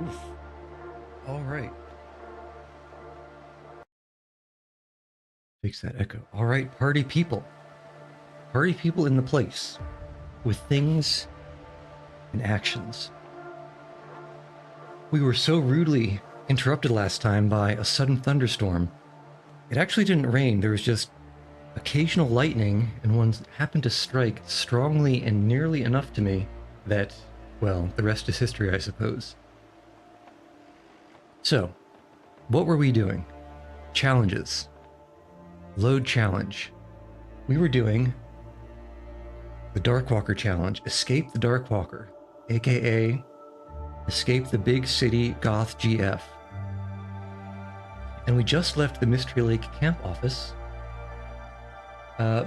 Oof. All right. Fix that echo. All right, party people. Party people in the place with things and actions. We were so rudely interrupted last time by a sudden thunderstorm. It actually didn't rain, there was just occasional lightning, and one happened to strike strongly and nearly enough to me that, well, the rest is history, I suppose. So, what were we doing? Challenges. Load challenge. We were doing the Darkwalker challenge. Escape the Darkwalker, aka escape the big city Goth GF. And we just left the Mystery Lake camp office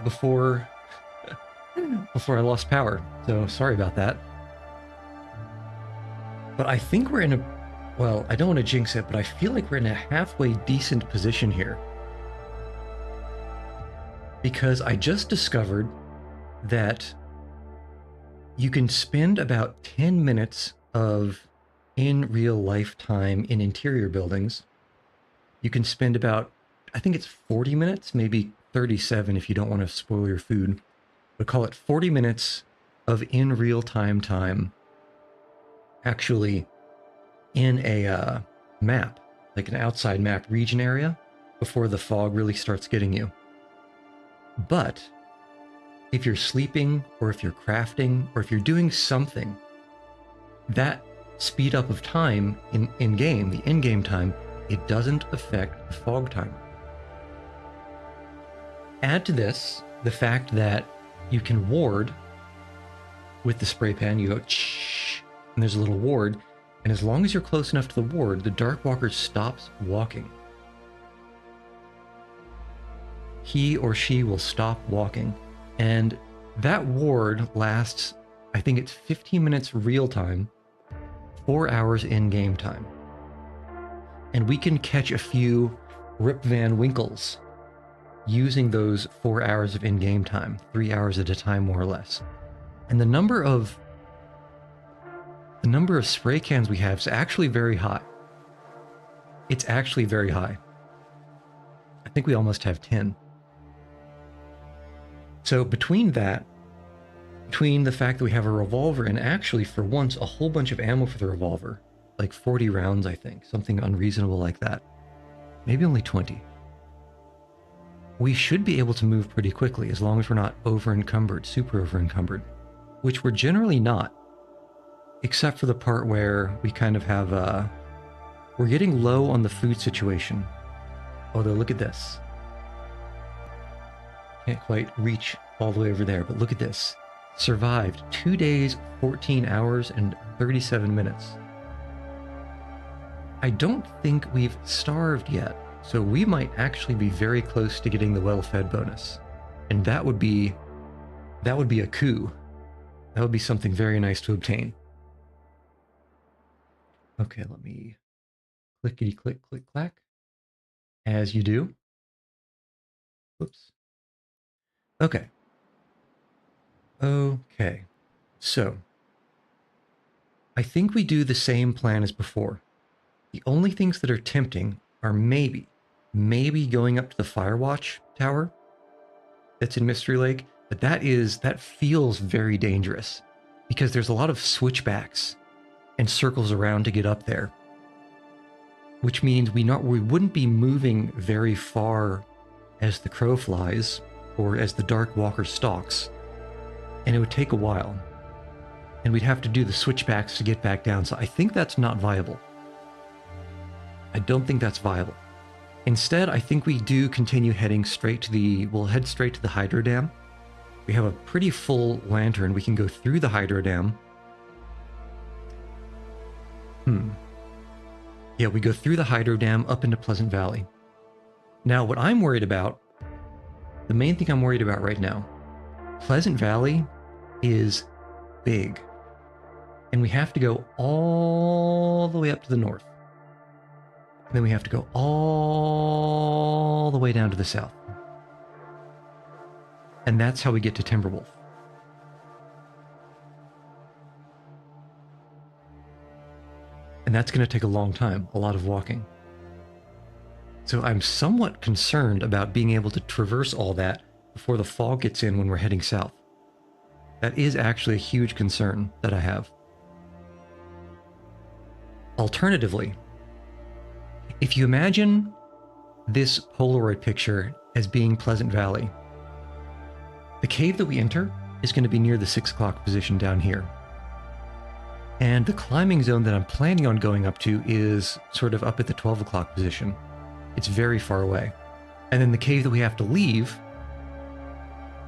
before I lost power. So sorry about that. But I think we're in a, well, I don't want to jinx it, but I feel like we're in a halfway decent position here. Because I just discovered that you can spend about 10 minutes of in real life time in interior buildings. You can spend about, I think it's 40 minutes, maybe 37 if you don't want to spoil your food, but call it 40 minutes of in real time actually in a map, like an outside map region area, before the fog really starts getting you. But if you're sleeping, or if you're crafting, or if you're doing something, that speed up of time in-game, the in-game time, it doesn't affect the fog timer. Add to this the fact that you can ward with the spray pan. You go shh, and there's a little ward, and as long as you're close enough to the ward, the Darkwalker stops walking. He or she will stop walking, and that ward lasts, I think it's 15 minutes real time, 4 hours in-game time. And we can catch a few Rip Van Winkles using those 4 hours of in-game time, 3 hours at a time more or less. And the number of spray cans we have is actually very high. It's actually very high. I think we almost have 10. So between that, between the fact that we have a revolver and actually for once a whole bunch of ammo for the revolver, like 40 rounds, I think, something unreasonable like that, maybe only 20, we should be able to move pretty quickly as long as we're not over-encumbered, super over-encumbered, which we're generally not, except for the part where we kind of have we're getting low on the food situation. Although look at this. Can't quite reach all the way over there, but look at this. Survived 2 days, 14 hours, and 37 minutes. I don't think we've starved yet, so we might actually be very close to getting the well-fed bonus. And that would be a coup. That would be something very nice to obtain. Okay, let me clickety click, click, clack. As you do. Whoops. Okay. Okay. So, I think we do the same plan as before. The only things that are tempting are maybe going up to the Firewatch tower that's in Mystery Lake, but that feels very dangerous because there's a lot of switchbacks and circles around to get up there, which means we wouldn't be moving very far as the crow flies or as the Darkwalker stalks, and it would take a while, and we'd have to do the switchbacks to get back down. So I think that's not viable. I don't think that's viable. Instead, I think we do continue heading straight to we'll head straight to the Hydro Dam. We have a pretty full lantern. We can go through the Hydro Dam. Yeah, we go through the Hydro Dam up into Pleasant Valley. Now, what I'm worried about, the main thing I'm worried about right now, Pleasant Valley is big. And we have to go all the way up to the north. And then we have to go all the way down to the south. And that's how we get to Timberwolf. And that's going to take a long time, a lot of walking. So I'm somewhat concerned about being able to traverse all that before the fog gets in when we're heading south. That is actually a huge concern that I have. Alternatively, if you imagine this Polaroid picture as being Pleasant Valley, the cave that we enter is going to be near the 6 o'clock position down here. And the climbing zone that I'm planning on going up to is sort of up at the 12 o'clock position. It's very far away. And then the cave that we have to leave,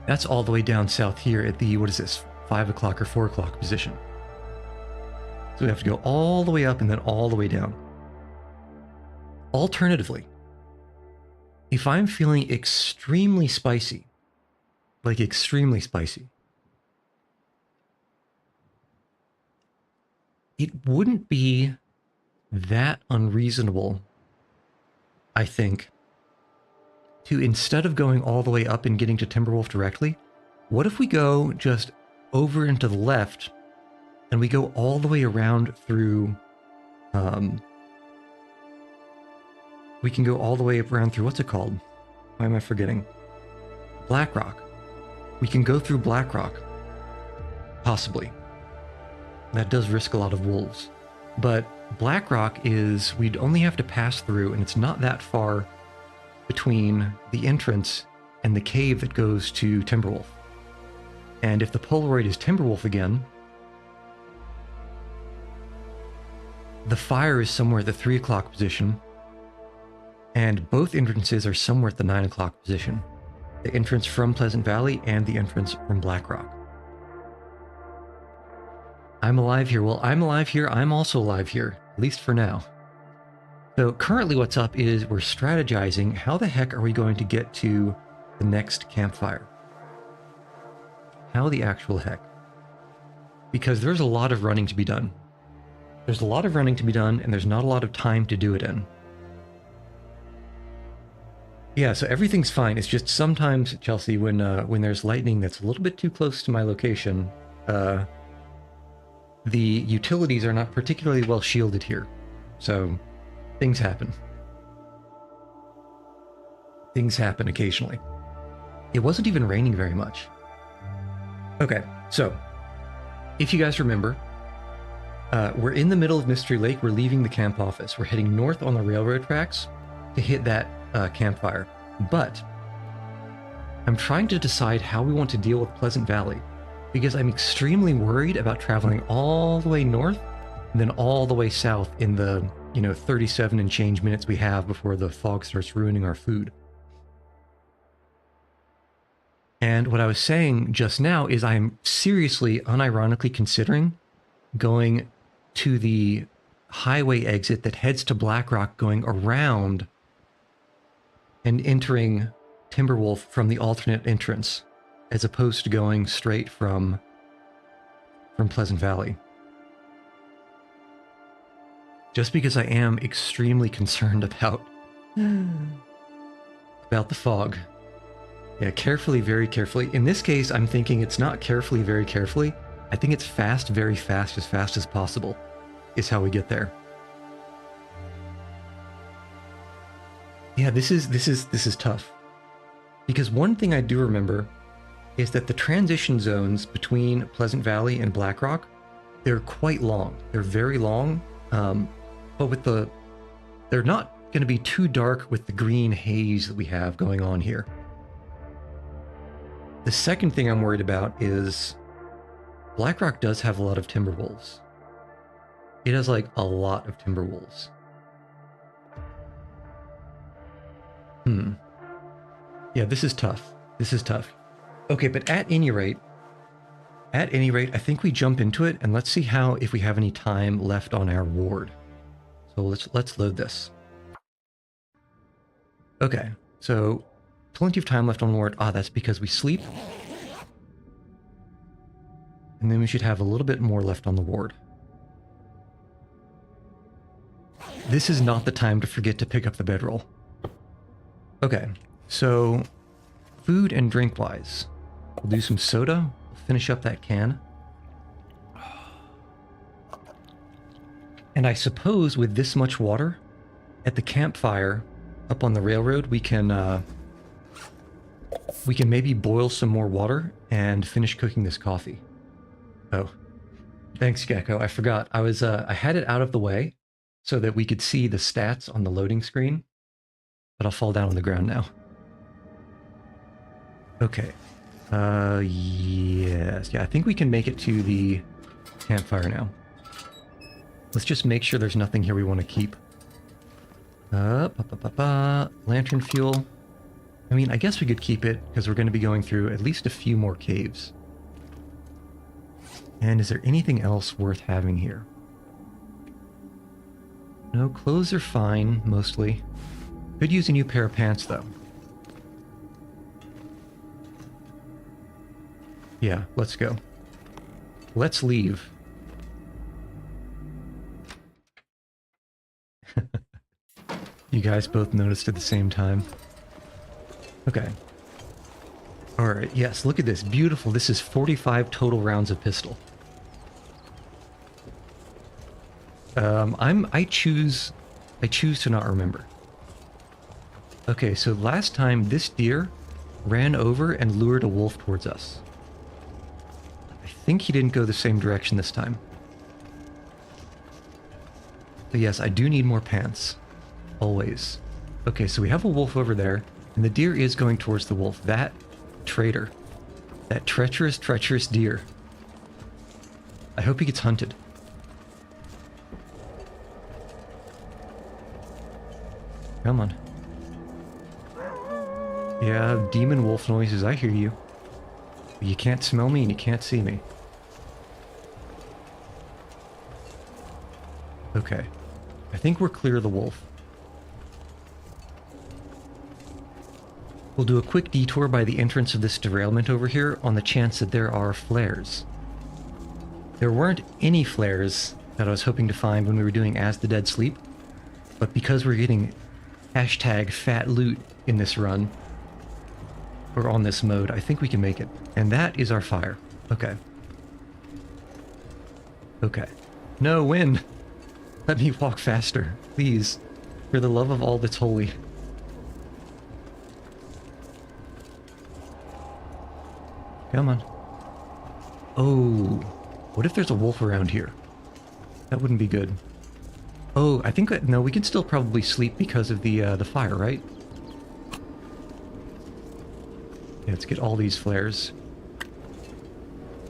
that's all the way down south here at the, what is this, 5 o'clock or 4 o'clock position. So we have to go all the way up and then all the way down. Alternatively, if I'm feeling extremely spicy, like extremely spicy, it wouldn't be that unreasonable, I think, to instead of going all the way up and getting to Timberwolf directly, what if we go just over and to the left and we go all the way around through, we can go all the way around through, what's it called? Why am I forgetting? Blackrock. We can go through Blackrock, possibly. That does risk a lot of wolves. But Blackrock is, we'd only have to pass through, and it's not that far between the entrance and the cave that goes to Timberwolf. And if the Polaroid is Timberwolf again, the fire is somewhere at the 3 o'clock position, and both entrances are somewhere at the 9 o'clock position. The entrance from Pleasant Valley and the entrance from Blackrock. I'm alive here. Well, I'm alive here. I'm also alive here, at least for now. So currently what's up is we're strategizing how the heck are we going to get to the next campfire? How the actual heck? Because there's a lot of running to be done. There's a lot of running to be done, and there's not a lot of time to do it in. Yeah, so everything's fine. It's just sometimes, Chelsea, when there's lightning that's a little bit too close to my location, the utilities are not particularly well shielded here. So things happen. Things happen occasionally. It wasn't even raining very much. Okay, so if you guys remember, we're in the middle of Mystery Lake. We're leaving the camp office. We're heading north on the railroad tracks to hit that campfire. But I'm trying to decide how we want to deal with Pleasant Valley, because I'm extremely worried about traveling all the way north and then all the way south in the, 37 and change minutes we have before the fog starts ruining our food. And what I was saying just now is I'm seriously, unironically considering going to the highway exit that heads to Blackrock, going around and entering Timberwolf from the alternate entrance, as opposed to going straight from Pleasant Valley. Just because I am extremely concerned about the fog. Yeah, carefully, very carefully. In this case, I'm thinking it's not carefully, very carefully. I think it's fast, very fast as possible is how we get there. Yeah, this is tough. Because one thing I do remember is that the transition zones between Pleasant Valley and Blackrock, they're quite long. They're very long, but they're not going to be too dark with the green haze that we have going on here. The second thing I'm worried about is Blackrock does have a lot of timber wolves. It has like a lot of timber wolves. Yeah, this is tough. This is tough. Okay, but at any rate, I think we jump into it and let's see if we have any time left on our ward. So let's load this. Okay, so plenty of time left on ward. That's because we sleep. And then we should have a little bit more left on the ward. This is not the time to forget to pick up the bedroll. Okay, so food and drink wise, we'll do some soda. We'll finish up that can. And I suppose with this much water, at the campfire up on the railroad, we can maybe boil some more water and finish cooking this coffee. Oh, thanks, Gecko. I forgot. I had it out of the way so that we could see the stats on the loading screen, but I'll fall down on the ground now. Okay. Yes. Yeah, I think we can make it to the campfire now. Let's just make sure there's nothing here we want to keep. Lantern fuel. I mean, I guess we could keep it because we're going to be going through at least a few more caves. And is there anything else worth having here? No, clothes are fine, mostly. Could use a new pair of pants, though. Yeah, let's go. Let's leave. You guys both noticed at the same time. Okay. Alright, yes, look at this. Beautiful. This is 45 total rounds of pistol. I choose to not remember. Okay, so last time this deer ran over and lured a wolf towards us. I think he didn't go the same direction this time. So yes, I do need more pants. Always. Okay, so we have a wolf over there, and the deer is going towards the wolf. That traitor. That treacherous, treacherous deer. I hope he gets hunted. Come on. Yeah, demon wolf noises, I hear you. But you can't smell me and you can't see me. Okay. I think we're clear of the wolf. We'll do a quick detour by the entrance of this derailment over here on the chance that there are flares. There weren't any flares that I was hoping to find when we were doing As the Dead Sleep, but because we're getting hashtag fat loot in this run, or on this mode, I think we can make it. And that is our fire. Okay. Okay. No, wind! Let me walk faster, please. For the love of all that's holy. Come on. Oh, what if there's a wolf around here? That wouldn't be good. Oh, I think that, no, we can still probably sleep because of the fire, right? Yeah, let's get all these flares.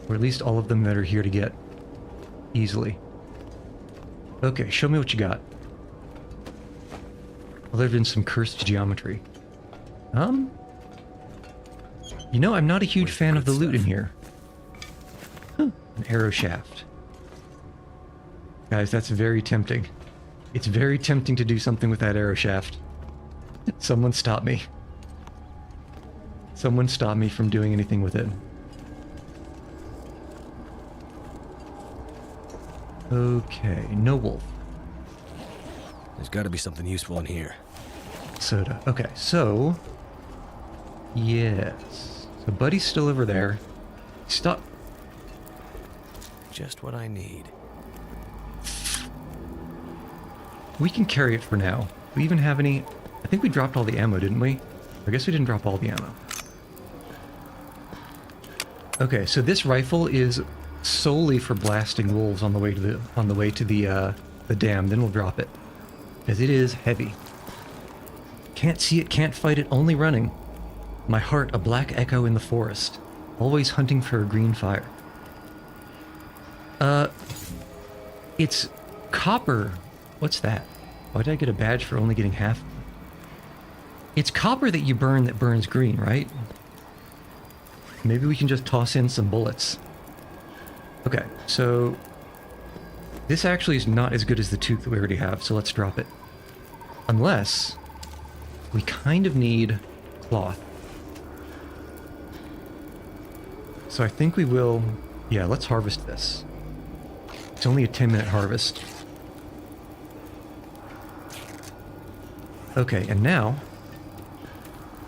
Or at least all of them that are here to get. Easily. Okay, show me what you got. Other than some cursed geometry. You know, I'm not a huge fan of the loot in here. Huh, an arrow shaft. Guys, that's very tempting. It's very tempting to do something with that arrow shaft. Someone stop me. Someone stop me from doing anything with it. Okay, no wolf. There's got to be something useful in here. Soda. Okay, so... yes. So Buddy's still over there. Stop. Just what I need. We can carry it for now. Do we even have any... I think we dropped all the ammo, didn't we? I guess we didn't drop all the ammo. Okay, so this rifle is solely for blasting wolves on the way to the dam. Then we'll drop it, because it is heavy. Can't see it, can't fight it, only running. My heart a black echo in the forest, always hunting for a green fire. It's copper. What's that? Why did I get a badge for only getting half? It's copper that you burn that burns green, right? Maybe we can just toss in some bullets. Okay, so this actually is not as good as the tooth that we already have, so let's drop it. Unless we kind of need cloth. So I think we will... yeah, let's harvest this. It's only a 10-minute harvest. Okay, and now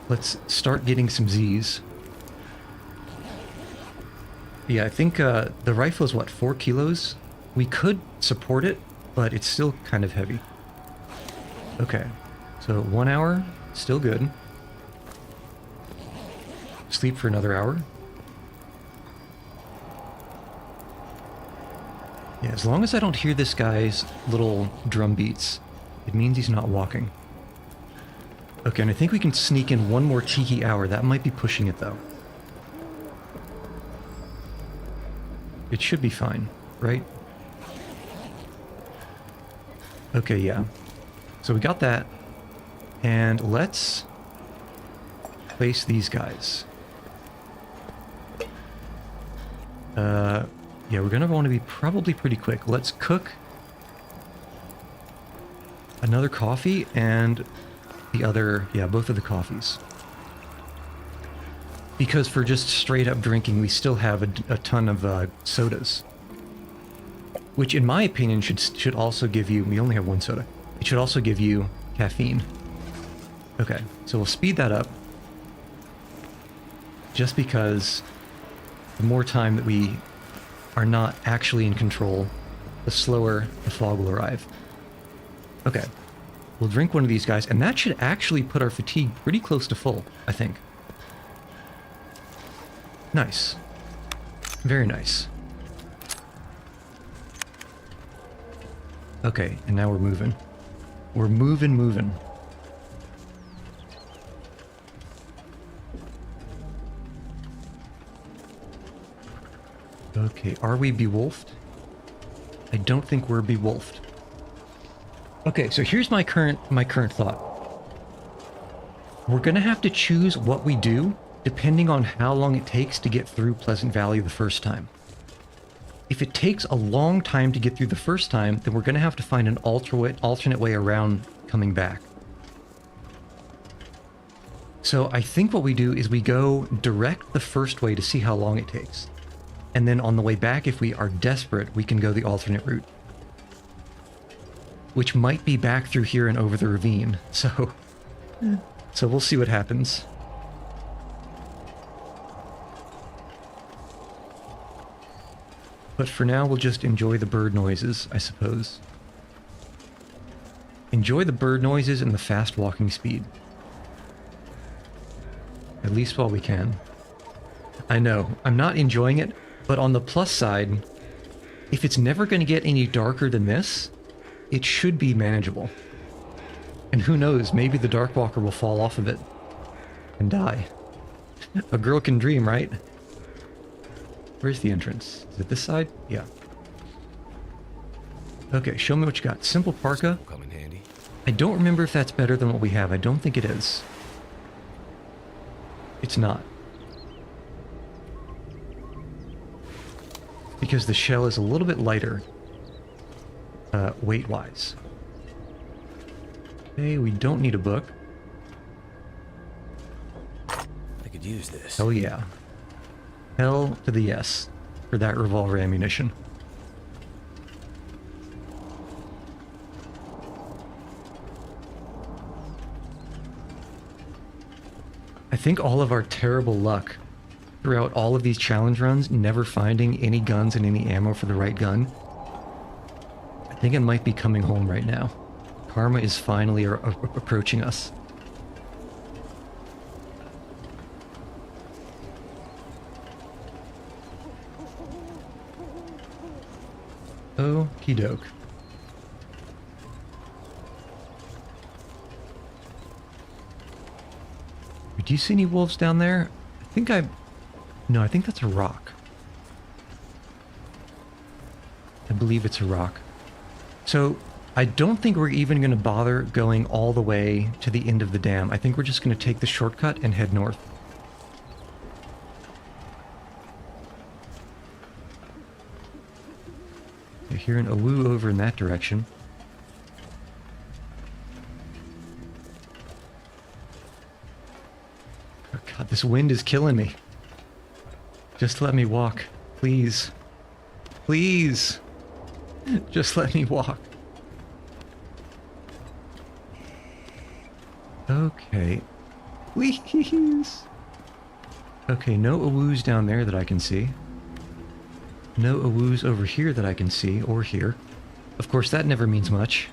let's start getting some Z's. Yeah, I think the rifle is, what, 4 kilos? We could support it but it's still kind of heavy. Okay, so 1 hour, still good. Sleep for another hour. Yeah, as long as I don't hear this guy's little drum beats, it means he's not walking. Okay, and I think we can sneak in one more cheeky hour. That might be pushing it, though. It should be fine, right? Okay, yeah. So we got that. And let's place these guys. Yeah, we're gonna want to be probably pretty quick. Let's cook another coffee and the other, yeah, both of the coffees. Because for just straight up drinking, we still have a ton of sodas. Which, in my opinion, should also give you, we only have one soda. It should also give you caffeine. Okay, so we'll speed that up. Just because the more time that we are not actually in control, the slower the fog will arrive. Okay, we'll drink one of these guys, and that should actually put our fatigue pretty close to full, I think. Nice. Very nice. Okay, and now we're moving. We're moving. Okay, are we bewolfed? I don't think we're bewolfed. Okay, so here's my current thought. We're gonna have to choose what we do depending on how long it takes to get through Pleasant Valley the first time. If it takes a long time to get through the first time, then we're gonna have to find an alternate way around coming back. So I think what we do is we go direct the first way to see how long it takes. And then on the way back, if we are desperate, we can go the alternate route. Which might be back through here and over the ravine. So we'll see what happens. But for now, we'll just enjoy the bird noises, I suppose. Enjoy the bird noises and the fast walking speed. At least while we can. I know, I'm not enjoying it, but on the plus side, if it's never going to get any darker than this, it should be manageable. And who knows, maybe the Darkwalker will fall off of it and die. A girl can dream, right? Where's the entrance? Is it this side? Yeah. Okay, show me what you got. Simple parka. Come in handy. I don't remember if that's better than what we have. I don't think it is. It's not. Because the shell is a little bit lighter, weight-wise. Okay, we don't need a book. I could use this. Hell yeah. Hell to the yes for that revolver ammunition. I think all of our terrible luck throughout all of these challenge runs, never finding any guns and any ammo for the right gun, I think it might be coming home right now. Karma is finally approaching us. Okie doke. Do you see any wolves down there? No, I think that's a rock. I believe it's a rock. So, I don't think we're even going to bother going all the way to the end of the dam. I think we're just going to take the shortcut and head north. You're hearing a woo over in that direction. Oh god, this wind is killing me. Just let me walk, please. Please! Just let me walk. Okay. Please! Okay, no awoos down there that I can see. No awoos over here that I can see or hear. Of course, that never means much.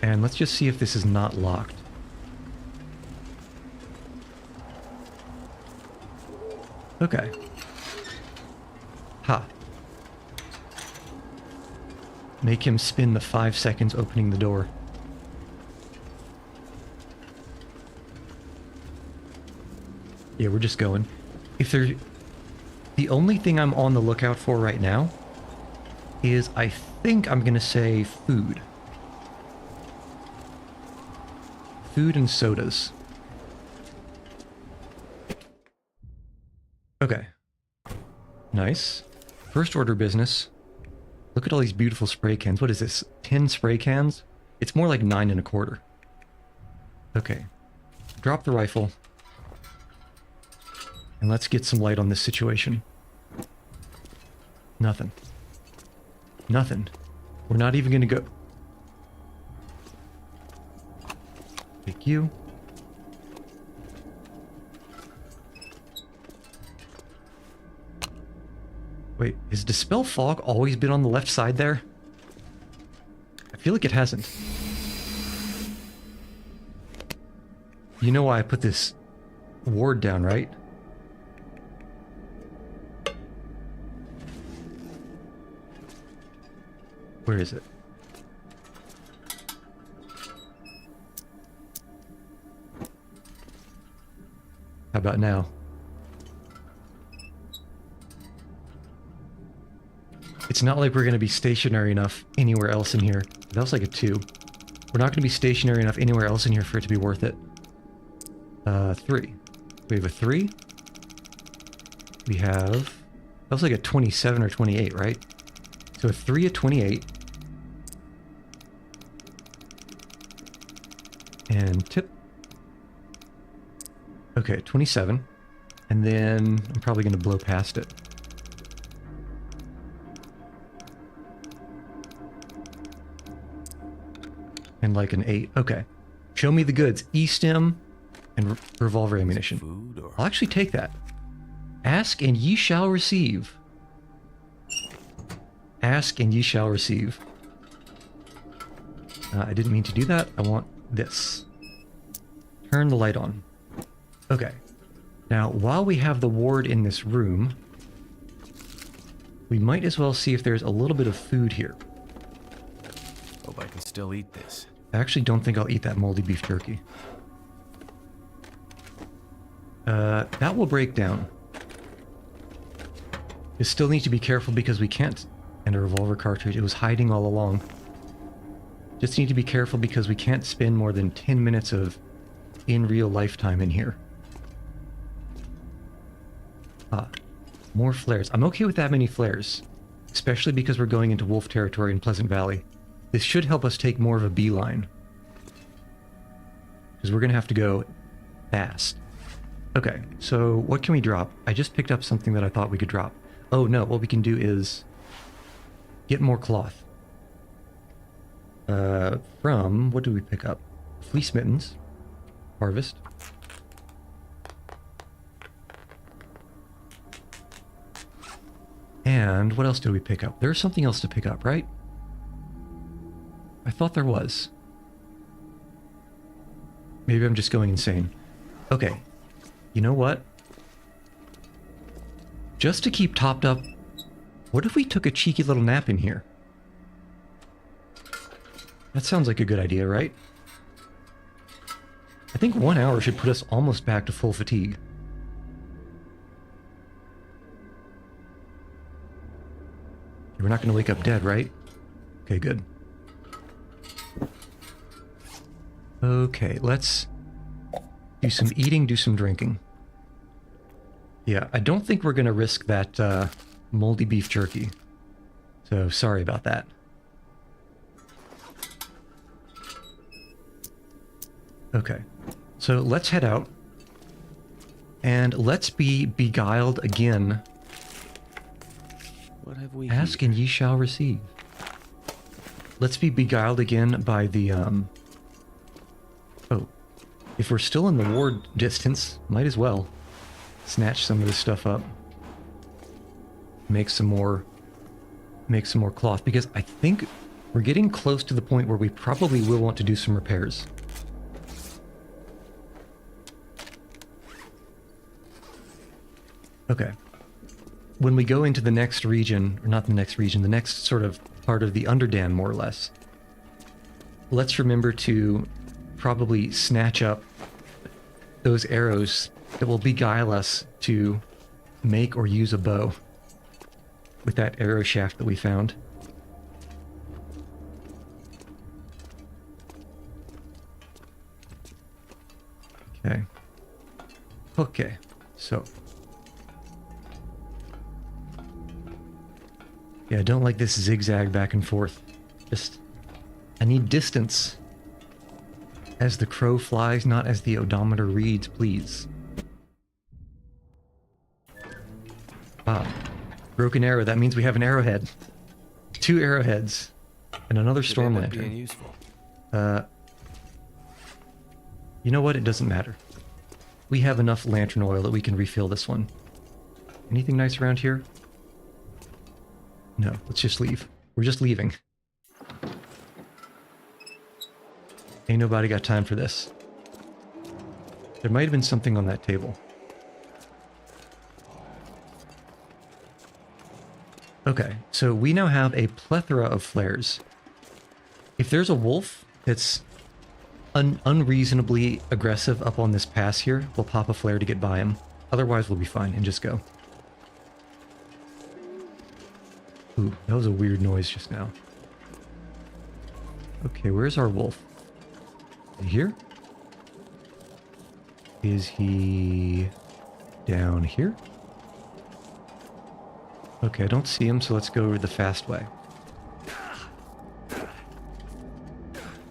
And let's just see if this is not locked. Okay. Ha. Make him spin the 5 seconds opening the door. Yeah, we're just going. If there... The only thing I'm on the lookout for right now is, I think I'm gonna say food. Food and sodas. Okay. Nice. First order business. Look at all these beautiful spray cans. What is this? 10 spray cans? It's more like 9 1/4. Okay. Drop the rifle. And let's get some light on this situation. Nothing. Nothing. We're not even gonna go... Thank you. Wait, has Dispel Fog always been on the left side there? I feel like it hasn't. You know why I put this ward down, right? Where is it? How about now? It's not like we're going to be stationary enough anywhere else in here. That was like a 2. We're not going to be stationary enough anywhere else in here for it to be worth it. 3. We have a 3. We have... That was like a 27 or 28, right? So a 3, a 28. And tip. Okay, 27. And then I'm probably going to blow past it. And like an 8. Okay. Show me the goods. E-stem and revolver ammunition. Food or... I'll actually take that. Ask and ye shall receive. Ask and ye shall receive. I didn't mean to do that. I want this. Turn the light on. Okay. Now, while we have the ward in this room, we might as well see if there's a little bit of food here. Hope I can still eat this. I actually don't think I'll eat that moldy beef jerky. That will break down. You still need to be careful because we can't... And a revolver cartridge. It was hiding all along. Just need to be careful because we can't spend more than 10 minutes of in real lifetime in here. Ah, more flares. I'm okay with that many flares. Especially because we're going into wolf territory in Pleasant Valley. This should help us take more of a beeline. Because we're going to have to go fast. Okay, so what can we drop? I just picked up something that I thought we could drop. Oh no, what we can do is get more cloth. From, what do we pick up? Fleece mittens. Harvest. And what else did we pick up? There's something else to pick up, right? I thought there was. Maybe I'm just going insane. Okay. You know what? Just to keep topped up, what if we took a cheeky little nap in here? That sounds like a good idea, right? I think 1 hour should put us almost back to full fatigue. We're not going to wake up dead, right? Okay, good. Okay, let's do some eating, do some drinking. Yeah, I don't think we're going to risk that moldy beef jerky. So, sorry about that. Okay, so let's head out. And let's be beguiled again. What have we Ask here? and ye shall receive. Let's be beguiled again by the, Oh, if we're still in the ward distance, might as well snatch some of this stuff up. Make some more make some more cloth, because I think we're getting close to the point where we probably will want to do some repairs. Okay. When we go into the next region, or not the next region, the next sort of part of the Underdam, more or less, let's remember to probably snatch up those arrows that will beguile us to make or use a bow with that arrow shaft that we found. Okay. Okay, so. Yeah, I don't like this zigzag back and forth. Just, I need distance. As the crow flies, not as the odometer reads, please. Wow. Broken arrow, that means we have an arrowhead. 2 arrowheads. And another storm lantern. Useful. You know what? It doesn't matter. We have enough lantern oil that we can refill this one. Anything nice around here? No, let's just leave. We're just leaving. Ain't nobody got time for this. There might have been something on that table. Okay, so we now have a plethora of flares. If there's a wolf that's unreasonably aggressive up on this pass here, we'll pop a flare to get by him. Otherwise, we'll be fine and just go. Ooh, that was a weird noise just now. Okay, where's our wolf? Is he here? Is he down here? Okay, I don't see him, so let's go the fast way.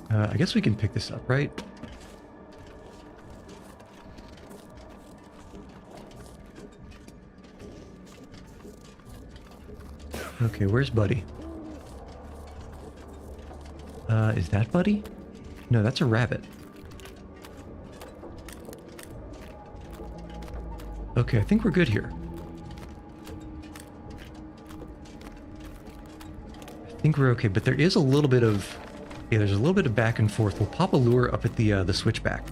I guess we can pick this up, right? Okay, where's Buddy? Is that Buddy? No, that's a rabbit. Okay, I think we're good here. I think we're okay, but there is a little bit of... Yeah, there's a little bit of back and forth. We'll pop a lure up at the switchback.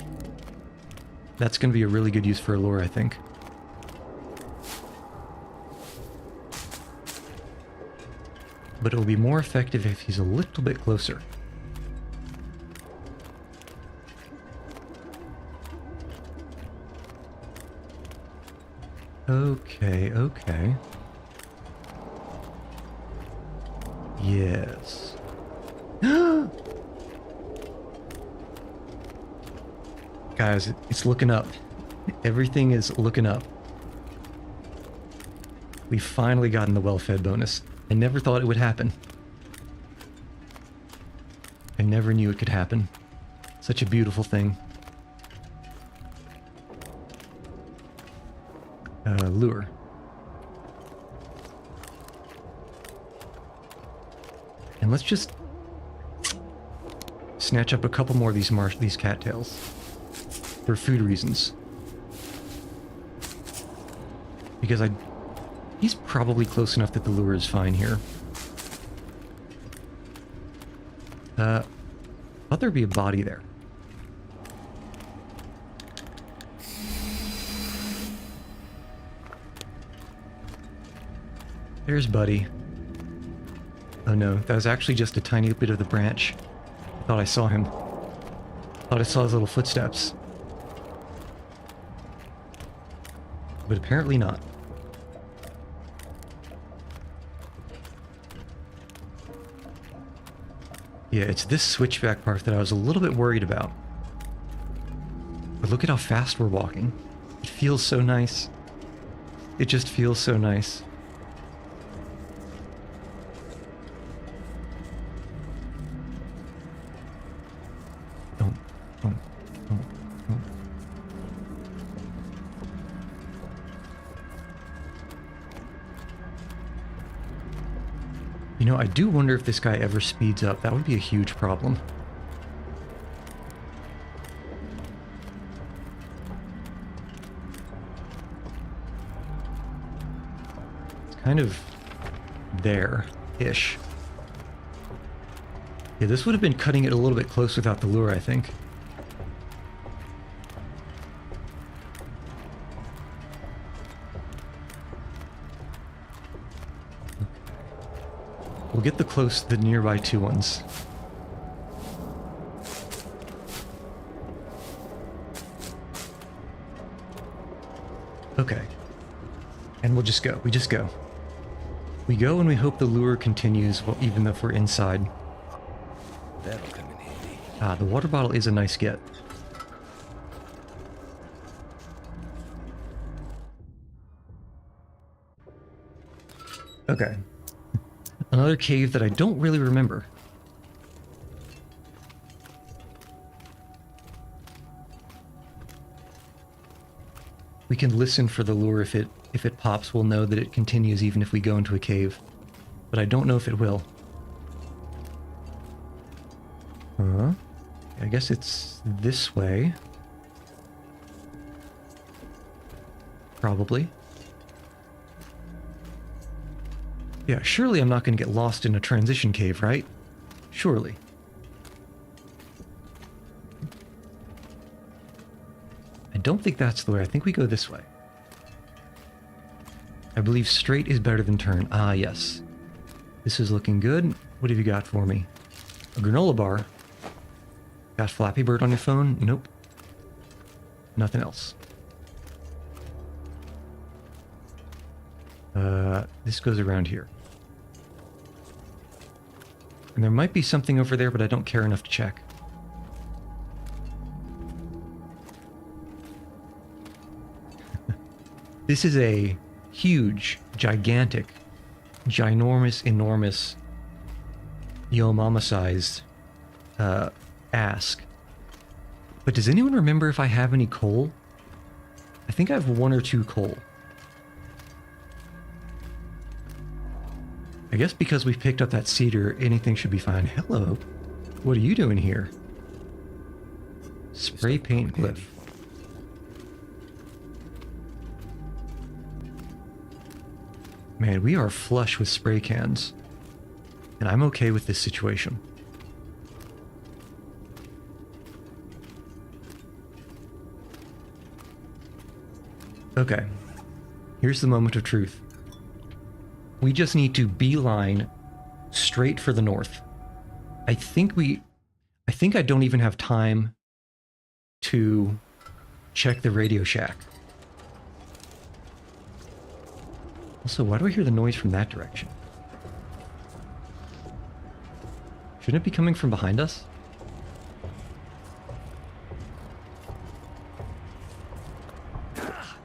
That's going to be a really good use for a lure, I think. But it will be more effective if he's a little bit closer. Okay, okay. Yes. Guys, it's looking up. Everything is looking up. We've finally gotten the well-fed bonus. I never thought it would happen. I never knew it could happen. Such a beautiful thing. Lure. And let's just snatch up a couple more of these cattails for food reasons. Because he's probably close enough that the lure is fine here. Thought there'd be a body there. There's Buddy. Oh no, that was actually just a tiny bit of the branch. I thought I saw him. Thought I saw his little footsteps. But apparently not. Yeah, it's this switchback part that I was a little bit worried about. But look at how fast we're walking. It feels so nice. It just feels so nice. You know, I do wonder if this guy ever speeds up. That would be a huge problem. It's kind of there. Ish. Yeah, this would have been cutting it a little bit close without the lure, I think. We'll get the nearby two ones. Okay. And we'll just go. We just go. We go and we hope the lure continues, well, even if we're inside. That'll come in handy. Ah, the water bottle is a nice get. Okay. Another cave that I don't really remember. We can listen for the lure. If it pops, we'll know that it continues even if we go into a cave. But I don't know if it will. Huh? I guess it's this way. Probably. Yeah, surely I'm not going to get lost in a transition cave, right? Surely. I don't think that's the way. I think we go this way. I believe straight is better than turn. Ah, yes. This is looking good. What have you got for me? A granola bar. Got Flappy Bird on your phone? Nope. Nothing else. This goes around here. And there might be something over there, but I don't care enough to check. This is a huge, gigantic, ginormous, enormous, yo mama-sized ask. But does anyone remember if I have any coal? I think I have 1 or 2 coal. I guess because we've picked up that cedar, anything should be fine. Hello. What are you doing here? Spray paint glyph. Man, we are flush with spray cans. And I'm okay with this situation. Okay. Here's the moment of truth. We just need to beeline straight for the north. I think I don't even have time to check the Radio Shack. Also, why do I hear the noise from that direction? Shouldn't it be coming from behind us?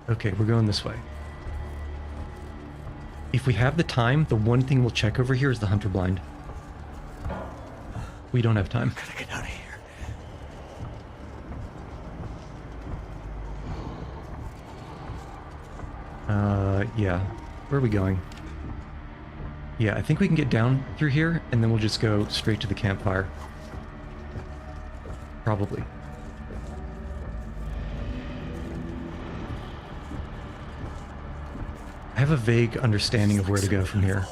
Okay, we're going this way. If we have the time, the one thing we'll check over here is the hunter blind. We don't have time. Gotta get out of here. Yeah. Where are we going? Yeah, I think we can get down through here, and then we'll just go straight to the campfire. Probably. I have a vague understanding of where to go from here.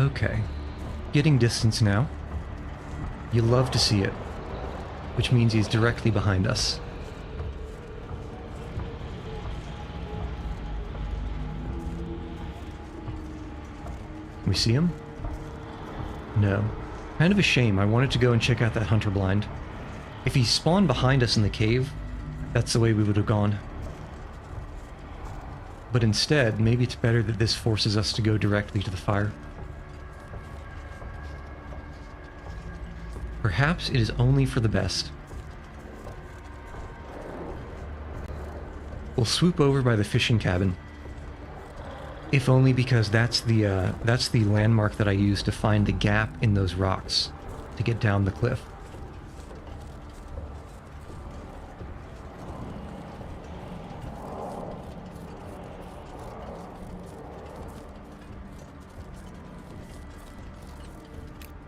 Okay. Getting distance now. You love to see it. Which means he's directly behind us. Can we see him? No. Kind of a shame. I wanted to go and check out that hunter blind. If he spawned behind us in the cave, that's the way we would have gone. But instead, maybe it's better that this forces us to go directly to the fire. Perhaps it is only for the best. We'll swoop over by the fishing cabin. If only because that's the landmark that I use to find the gap in those rocks to get down the cliff.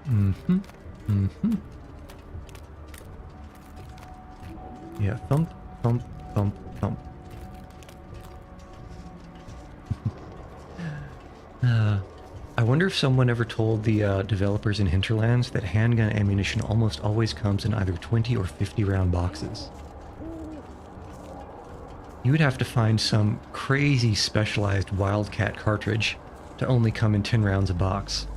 Mm-hmm. Mm-hmm. Yeah, thump, thump, thump, thump. I wonder if someone ever told the developers in Hinterlands that handgun ammunition almost always comes in either 20 or 50 round boxes. You would have to find some crazy specialized Wildcat cartridge to only come in 10 rounds a box.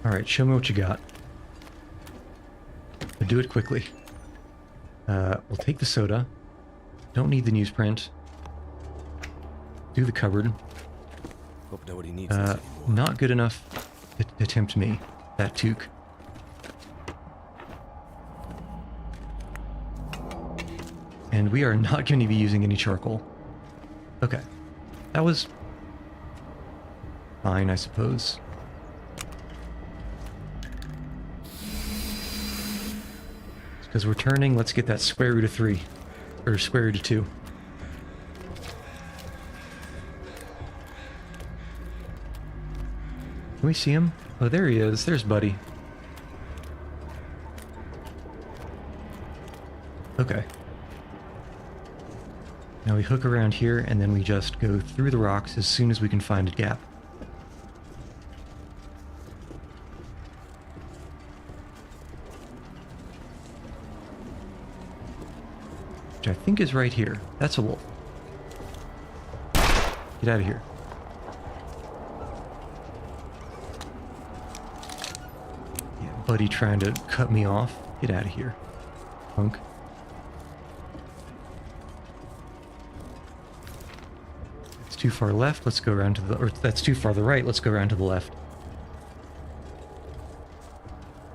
Alright, show me what you got. But do it quickly. We'll take the soda. Don't need the newsprint. Do the cupboard. Hope nobody needs this anymore. Not good enough to tempt me. That toque. And we are not going to be using any charcoal. Okay. That was fine, I suppose. Because we're turning, let's get that square root of 3. Or square root of 2. Can we see him? Oh, there he is. There's Buddy. Okay. Now we hook around here, and then we just go through the rocks as soon as we can find a gap. Which I think is right here. That's a wolf. Get out of here. Yeah, Buddy trying to cut me off. Get out of here, punk. It's too far left. Let's go around to the... Or that's too far to the right. Let's go around to the left.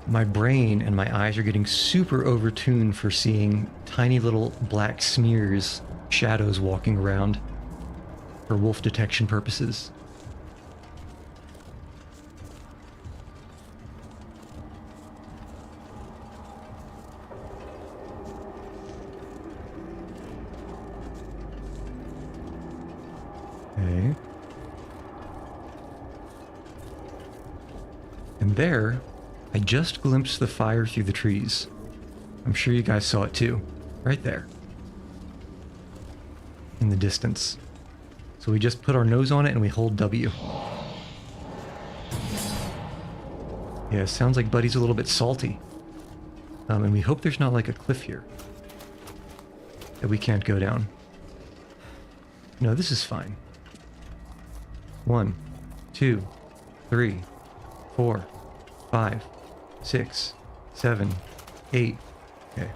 My brain and my eyes are getting super overtuned for seeing tiny little black smears, shadows walking around for wolf detection purposes. Okay. And there, I just glimpsed the fire through the trees. I'm sure you guys saw it too. Right there. In the distance. So we just put our nose on it and we hold W. Yeah, sounds like Buddy's a little bit salty. And we hope there's not like a cliff here that we can't go down. No, this is fine. 1, 2, 3, 4, 5, 6, 7, 8. Okay.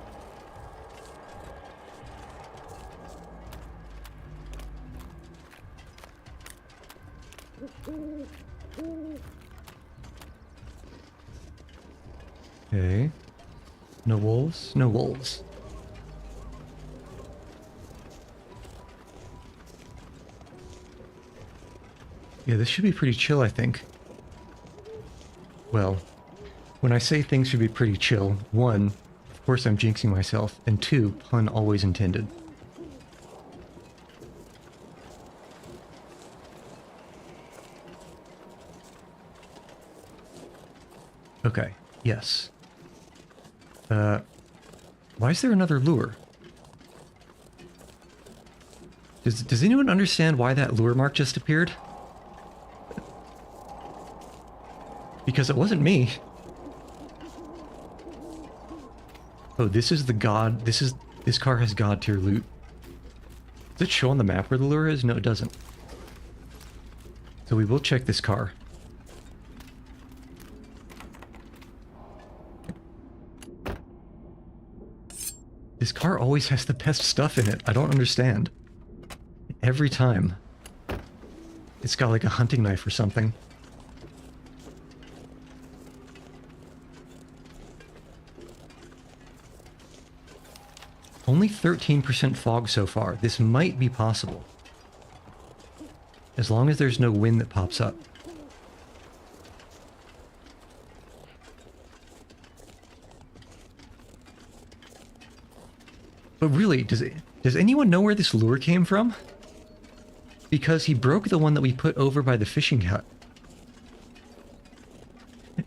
Okay. No wolves? No wolves. Yeah, this should be pretty chill, I think. Well, when I say things should be pretty chill, 1, of course I'm jinxing myself, and 2, pun always intended. Okay, yes. Why is there another lure? Does anyone understand why that lure mark just appeared? Because it wasn't me. Oh, this is the god. This car has god tier loot. Does it show on the map where the lure is? No, it doesn't. So we will check this car. This car always has the best stuff in it. I don't understand. Every time. It's got like a hunting knife or something. Only 13% fog so far. This might be possible. As long as there's no wind that pops up. But really, does anyone know where this lure came from? Because he broke the one that we put over by the fishing hut.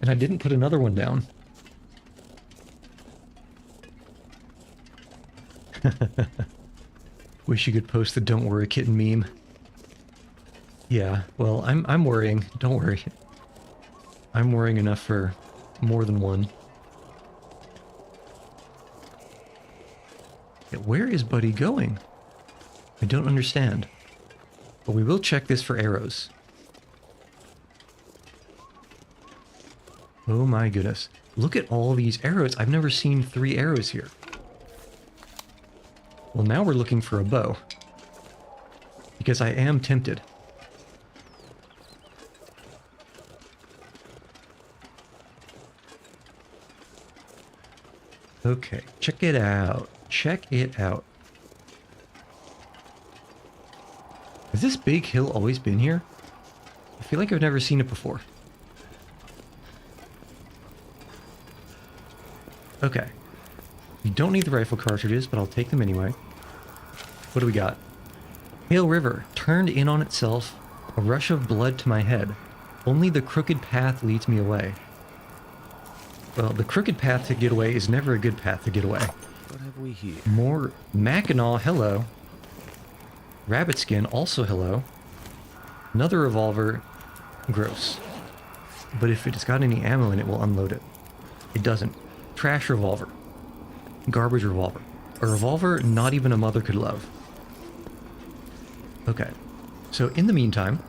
And I didn't put another one down. Wish you could post the "Don't worry, kitten" meme. Yeah, well, I'm worrying. Don't worry. I'm worrying enough for more than one. Yeah, where is Buddy going? I don't understand. But we will check this for arrows. Oh my goodness. Look at all these arrows. I've never seen 3 arrows here. Well, now we're looking for a bow. Because I am tempted. Okay, check it out. Check it out. Has this big hill always been here? I feel like I've never seen it before. Okay. You don't need the rifle cartridges, but I'll take them anyway. What do we got? Pale River, turned in on itself, a rush of blood to my head. Only the crooked path leads me away. Well, the crooked path to get away is never a good path to get away. What have we here? More Mackinaw, hello. Rabbit skin, also hello. Another revolver, gross. But if it's got any ammo in it, we'll unload it. It doesn't. Trash revolver. Garbage revolver. A revolver not even a mother could love. Okay. So in the meantime,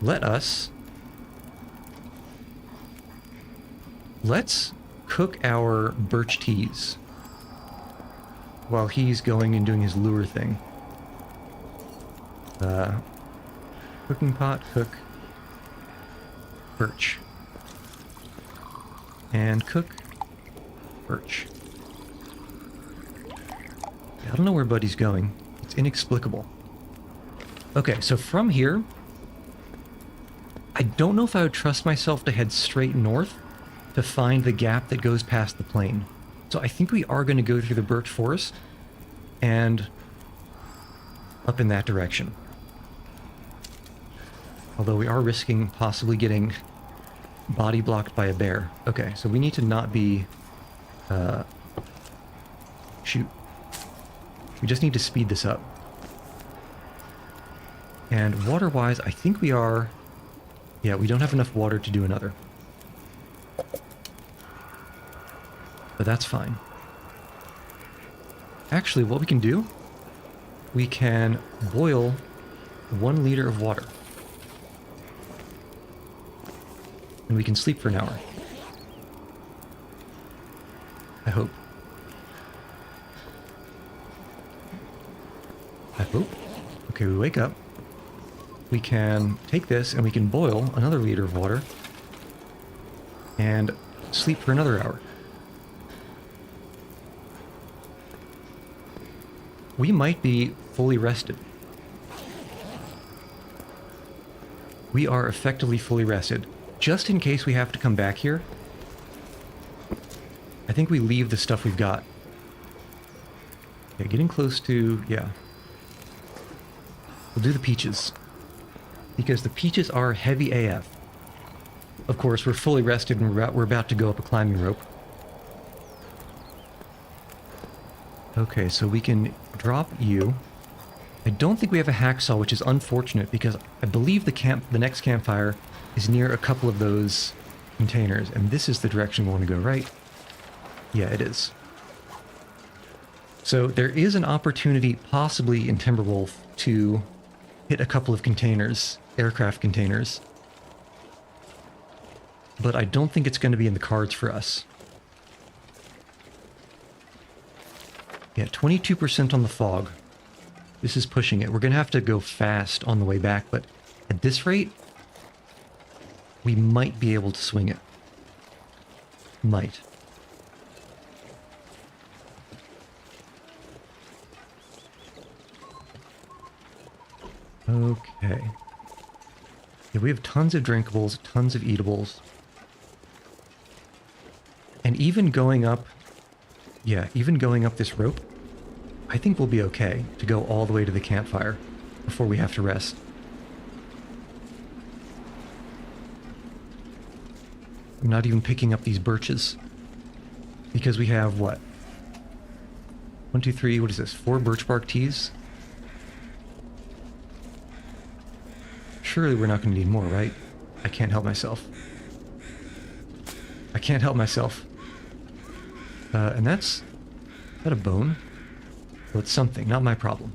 let's cook our birch teas while he's going and doing his lure thing. Cooking pot, cook, birch. And cook, birch. I don't know where Buddy's going. It's inexplicable. Okay, so from here, I don't know if I would trust myself to head straight north to find the gap that goes past the plane. So I think we are going to go through the birch forest and up in that direction. Although we are risking possibly getting body blocked by a bear. Okay, so we need to not be... shoot. We just need to speed this up. And water-wise, I think we are... Yeah, we don't have enough water to do another. But that's fine. Actually, what we can do... We can boil 1 liter of water. And we can sleep for an hour. I hope. I hope. Okay, we wake up. We can take this and we can boil another liter of water. And sleep for another hour. We might be fully rested. We are effectively fully rested. Just in case we have to come back here, I think we leave the stuff we've got. Okay, getting close to... yeah. We'll do the peaches. Because the peaches are heavy AF. Of course, we're fully rested and we're about to go up a climbing rope. Okay, so we can drop you. I don't think we have a hacksaw, which is unfortunate because I believe the next campfire is near a couple of those containers, and this is the direction we want to go, right? Yeah, it is. So there is an opportunity, possibly in Timberwolf, to hit a couple of containers, aircraft containers. But I don't think it's going to be in the cards for us. Yeah, 22% on the fog. This is pushing it. We're going to have to go fast on the way back, but at this rate, we might be able to swing it. Might. Okay. Yeah, we have tons of drinkables, tons of eatables. And even going up... yeah, even going up this rope, I think we'll be okay to go all the way to the campfire. before we have to rest. I'm not even picking up these birches. Because we have what? 1, 2, 3, what is this? 4 birch bark teas? Surely we're not going to need more, right? I can't help myself. I can't help myself. And that's... Is that a bone? Well, it's something, not my problem.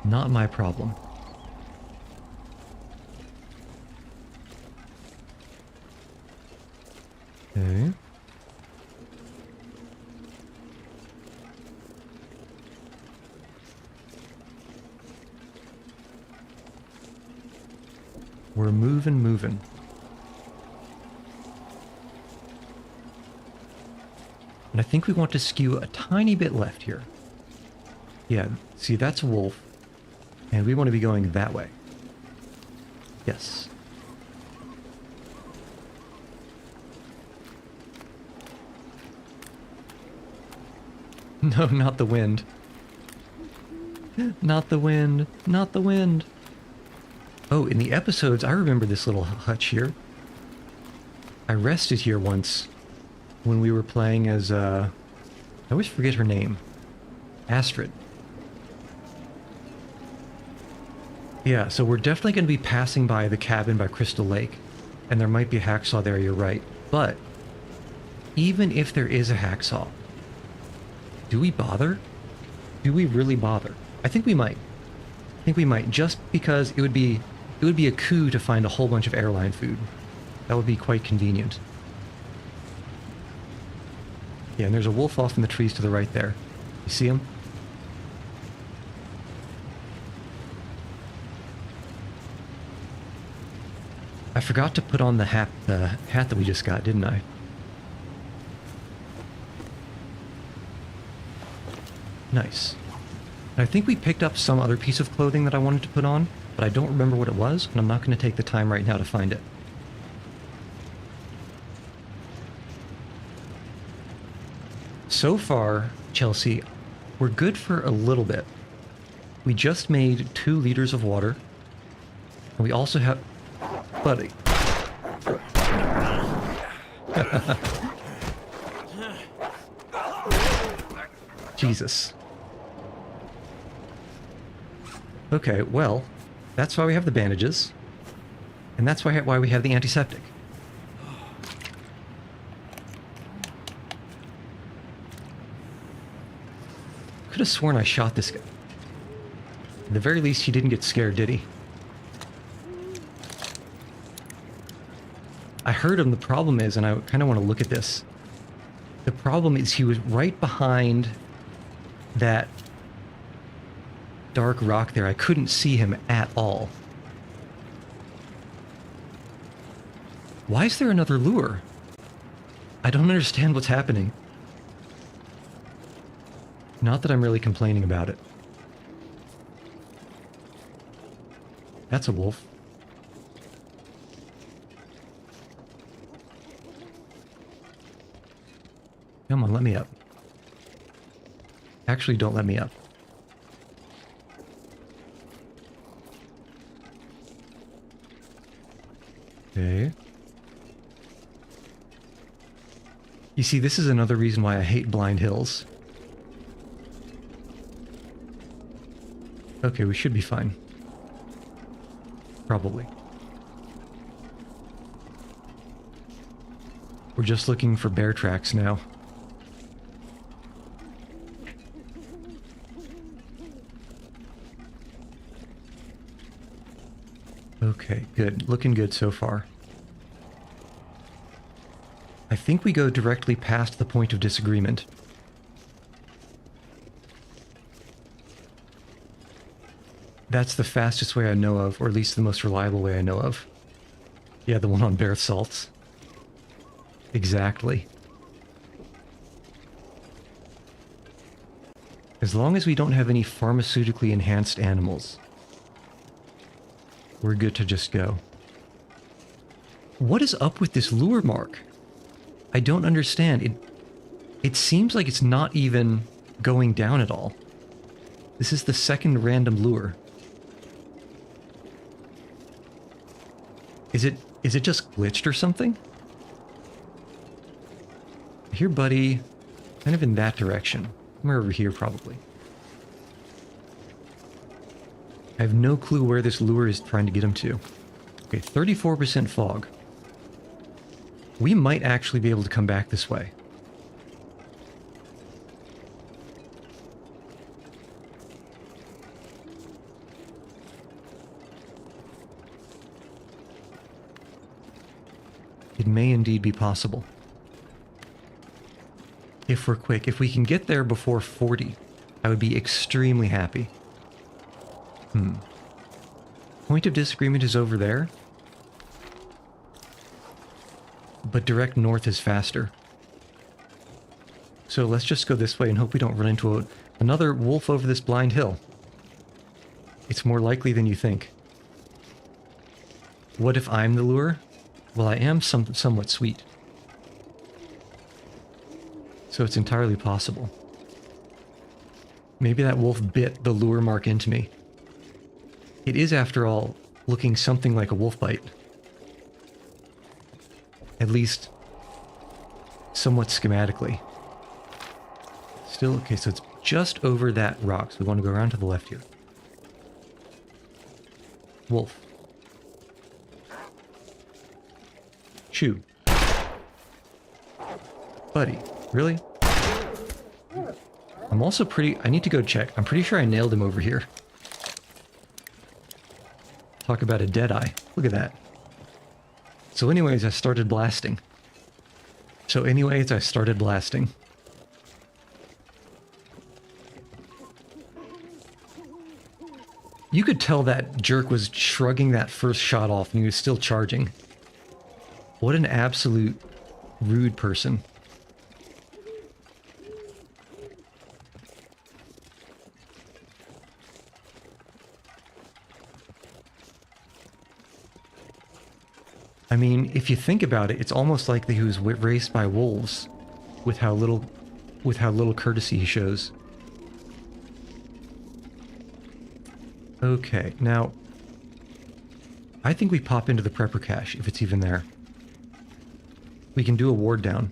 Not my problem. Okay. We're moving. And I think we want to skew a tiny bit left here. Yeah, see, that's a wolf. And we want to be going that way. Yes. No, not the wind. Not the wind. Not the wind. Oh, in the episodes, I remember this little hutch here. I rested here once when we were playing as, I always forget her name. Astrid. Yeah, so we're definitely going to be passing by the cabin by Crystal Lake. And there might be a hacksaw there, you're right. But, even if there is a hacksaw, do we bother? Do we really bother? I think we might. I think we might, just because it would be a coup to find a whole bunch of airline food. That would be quite convenient. Yeah, and there's a wolf off in the trees to the right there. You see him? I forgot to put on the hat that we just got, didn't I? Nice. And I think we picked up some other piece of clothing that I wanted to put on, but I don't remember what it was, and I'm not going to take the time right now to find it. So far, Chelsea, we're good for a little bit. We just made 2 liters of water, and we also have... Buddy. Jesus. Okay, well, that's why we have the bandages. And that's why we have the antiseptic. Could have sworn I shot this guy. At the very least, he didn't get scared, did he? I heard him. The problem is, and I kind of want to look at this. The problem is he was right behind that dark rock there. I couldn't see him at all. Why is there another lure? I don't understand what's happening. Not that I'm really complaining about it. That's a wolf. Come on, let me up. Actually, don't let me up. Okay. You see, this is another reason why I hate blind hills. Okay, we should be fine. Probably. We're just looking for bear tracks now. Okay, good. Looking good so far. I think we go directly past the point of disagreement. That's the fastest way I know of, or at least the most reliable way I know of. Yeah, the one on bare salts. Exactly. As long as we don't have any pharmaceutically enhanced animals, we're good to just go. What is up with this lure mark? I don't understand. It seems like it's not even going down at all. This is the second random lure. Is it just glitched or something? Here, buddy. Kind of in that direction. Somewhere over here, probably. I have no clue where this lure is trying to get him to. Okay, 34% fog. We might actually be able to come back this way. It may indeed be possible. If we're quick. If we can get there before 40, I would be extremely happy. Point of disagreement is over there. But direct north is faster. So let's just go this way and hope we don't run into another wolf over this blind hill. It's more likely than you think. What if I'm the lure? Well, I am somewhat sweet. So it's entirely possible. Maybe that wolf bit the lure mark into me. It is, after all, looking something like a wolf bite. At least, somewhat schematically. Still, okay, so it's just over that rock. So we want to go around to the left here. Wolf. Chew. Buddy, really? I'm also I need to go check. I'm pretty sure I nailed him over here. Talk about a dead eye. Look at that. So anyways, I started blasting. You could tell that jerk was shrugging that first shot off and he was still charging. What an absolute rude person. I mean, if you think about it, it's almost like he was raised by wolves with how little courtesy he shows. Okay, now I think we pop into the prepper cache if it's even there. We can do a ward down.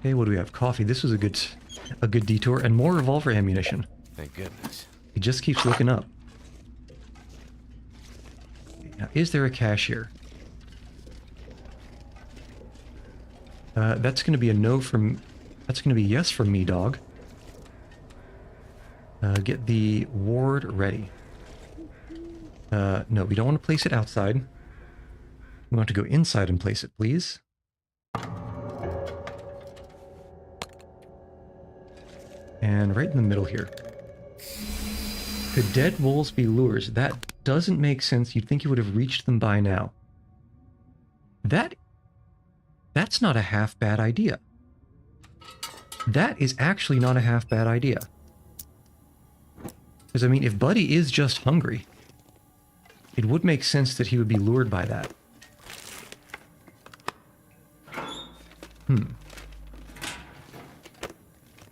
Okay, what do we have? Coffee. This was a good detour, and more revolver ammunition. Thank goodness. He just keeps looking up. Now, is there a cache here? That's going to be a no from... That's going to be yes from me, dog. Get the ward ready. No, we don't want to place it outside. We want to go inside and place it, please. And right in the middle here. Could dead wolves be lures? That doesn't make sense. You'd think you would have reached them by now. That's not a half bad idea. That is actually not a half bad idea. Because, I mean, if Buddy is just hungry, it would make sense that he would be lured by that.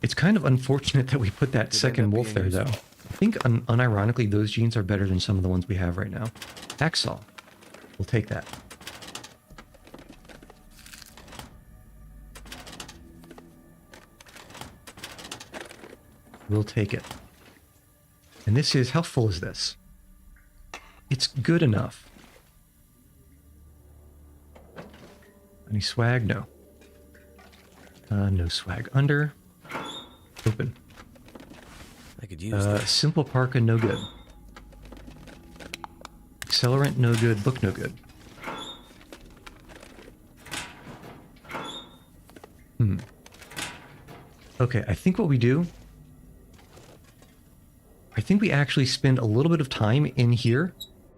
It's kind of unfortunate that we put that second wolf there, though. I think, unironically, those jeans are better than some of the ones we have right now. Hacksaw. We'll take that. We'll take it. And this is... How full is this? It's good enough. Any swag? No. No swag. Under. Open. I could use that. Simple parka, no good. Accelerant, no good. Book, no good. Okay, I think what we do... I think we actually spend a little bit of time in here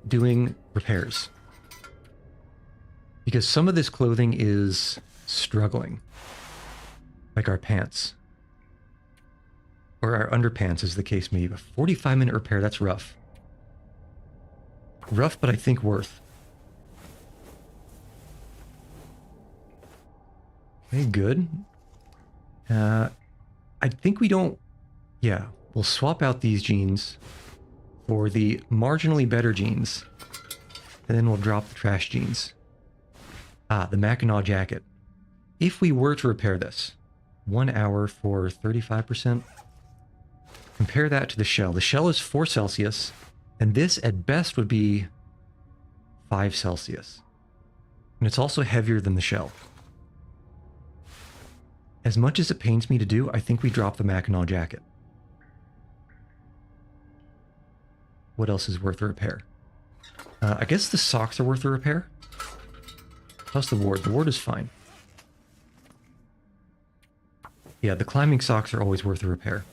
doing repairs. Because some of this clothing is struggling. Like our pants. Or our underpants, as the case may be. A 45-minute repair, that's rough. Rough, but I think worth. Okay, good. I think we don't... Yeah, we'll swap out these jeans for the marginally better jeans. And then we'll drop the trash jeans. Ah, the Mackinac jacket. If we were to repair this, 1 hour for 35%. Compare that to the shell. The shell is 4 Celsius, and this at best would be 5 Celsius. And it's also heavier than the shell. As much as it pains me to do, I think we drop the Mackinac jacket. What else is worth a repair? I guess the socks are worth a repair. How's the ward? The ward is fine. Yeah, the climbing socks are always worth a repair.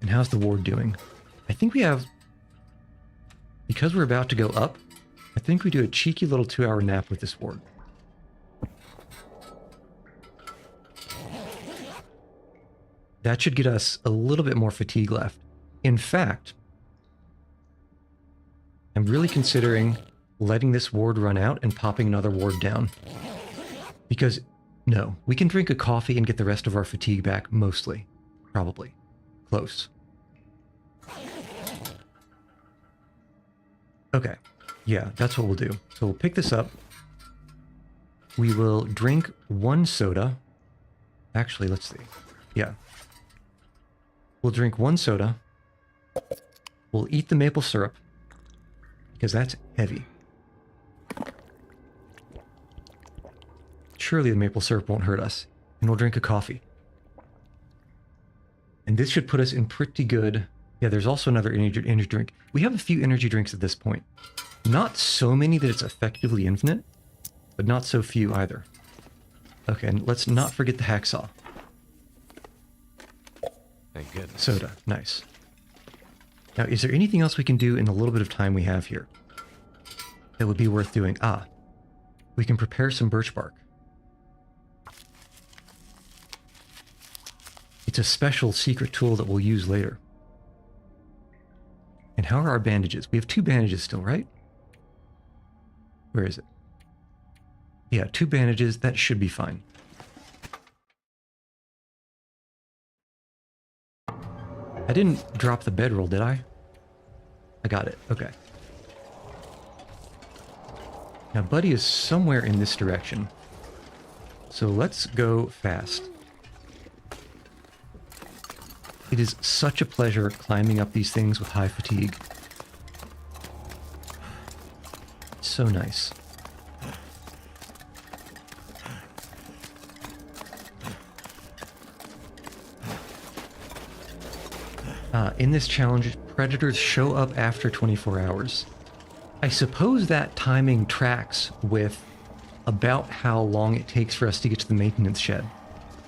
And how's the ward doing? I think we have... Because we're about to go up, I think we do a cheeky little 2-hour nap with this ward. That should get us a little bit more fatigue left. In fact, I'm really considering letting this ward run out and popping another ward down. Because, no, we can drink a coffee and get the rest of our fatigue back, mostly. Probably. Close. Okay. Yeah, that's what we'll do. So we'll pick this up. We will drink 1 soda. Actually, let's see. Yeah. We'll drink 1 soda. We'll eat the maple syrup, because that's heavy. Surely the maple syrup won't hurt us. And we'll drink a coffee. And this should put us in pretty good... Yeah, there's also another energy drink. We have a few energy drinks at this point. Not so many that it's effectively infinite, but not so few either. Okay, and let's not forget the hacksaw. Thank goodness. Soda, nice. Now, is there anything else we can do in the little bit of time we have here that would be worth doing? Ah, we can prepare some birch bark. It's a special secret tool that we'll use later. And how are our bandages? We have 2 bandages still, right? Where is it? Yeah, 2 bandages. That should be fine. I didn't drop the bedroll, did I? I got it. Okay. Now, Buddy is somewhere in this direction. So let's go fast. It is such a pleasure climbing up these things with high fatigue. So nice. In this challenge, predators show up after 24 hours. I suppose that timing tracks with about how long it takes for us to get to the maintenance shed.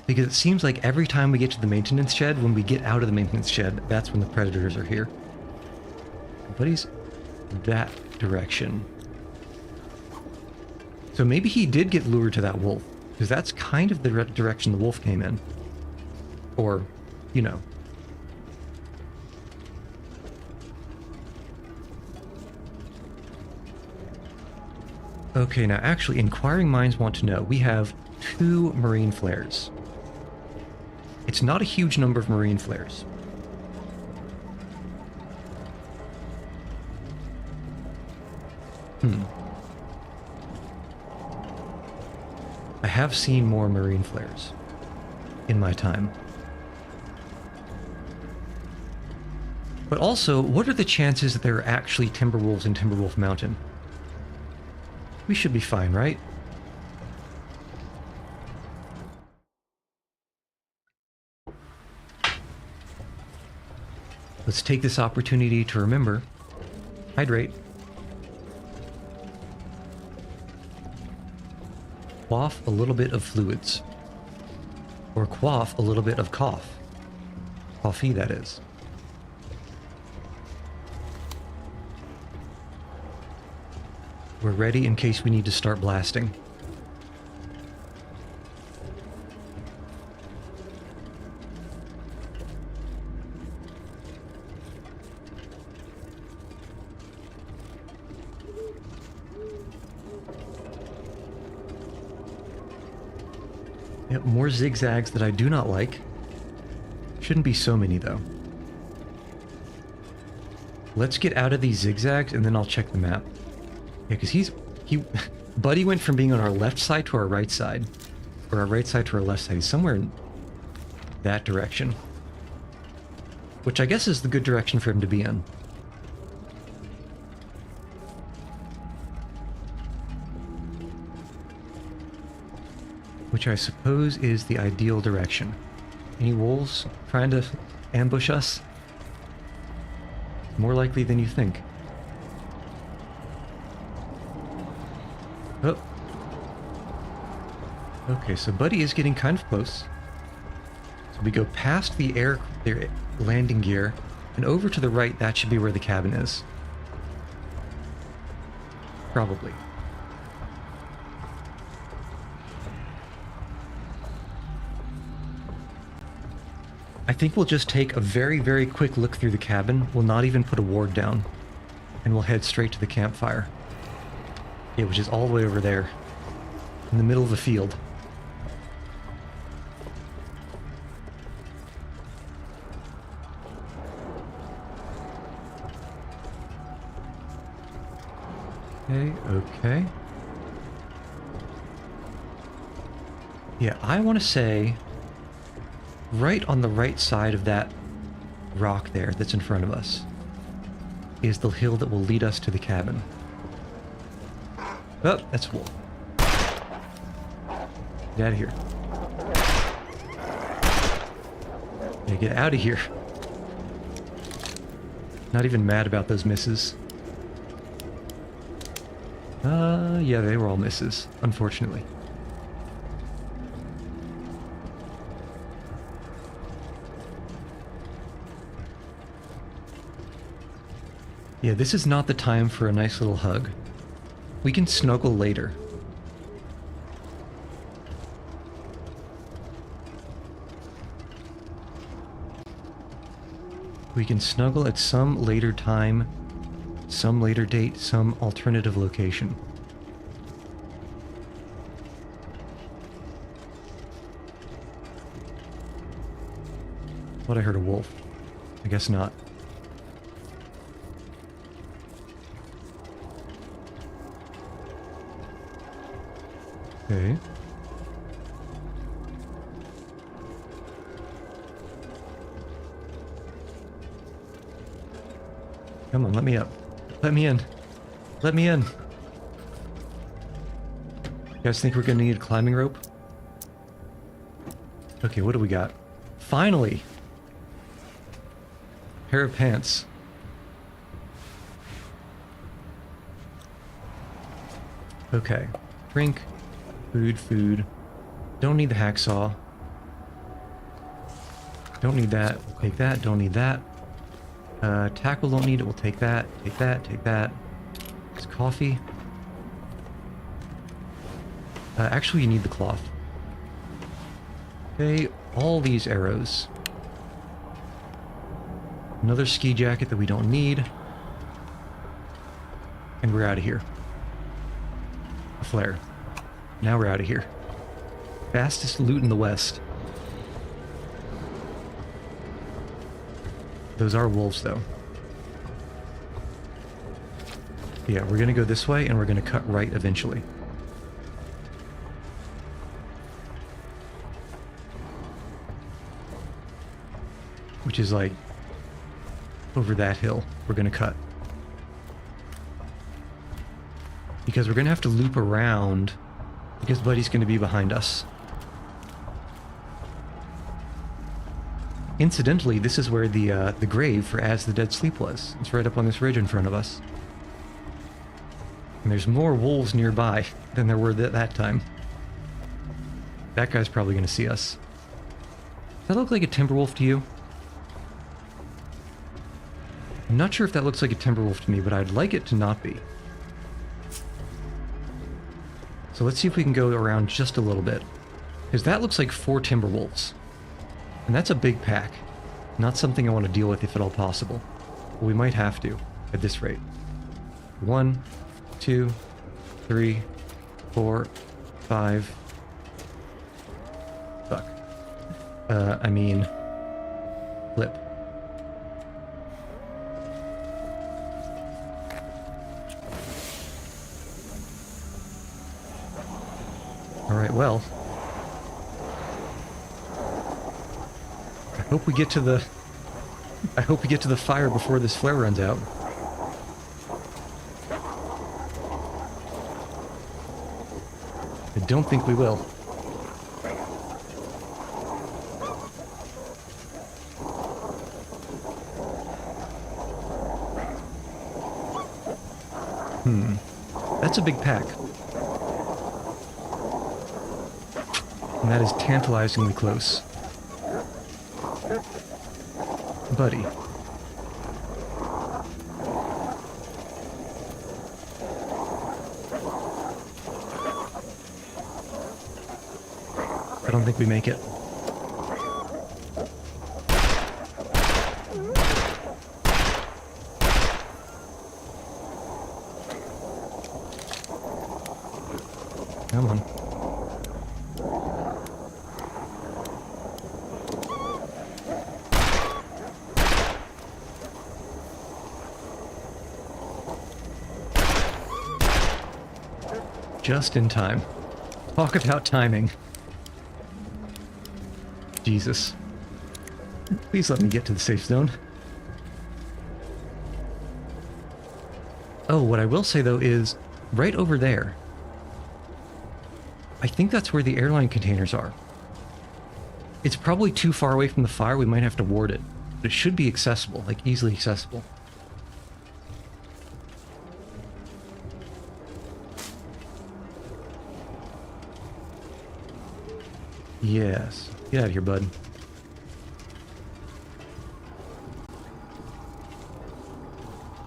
Because it seems like every time we get to the maintenance shed, when we get out of the maintenance shed, that's when the predators are here. Buddy's that direction. So maybe he did get lured to that wolf, because that's kind of the direction the wolf came in. Or, you know. Okay, now actually, inquiring minds want to know. We have 2 marine flares. It's not a huge number of marine flares. I have seen more marine flares in my time. But also, what are the chances that there are actually Timberwolves in Timberwolf Mountain? We should be fine, right? Let's take this opportunity to remember. Hydrate. Quaff a little bit of fluids. Or quaff a little bit of cough. Coffee, that is. We're ready in case we need to start blasting. Yep, more zigzags that I do not like. Shouldn't be so many, though. Let's get out of these zigzags, and then I'll check the map. Yeah, because Buddy went from being on our left side to our right side. Or our right side to our left side. He's somewhere in that direction. Which I guess is the good direction for him to be in. Which I suppose is the ideal direction. Any wolves trying to ambush us? More likely than you think. Oh. Okay, so Buddy is getting kind of close. So we go past their landing gear, and over to the right, that should be where the cabin is. Probably. I think we'll just take a very, very quick look through the cabin. We'll not even put a ward down. And we'll head straight to the campfire. Yeah, which is all the way over there. In the middle of the field. Okay. Yeah, I want to say right on the right side of that rock there that's in front of us is the hill that will lead us to the cabin. Oh, that's a wolf. Get out of here. Yeah, get out of here. Not even mad about those misses. Yeah, they were all misses, unfortunately. Yeah, this is not the time for a nice little hug. We can snuggle later. We can snuggle at some later time, some later date, some alternative location. Thought I heard a wolf. I guess not. Okay. Come on, let me up. Let me in. Let me in. You guys think we're gonna need a climbing rope? Okay, what do we got? Finally! Pair of pants. Okay. Drink. Food. Don't need the hacksaw. Don't need that. Take that. Don't need that. Tackle don't need it. We'll take that. Take that. Take that. It's coffee. Actually, you need the cloth. Okay, all these arrows. Another ski jacket that we don't need. And we're out of here. A flare. Now we're out of here. Fastest loot in the West. Those are wolves, though. Yeah, we're gonna go this way, and we're gonna cut right eventually. Which is like over that hill. We're gonna cut. Because we're gonna have to loop around because Buddy's gonna be behind us. Incidentally, this is where the grave for As the Dead Sleep was. It's right up on this ridge in front of us. And there's more wolves nearby than there were that time. That guy's probably gonna see us. Does that look like a timber wolf to you? I'm not sure if that looks like a timber wolf to me, but I'd like it to not be. So let's see if we can go around just a little bit. Because that looks like 4 timber wolves. And that's a big pack. Not something I want to deal with if at all possible. But we might have to, at this rate. 1, 2, 3, 4, 5. I mean, flip. Alright, well. I hope we get to the fire before this flare runs out. I don't think we will. That's a big pack. And that is tantalizingly close. Buddy. I don't think we make it. Come on. Just in time. Talk about timing. Jesus. Please let me get to the safe zone. Oh, what I will say though is, right over there, I think that's where the airline containers are. It's probably too far away from the fire, we might have to ward it. But it should be accessible, like easily accessible. Yes. Get out of here, bud.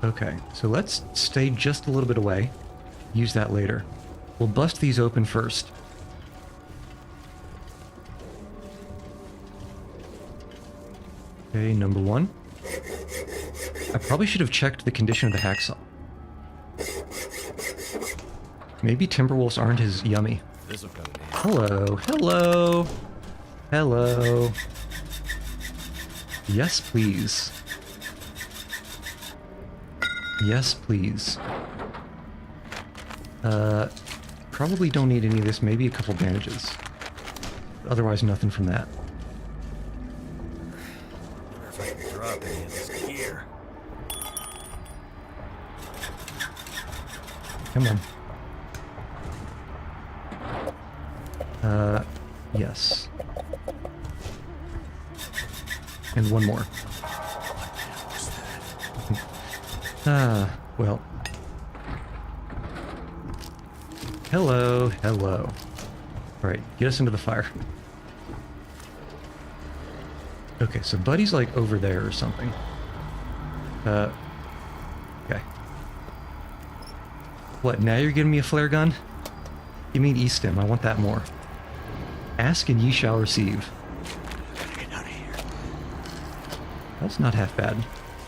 Okay, so let's stay just a little bit away. Use that later. We'll bust these open first. Okay, number one. I probably should have checked the condition of the hacksaw. Maybe Timberwolves aren't as yummy. This'll come in handy. Hello, hello, hello. Yes, please. Yes, please. Probably don't need any of this, maybe a couple bandages. Otherwise, nothing from that. Wonder if I can drop any of this gear. Come on. Yes. And one more. Well. Hello, hello. Alright, get us into the fire. Okay, so Buddy's like over there or something. Okay. What, now you're giving me a flare gun? Give me an E-stim, I want that more. Ask and ye shall receive. Get out of here. That's not half bad.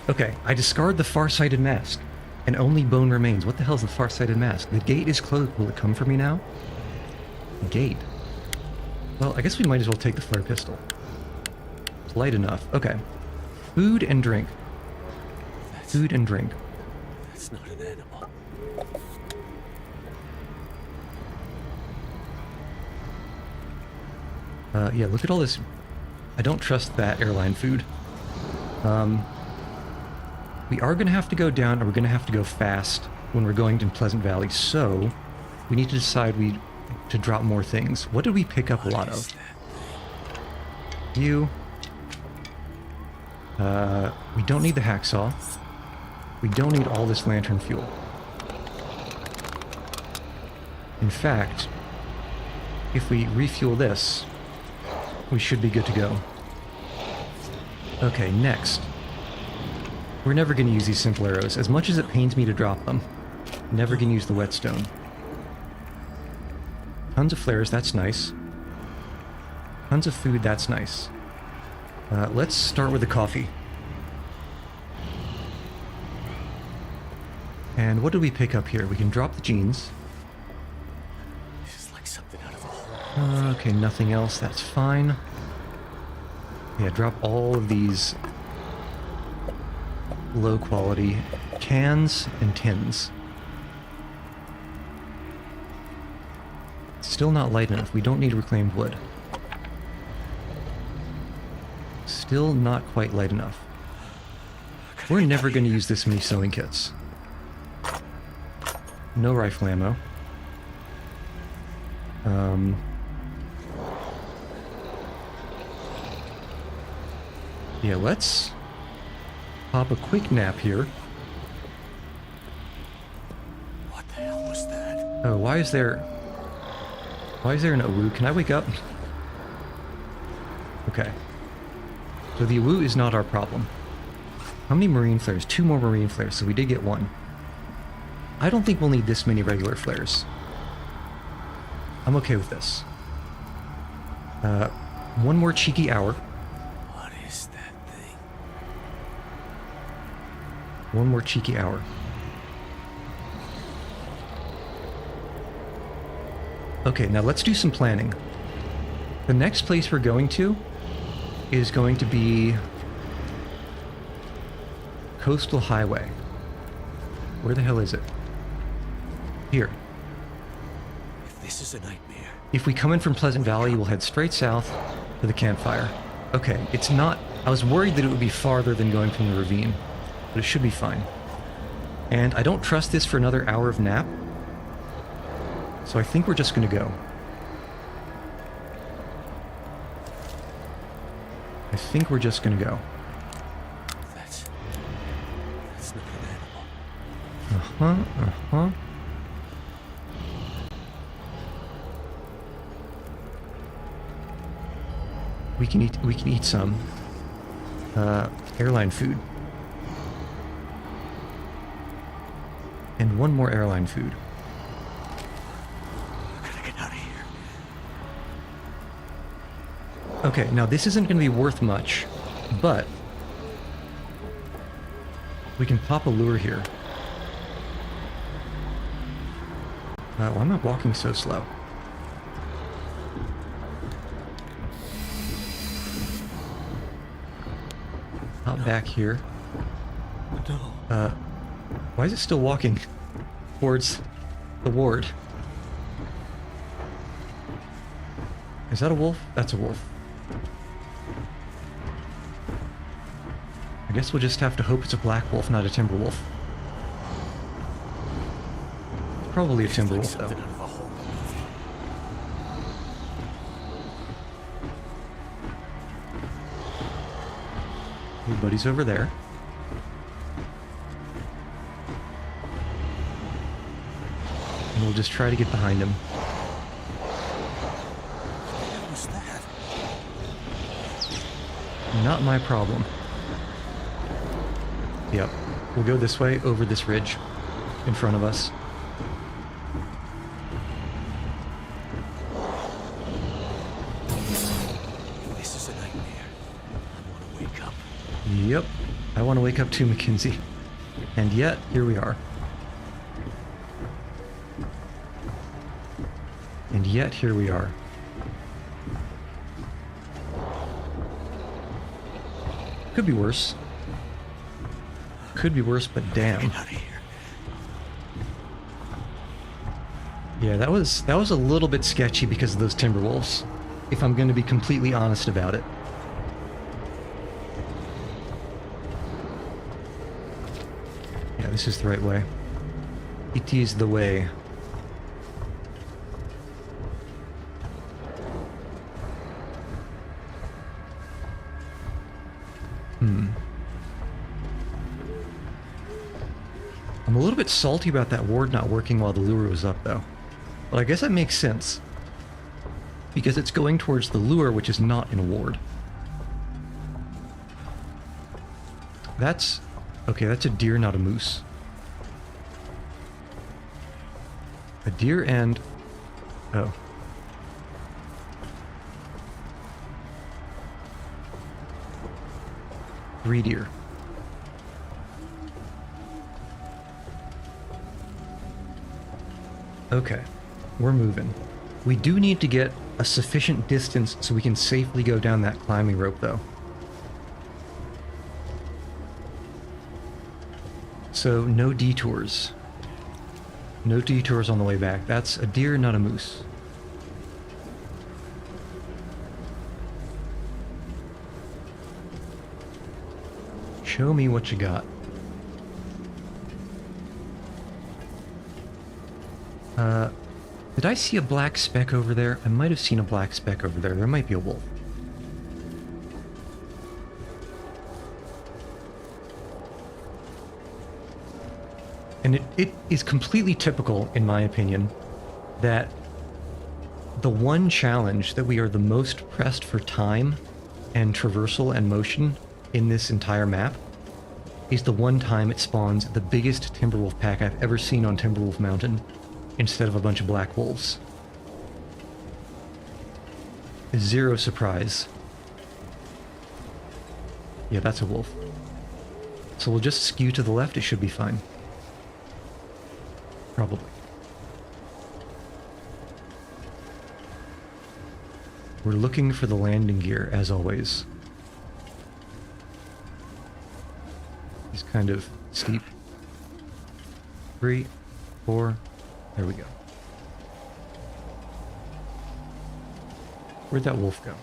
Okay, I discard the far-sighted mask, and only bone remains. What the hell is the far-sighted mask? The gate is closed. Will it come for me now? The gate. Well, I guess we might as well take the flare pistol. It's light enough. Okay. Food and drink. Food and drink. That's not an animal. Yeah, look at all this. I don't trust that airline food. We are going to have to go down, and we're going to have to go fast when we're going to Pleasant Valley, so we need to decide to drop more things. What did we pick up a lot of? You. We don't need the hacksaw. We don't need all this lantern fuel. In fact, if we refuel this, we should be good to go. Okay, next. We're never going to use these simple arrows, as much as it pains me to drop them. Never going to use the whetstone. Tons of flares, that's nice. Tons of food, that's nice. Let's start with the coffee. And what did we pick up here? We can drop the jeans. This is like something out of a horror. Okay, nothing else, that's fine. Yeah, drop all of these low quality cans and tins. Still not light enough. We don't need reclaimed wood. Still not quite light enough. We're never going to use this many sewing kits. No rifle ammo. Yeah, let's pop a quick nap here. What the hell was that? Oh, why is there an AWU? Can I wake up? Okay. So the AWU is not our problem. How many marine flares? 2 more marine flares, so we did get 1. I don't think we'll need this many regular flares. I'm okay with this. 1 more cheeky hour. What is that thing? 1 more cheeky hour. Okay, now let's do some planning. The next place we're going to is going to be Coastal Highway. Where the hell is it? Here. If this is a nightmare. If we come in from Pleasant Valley, we'll head straight south to the campfire. Okay, it's not... I was worried that it would be farther than going from the ravine, but it should be fine. And I don't trust this for another hour of nap, so I think we're just going to go. I think we're just going to go. That's not an animal. Uh-huh. We can eat some airline food. And 1 more airline food. I gotta get out of here. Okay, now this isn't going to be worth much, but we can pop a lure here. Why am I walking so slow? Hop back here. No. Why is it still walking towards the ward? Is that a wolf? That's a wolf. I guess we'll just have to hope it's a black wolf, not a timber wolf. Probably a timber wolf, though. Something out of a hole. Your buddy's over there. And we'll just try to get behind him. What was that? Not my problem. Yep. We'll go this way, over this ridge in front of us. This is a nightmare. I want to wake up. Yep. I want to wake up too, Mackenzie. And yet, here we are. And yet, here we are. Could be worse. Could be worse, but damn. Get out of here. Yeah, that was a little bit sketchy because of those timber wolves, if I'm going to be completely honest about it. Yeah, this is the right way. It is the way. I'm a little bit salty about that ward not working while the lure was up, though. But I guess that makes sense. Because it's going towards the lure, which is not in a ward. That's... okay, that's a deer, not a moose. A deer and... oh. Three deer. Okay, we're moving. We do need to get a sufficient distance so we can safely go down that climbing rope, though. So no detours. No detours on the way back. That's a deer, not a moose. Show me what you got. Did I see a black speck over there? I might have seen a black speck over there. There might be a wolf. And it is completely typical, in my opinion, that the one challenge that we are the most pressed for time and traversal and motion in this entire map is the one time it spawns the biggest Timberwolf pack I've ever seen on Timberwolf Mountain instead of a bunch of black wolves. Zero surprise. Yeah, that's a wolf. So we'll just skew to the left, it should be fine. Probably. We're looking for the landing gear, as always. He's kind of steep. 3, 4, there we go. Where'd that wolf go?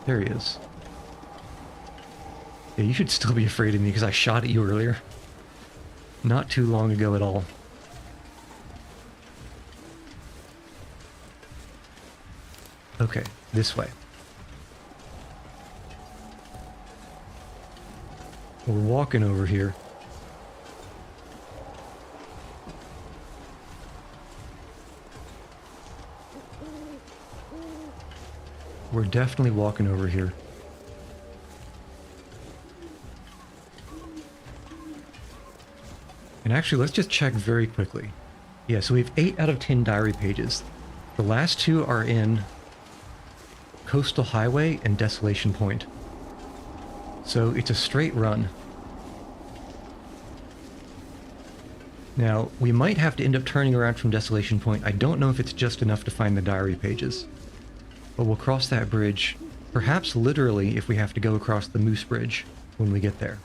There he is. Yeah, you should still be afraid of me because I shot at you earlier. Not too long ago at all. Okay, this way. We're walking over here. We're definitely walking over here. And actually, let's just check very quickly. Yeah, so we have 8 out of 10 diary pages. The last 2 are in Coastal Highway and Desolation Point. So it's a straight run. Now, we might have to end up turning around from Desolation Point. I don't know if it's just enough to find the diary pages. But we'll cross that bridge, perhaps literally if we have to go across the Moose Bridge when we get there.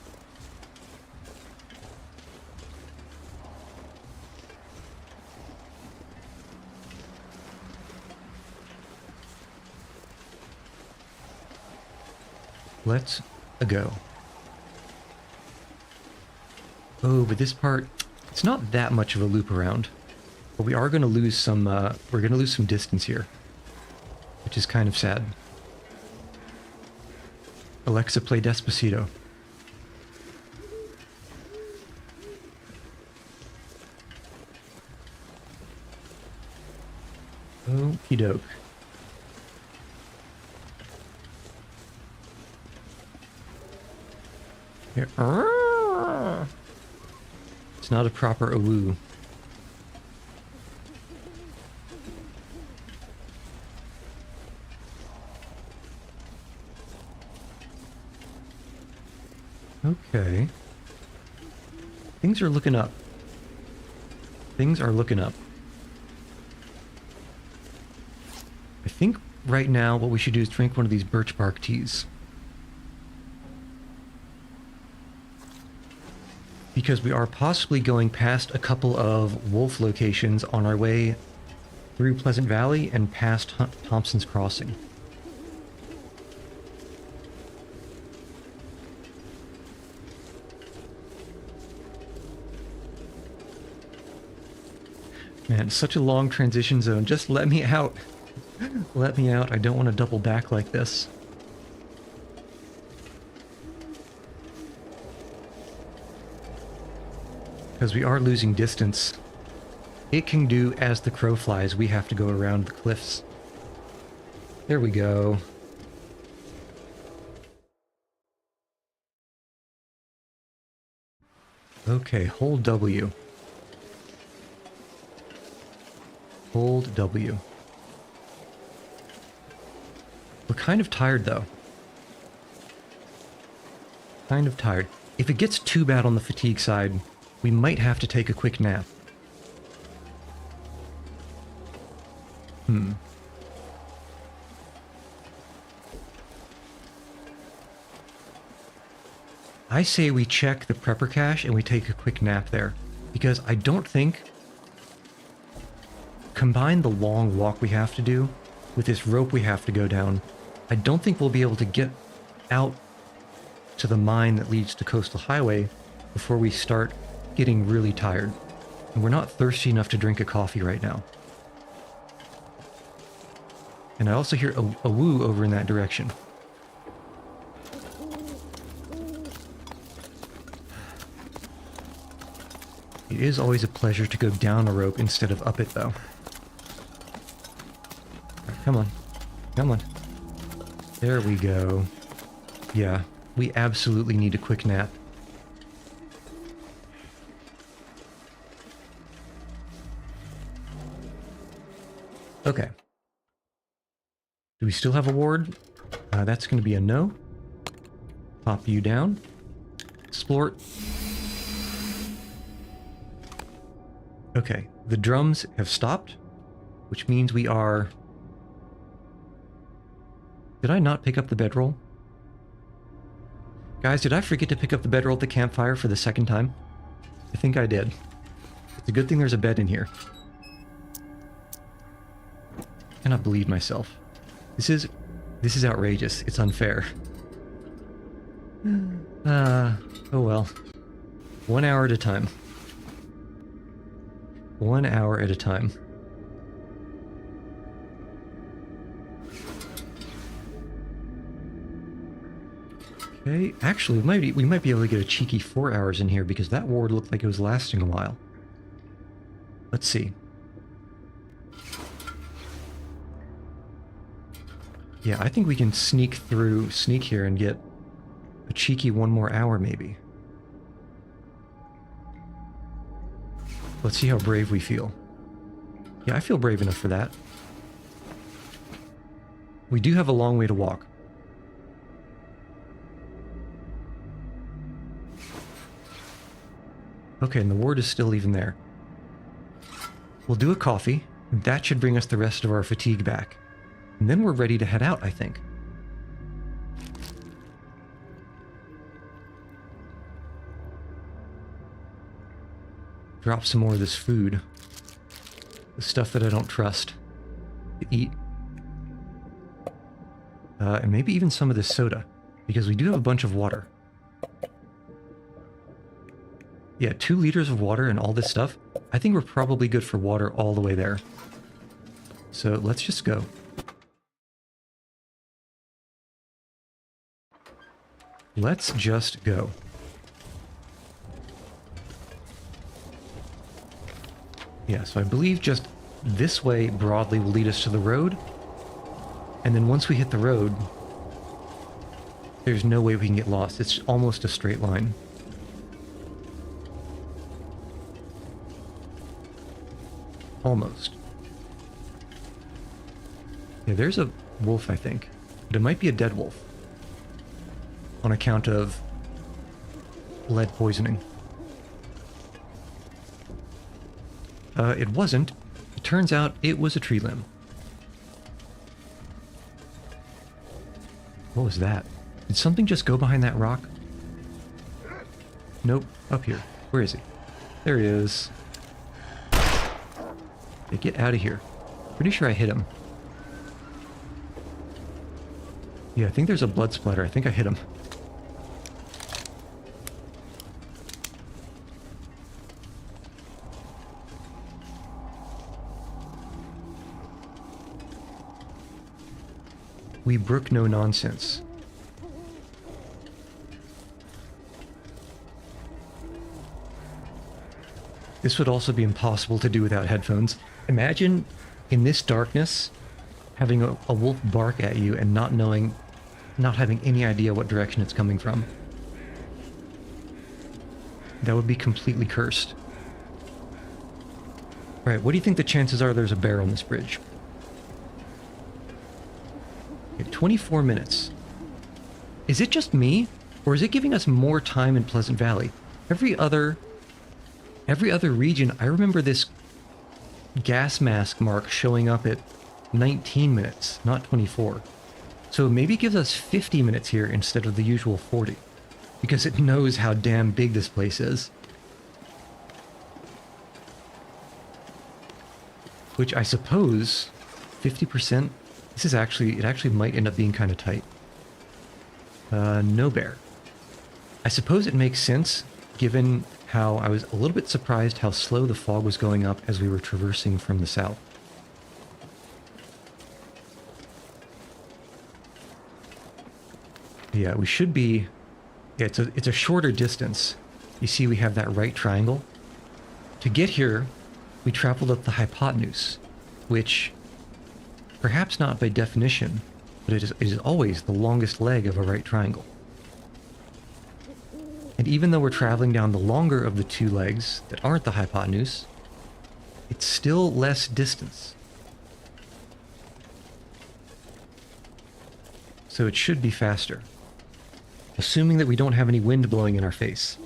Let's go. Oh, but this part, it's not that much of a loop around. But we are going to lose some, we're going to lose some distance here. Which is kind of sad. Alexa, play Despacito. Okie doke. Here. It's not a proper awoo. Okay. Things are looking up. Things are looking up. I think right now what we should do is drink one of these birch bark teas. Because we are possibly going past a couple of wolf locations on our way through Pleasant Valley and past Thompson's Crossing. Man, such a long transition zone. Just let me out. Let me out. I don't want to double back like this. Because we are losing distance. It can do as the crow flies. We have to go around the cliffs. There we go. Okay, hold W. Hold W. We're kind of tired, though. Kind of tired. If it gets too bad on the fatigue side, we might have to take a quick nap. I say we check the prepper cache and we take a quick nap there. Because I don't think... Combine the long walk we have to do with this rope we have to go down, I don't think we'll be able to get out to the mine that leads to Coastal Highway before we start getting really tired. And we're not thirsty enough to drink a coffee right now. And I also hear a woo over in that direction. It is always a pleasure to go down a rope instead of up it, though. Right, come on. Come on. There we go. Yeah, we absolutely need a quick nap. Okay. Do we still have a ward? That's going to be a no. Pop you down. Explore. Okay, the drums have stopped, which means we are... Did I not pick up the bedroll? Guys, did I forget to pick up the bedroll at the campfire for the second time? I think I did. It's a good thing there's a bed in here. I cannot believe myself. This is outrageous. It's unfair. Oh well. 1 hour at a time. 1 hour at a time. Okay, actually, we might be able to get a cheeky 4 hours in here because that ward looked like it was lasting a while. Let's see. Yeah, I think we can sneak here and get a cheeky 1 more hour maybe. Let's see how brave we feel. Yeah, I feel brave enough for that. We do have a long way to walk. Okay, and the ward is still even there. We'll do a coffee. That should bring us the rest of our fatigue back. And then we're ready to head out, I think. Drop some more of this food. The stuff that I don't trust to eat. And maybe even some of this soda, because we do have a bunch of water. Yeah, 2 liters of water and all this stuff. I think we're probably good for water all the way there. So let's just go. Let's just go. Yeah, so I believe just this way broadly will lead us to the road. And then once we hit the road, there's no way we can get lost. It's almost a straight line. Almost. Yeah, there's a wolf, I think. But it might be a dead wolf. On account of lead poisoning. It wasn't. It turns out it was a tree limb. What was that? Did something just go behind that rock? Nope. Up here. Where is he? There he is. Hey, get out of here. Pretty sure I hit him. Yeah, I think there's a blood splatter. I think I hit him. We brook no nonsense. This would also be impossible to do without headphones. Imagine in this darkness having a wolf bark at you and not having any idea what direction it's coming from. That would be completely cursed. Alright, what do you think the chances are there's a bear on this bridge? Okay, 24 minutes. Is it just me? Or is it giving us more time in Pleasant Valley? Every other region, I remember this gas mask mark showing up at 19 minutes, not 24. So maybe it gives us 50 minutes here instead of the usual 40. because it knows how damn big this place is. Which I suppose 50%, this is actually, it actually might end up being kind of tight. No bear. I suppose it makes sense given how I was a little bit surprised how slow the fog was going up as we were traversing from the south. Yeah, we should be... Yeah, it's a shorter distance. You see we have that right triangle. To get here, we traveled up the hypotenuse, which, perhaps not by definition, but it is always the longest leg of a right triangle. And even though we're traveling down the longer of the two legs that aren't the hypotenuse, it's still less distance. So it should be faster. Assuming that we don't have any wind blowing in our face.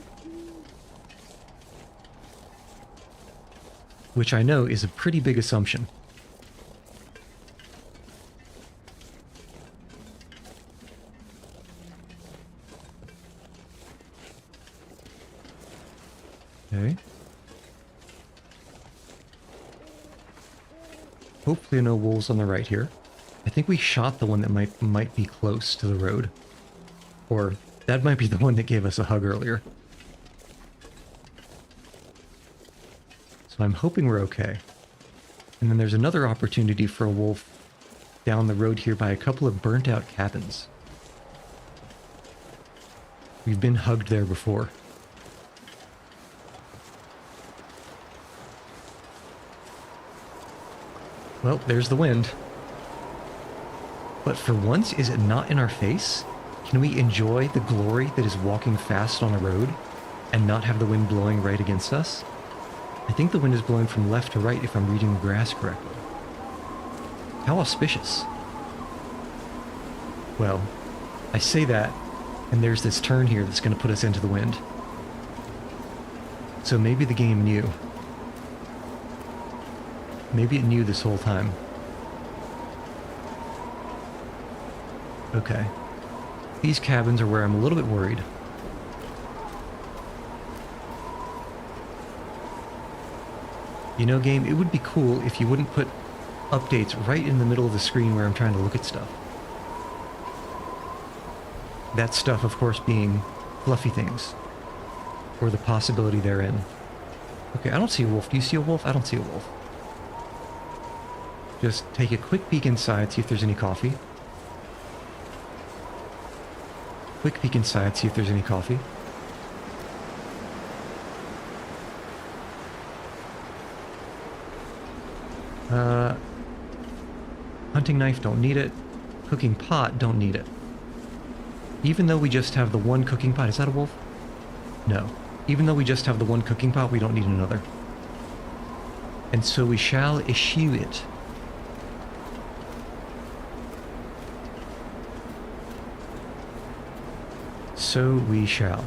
Which I know is a pretty big assumption. Okay. Hopefully no wolves on the right here. I think we shot the one that might be close to the road. Or that might be the one that gave us a hug earlier. So I'm hoping we're okay. And then there's another opportunity for a wolf down the road here by a couple of burnt out cabins. We've been hugged there before. Well, there's the wind. But for once, is it not in our face? Can we enjoy the glory that is walking fast on a road and not have the wind blowing right against us? I think the wind is blowing from left to right if I'm reading the grass correctly. How auspicious. Well, I say that, and there's this turn here that's going to put us into the wind. So maybe the game knew. Maybe it knew this whole time. Okay. These cabins are where I'm a little bit worried. You know, game, it would be cool if you wouldn't put updates right in the middle of the screen where I'm trying to look at stuff. That stuff, of course, being fluffy things. Or the possibility therein. Okay, I don't see a wolf. Do you see a wolf? I don't see a wolf. Just take a quick peek inside, see if there's any coffee. Quick peek inside, see if there's any coffee. Hunting knife, don't need it. Cooking pot, don't need it. Even though we just have the one cooking pot, is that a wolf? No. Even though we just have the one cooking pot, we don't need another. And so we shall eschew it. So we shall.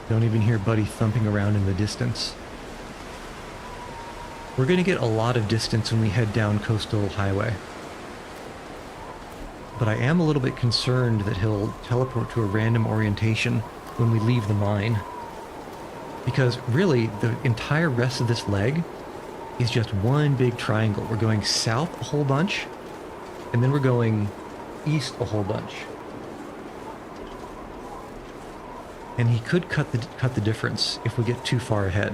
Don't even hear Buddy thumping around in the distance. We're going to get a lot of distance when we head down Coastal Highway. But I am a little bit concerned that he'll teleport to a random orientation when we leave the mine. Because really, the entire rest of this leg is just one big triangle. We're going south a whole bunch, and then we're going east a whole bunch. And he could cut the difference if we get too far ahead.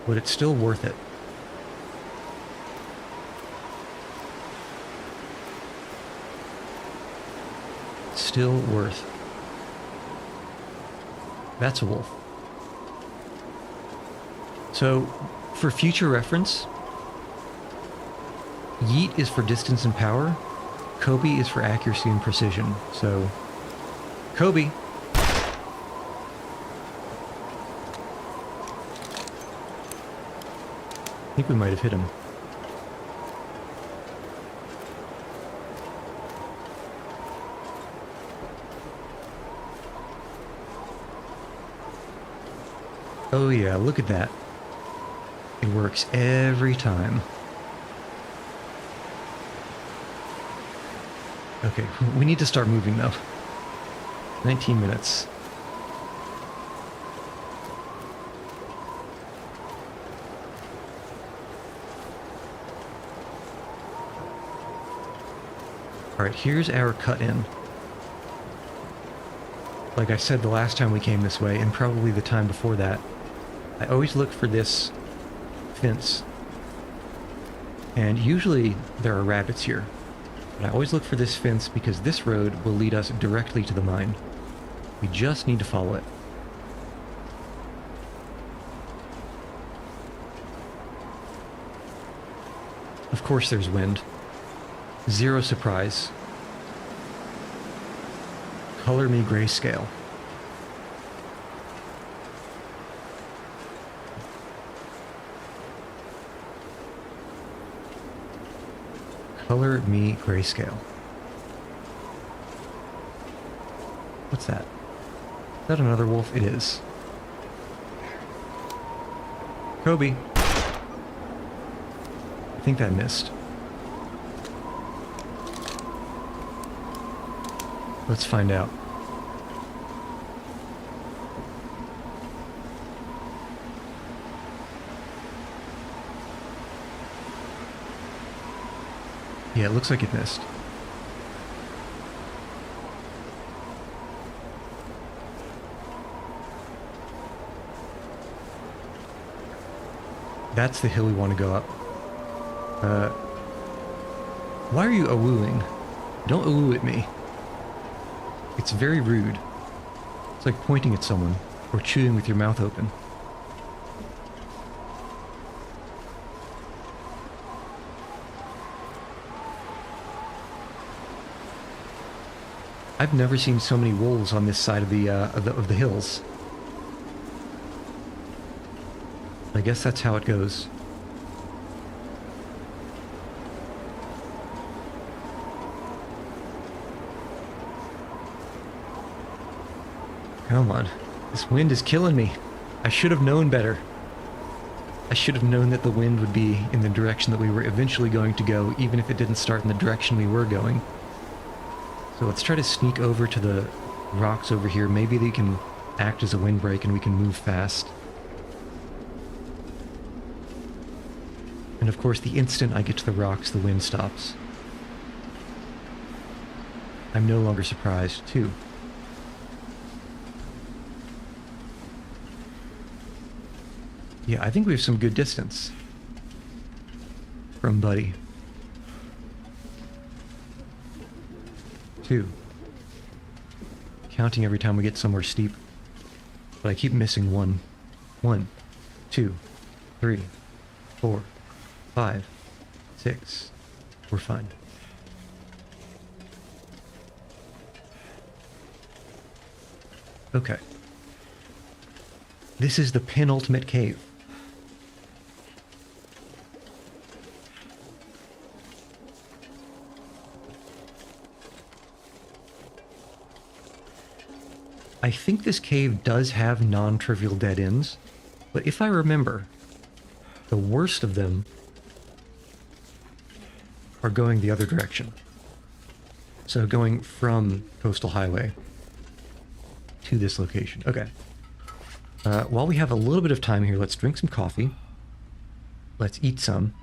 But it's still worth it. Still worth. That's a wolf. So, for future reference, yeet is for distance and power, Kobe is for accuracy and precision. So, Kobe. I think we might have hit him. Oh yeah, look at that. It works every time. Okay, we need to start moving though. 19 minutes. Alright, here's our cut-in. Like I said the last time we came this way, and probably the time before that, I always look for this fence. And usually there are rabbits here. But I always look for this fence because this road will lead us directly to the mine. We just need to follow it. Of course there's wind. Zero surprise. Color me grayscale. Color me grayscale. What's that? Is that another wolf? It is. Kobe. I think that missed. Let's find out. Yeah, it looks like it missed. That's the hill we want to go up. Why are you awooing? Don't awoo at me. It's very rude. It's like pointing at someone, or chewing with your mouth open. I've never seen so many wolves on this side of the hills. I guess that's how it goes. Come on. This wind is killing me. I should have known better. I should have known that the wind would be in the direction that we were eventually going to go, even if it didn't start in the direction we were going. So let's try to sneak over to the rocks over here. Maybe they can act as a windbreak and we can move fast. And of course, the instant I get to the rocks, the wind stops. I'm no longer surprised, too. Yeah, I think we have some good distance from Buddy. 2. Counting every time we get somewhere steep. But I keep missing 1. 1, 2, 3, 4, 5, 6. We're fine. Okay. This is the penultimate cave. I think this cave does have non-trivial dead ends, but if I remember, the worst of them are going the other direction. So going from Coastal Highway to this location. Okay. While we have a little bit of time here, let's drink some coffee. Let's eat some.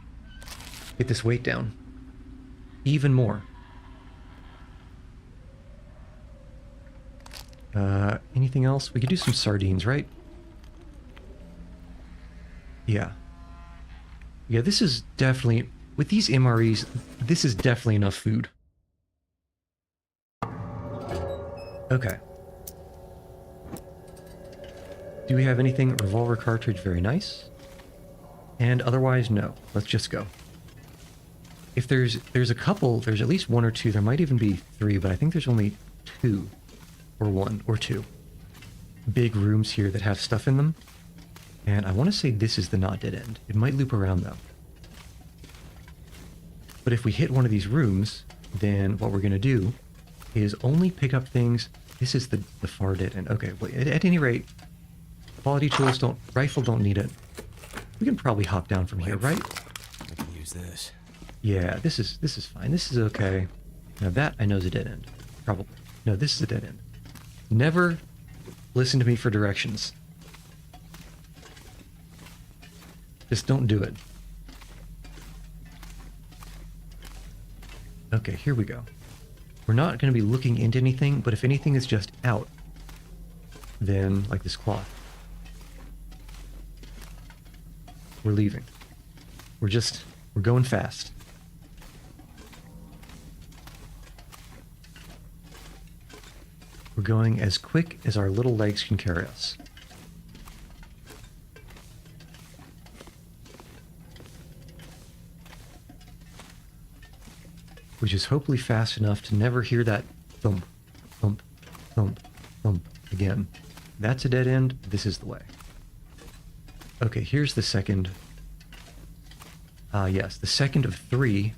Get this weight down. Even more. Anything else? We could do some sardines, right? Yeah. Yeah, this is definitely... With these MREs, this is definitely enough food. Okay. Do we have anything? Revolver cartridge, very nice. And otherwise, no. Let's just go. If there's a couple, there's at least 1 or 2. There might even be 3, but I think there's only 2. Or 1 or 2. Big rooms here that have stuff in them. And I want to say this is the not dead end. It might loop around though. But if we hit one of these rooms, then what we're going to do is only pick up things. This is the far dead end. Okay, well, at any rate, Quality tools don't... Rifle don't need it. We can probably hop down from here, right? I can use this. Yeah, this is fine. This is okay. Now that I know is a dead end. Probably. No, this is a dead end. Never listen to me for directions. Just don't do it. Okay, here we go. We're not going to be looking into anything, but if anything is just out, then, like this cloth, we're leaving. We're going fast. We're going as quick as our little legs can carry us. Which is hopefully fast enough to never hear that thump, thump, thump, thump again. That's a dead end. This is the way. Okay, here's the second. Yes, the second of 3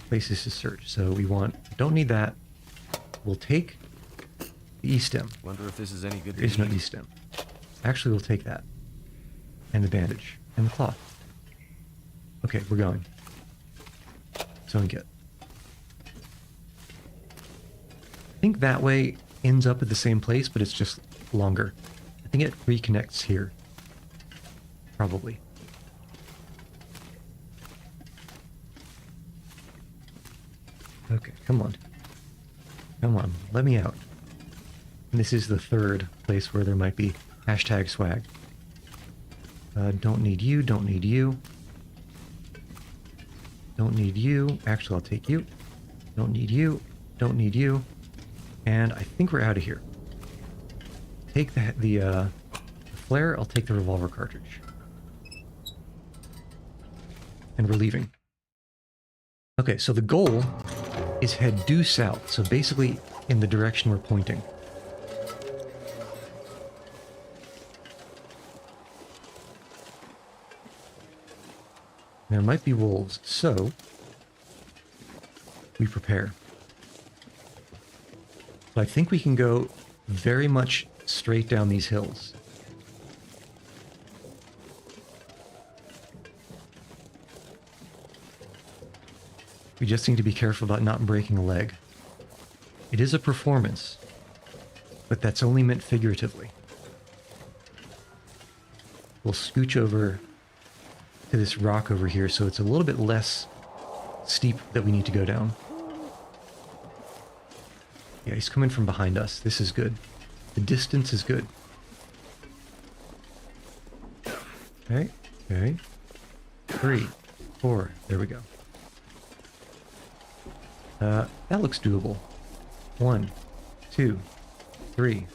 places to search. So we don't need that. We'll take the E-stem. Wonder if this is any good. There is no E-stem. Actually, we'll take that. And the bandage. And the cloth. Okay, we're going. So we get. I think that way ends up at the same place, but it's just longer. I think it reconnects here. Probably. Okay, come on. Come on, let me out. And this is the third place where there might be hashtag swag. Don't need you, don't need you. Don't need you. Actually, I'll take you. Don't need you. Don't need you. And I think we're out of here. Take the flare. I'll take the revolver cartridge. And we're leaving. Okay, so the goal is head due south. So basically in the direction we're pointing. There might be wolves, so we prepare. But I think we can go very much straight down these hills. We just need to be careful about not breaking a leg. It is a performance, but that's only meant figuratively. We'll scooch over to this rock over here so it's a little bit less steep that we need to go down. Yeah, he's coming from behind us. This is good. The distance is good. Okay, okay. 3, 4, there we go. That looks doable. 1, 2, 3,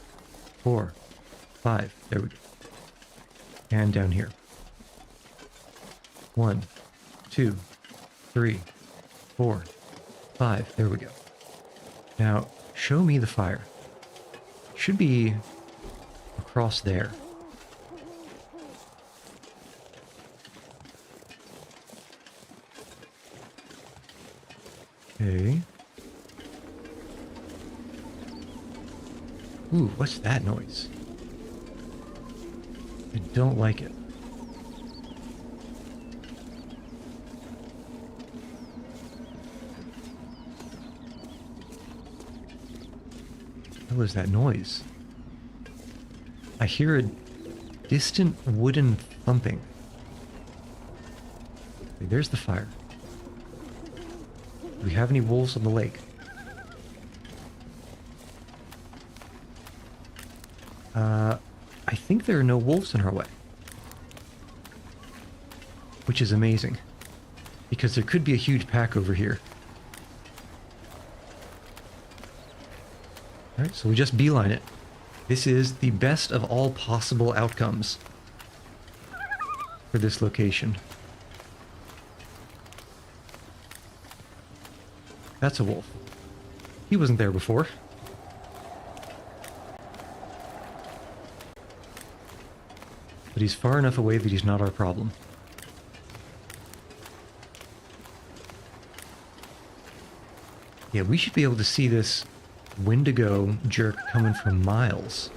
4, 5. There we go. And down here. 1, 2, 3, 4, 5. There we go. Now, show me the fire. Should be across there. Okay. Ooh, what's that noise? I don't like it. What was that noise? I hear a distant wooden thumping. Okay, there's the fire. Do we have any wolves on the lake? I think there are no wolves in our way. Which is amazing. Because there could be a huge pack over here. Alright, so we just beeline it. This is the best of all possible outcomes for this location. That's a wolf. He wasn't there before. But he's far enough away that he's not our problem. Yeah, we should be able to see this Wendigo jerk coming from miles.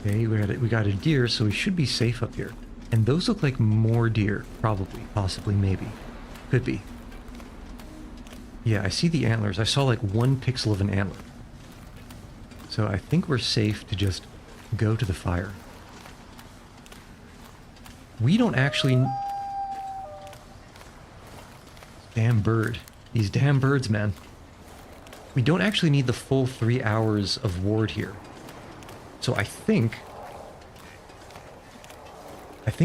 Okay, we got a deer, so we should be safe up here. And those look like more deer. Probably. Possibly. Maybe. Could be. Yeah, I see the antlers. I saw like 1 pixel of an antler. So I think we're safe to just go to the fire. We don't actually... Damn bird. These damn birds, man. We don't actually need the full 3 hours of ward here. So I think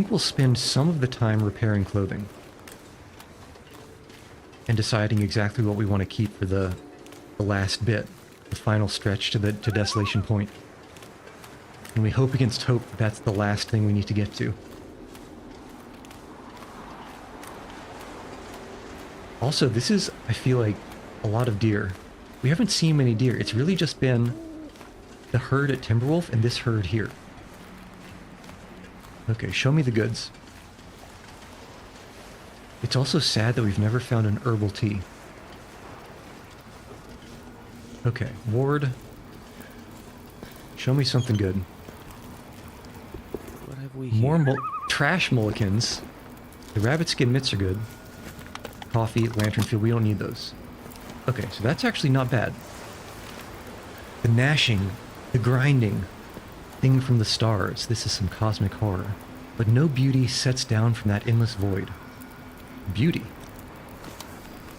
we'll spend some of the time repairing clothing. And deciding exactly what we want to keep for the last bit. The final stretch to Desolation Point. And we hope against hope that's the last thing we need to get to. Also, this is, I feel like, a lot of deer. We haven't seen many deer. It's really just been the herd at Timberwolf and this herd here. Okay, show me the goods. It's also sad that we've never found an herbal tea. Okay, ward. Show me something good. What have we More here? trash mullikins. The rabbit skin mitts are good. Coffee, lantern field, we don't need those. Okay, so that's actually not bad. The gnashing, the grinding, thing from the stars. This is some cosmic horror. But no beauty sets down from that endless void. Beauty.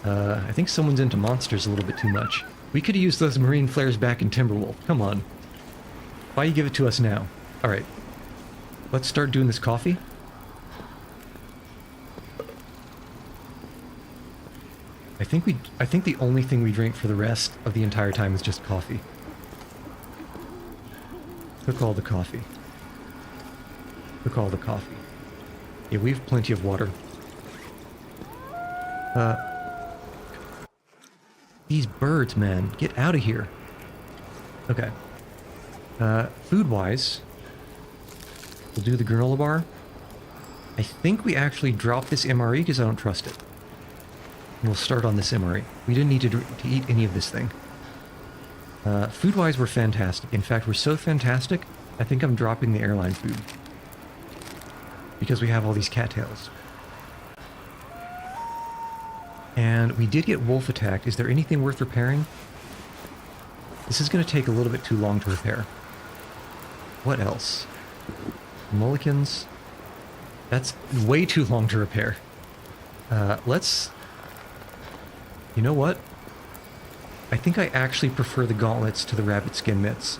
I think someone's into monsters a little bit too much. We could have used those marine flares back in Timberwolf. Come on. Why you give it to us now? Alright. Let's start doing this coffee. I think the only thing we drink for the rest of the entire time is just coffee. Cook all the coffee. Cook all the coffee. Yeah, we have plenty of water. These birds, man. Get out of here. Okay. Food-wise, we'll do the granola bar. I think we actually dropped this MRE because I don't trust it. And we'll start on this MRE. We didn't need to eat any of this thing. Food-wise, we're fantastic. In fact, we're so fantastic, I think I'm dropping the airline food. Because we have all these cattails. And we did get wolf attacked. Is there anything worth repairing? This is going to take a little bit too long to repair. What else? Mullikins. That's way too long to repair. Let's... You know what? I think I actually prefer the gauntlets to the rabbit skin mitts.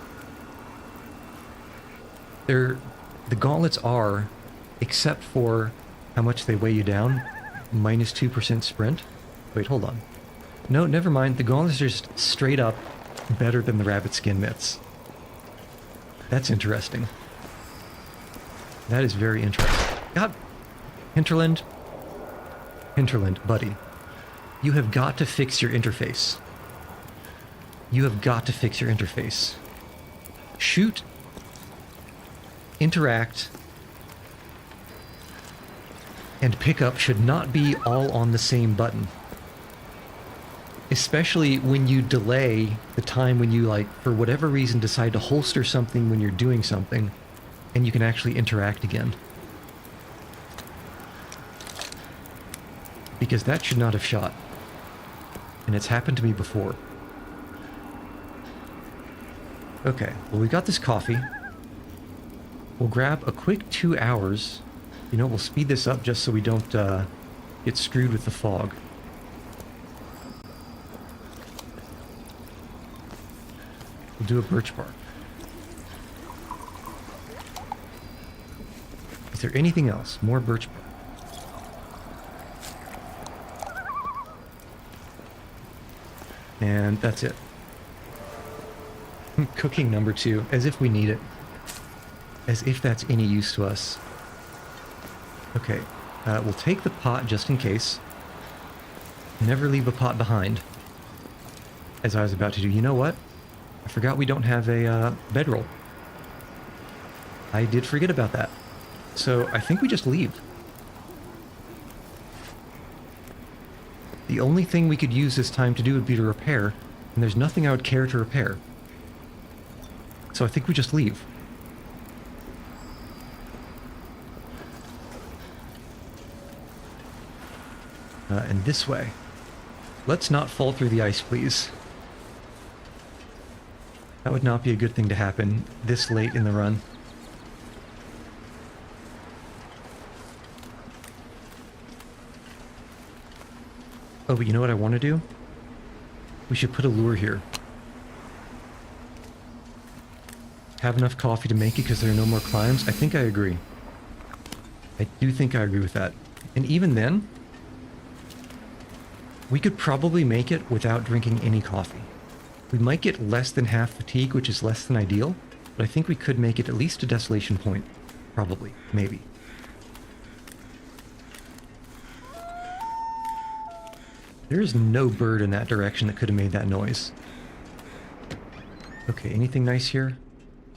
The gauntlets are, except for how much they weigh you down, minus 2% sprint. Wait, hold on. No, never mind. The gauntlets are just straight up better than the rabbit skin mitts. That's interesting. That is very interesting. God! Hinterland. Hinterland, buddy. You have got to fix your interface. You have got to fix your interface. Shoot. Interact. And pickup should not be all on the same button. Especially when you delay the time when you, like, for whatever reason decide to holster something when you're doing something, and you can actually interact again. Because that should not have shot. And it's happened to me before. Okay, well, we got this coffee. We'll grab a quick 2 hours. You know, we'll speed this up just so we don't get screwed with the fog. We'll do a birch bark. Is there anything else? More birch bark. And that's it. Cooking number 2, as if we need it. As if that's any use to us. Okay, we'll take the pot just in case. Never leave a pot behind. As I was about to do. You know what? I forgot we don't have a bedroll. I did forget about that. So I think we just leave. The only thing we could use this time to do would be to repair, and there's nothing I would care to repair. So I think we just leave. And this way. Let's not fall through the ice, please. That would not be a good thing to happen this late in the run. Oh, but you know what I want to do? We should put a lure here. Have enough coffee to make it because there are no more climbs? I think I agree. I do think I agree with that. And even then, we could probably make it without drinking any coffee. We might get less than half fatigue, which is less than ideal, but I think we could make it at least to Desolation Point. Probably. Maybe. There is no bird in that direction that could have made that noise. Okay, anything nice here?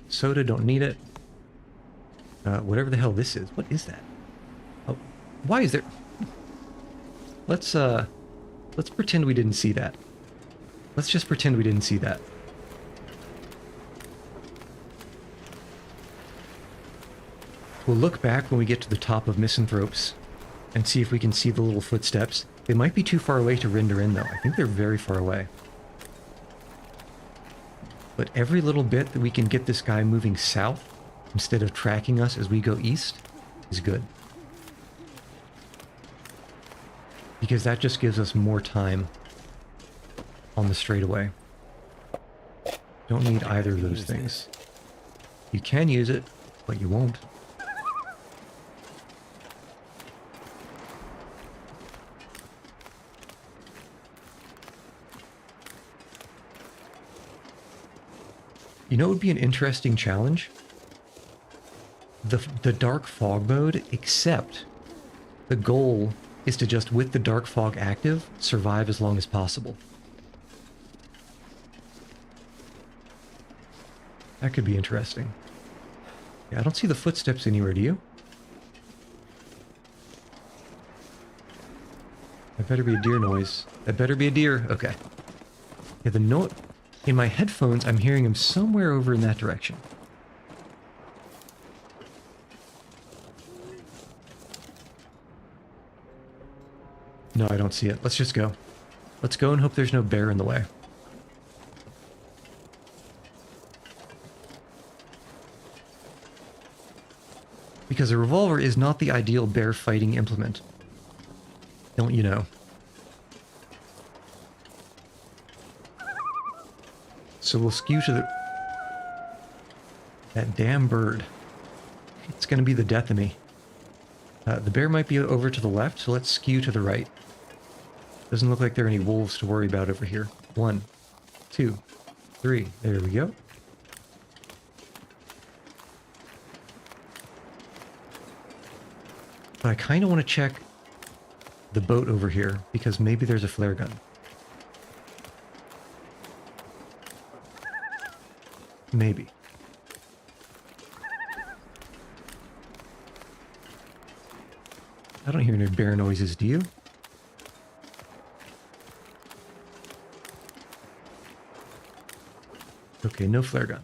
Soda, don't need it. Whatever the hell this is. What is that? Oh, why is there... Let's pretend we didn't see that. Let's just pretend we didn't see that. We'll look back when we get to the top of Misanthropes and see if we can see the little footsteps. They might be too far away to render in, though. I think they're very far away. But every little bit that we can get this guy moving south instead of tracking us as we go east is good. Because that just gives us more time on the straightaway. Don't need either of those things. You can use it, but you won't. You know what would be an interesting challenge? The dark fog mode, except the goal is to just, with the dark fog active, survive as long as possible. That could be interesting. Yeah, I don't see the footsteps anywhere, do you? That better be a deer noise. That better be a deer. Okay. Yeah, the note... In my headphones, I'm hearing him somewhere over in that direction. No, I don't see it. Let's just go. Let's go and hope there's no bear in the way. Because a revolver is not the ideal bear fighting implement. Don't you know? So we'll skew to the... That damn bird. It's going to be the death of me. The bear might be over to the left, so let's skew to the right. Doesn't look like there are any wolves to worry about over here. 1, 2, 3. There we go. But I kind of want to check the boat over here, because maybe there's a flare gun. Maybe. I don't hear any bear noises, do you? Okay, no flare gun.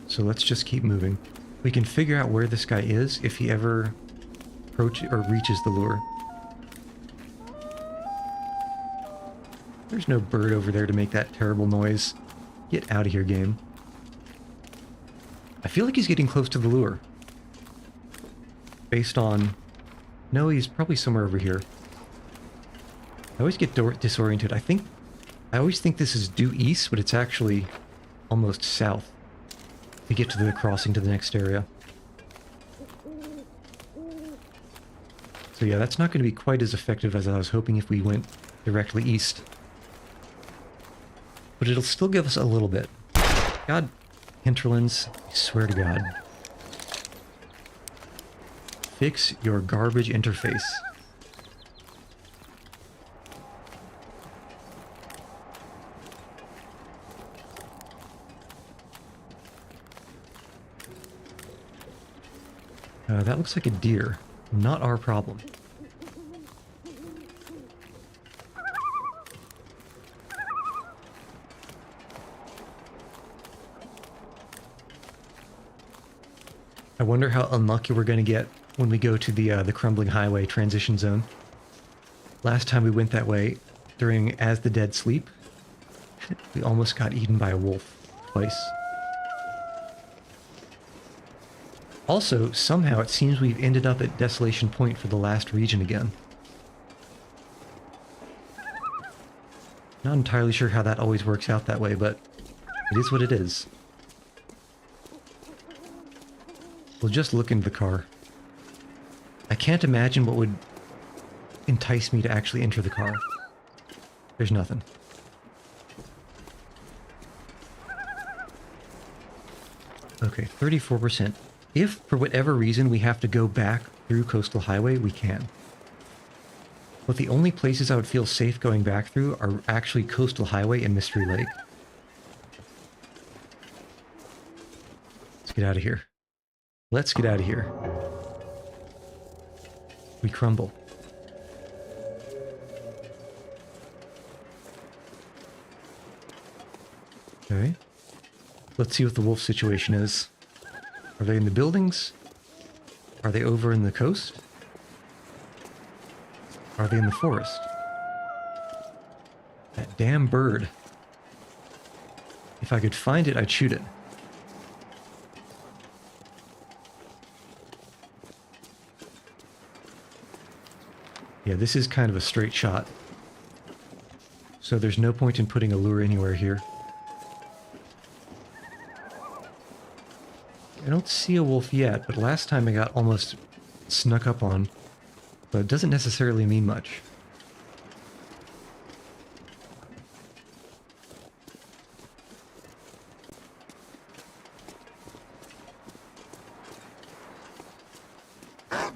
So let's just keep moving. We can figure out where this guy is if he ever approaches or reaches the lure. There's no bird over there to make that terrible noise. Get out of here, game. I feel like he's getting close to the lure. Based on... No, he's probably somewhere over here. I always get disoriented. I always think this is due east, but it's actually almost south to get to the crossing to the next area. So yeah, that's not going to be quite as effective as I was hoping if we went directly east. But it'll still give us a little bit. God, hinterlands, I swear to God. Fix your garbage interface. That looks like a deer. Not our problem. I wonder how unlucky we're going to get when we go to the crumbling highway transition zone. Last time we went that way during As the Dead Sleep, we almost got eaten by a wolf twice. Also, somehow it seems we've ended up at Desolation Point for the last region again. Not entirely sure how that always works out that way, but it is what it is. We'll just look into the car. I can't imagine what would entice me to actually enter the car. There's nothing. Okay, 34%. If, for whatever reason, we have to go back through Coastal Highway, we can. But the only places I would feel safe going back through are actually Coastal Highway and Mystery Lake. Let's get out of here. Let's get out of here. We crumble. Okay. Let's see what the wolf situation is. Are they in the buildings? Are they over in the coast? Are they in the forest? That damn bird. If I could find it, I'd shoot it. Yeah, this is kind of a straight shot. So there's no point in putting a lure anywhere here. I don't see a wolf yet, but last time I got almost snuck up on. But it doesn't necessarily mean much.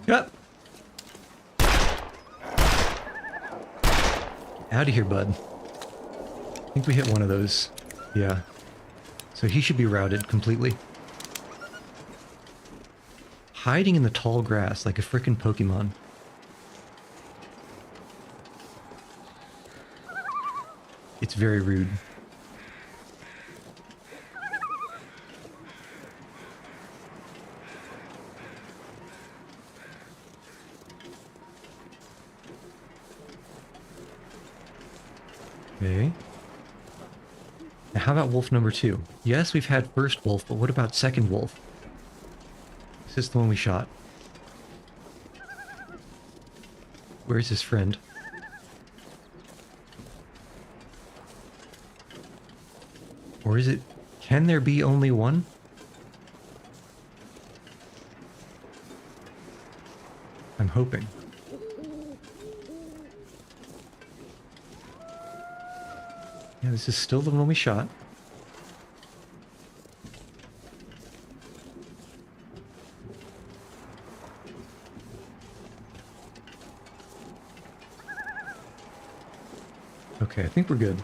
Yep. Out of here, bud. I think we hit one of those. Yeah. So he should be routed completely. Hiding in the tall grass like a frickin' Pokemon. It's very rude. Okay. Now how about wolf number 2? Yes, we've had first wolf, but what about second wolf? This is the one we shot. Where's his friend? Or is it... Can there be only one? I'm hoping. Yeah, this is still the one we shot. Okay, I think we're good.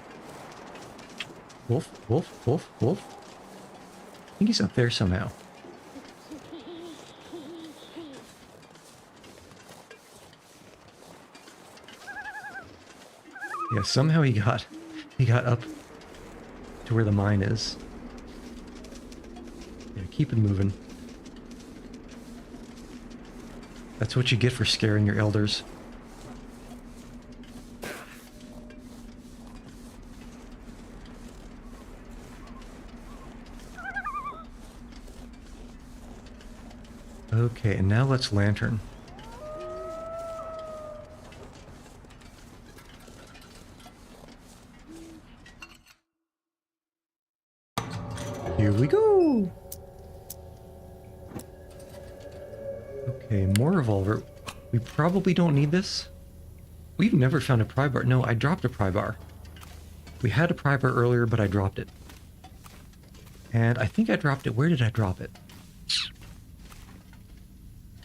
Wolf, wolf, wolf, wolf. I think he's up there somehow. Yeah, somehow he got up to where the mine is. Yeah, keep it moving. That's what you get for scaring your elders. Okay, and now let's lantern. Here we go! Okay, more revolver. We probably don't need this. We've never found a pry bar. No, I dropped a pry bar. We had a pry bar earlier, but I dropped it. And I think I dropped it. Where did I drop it?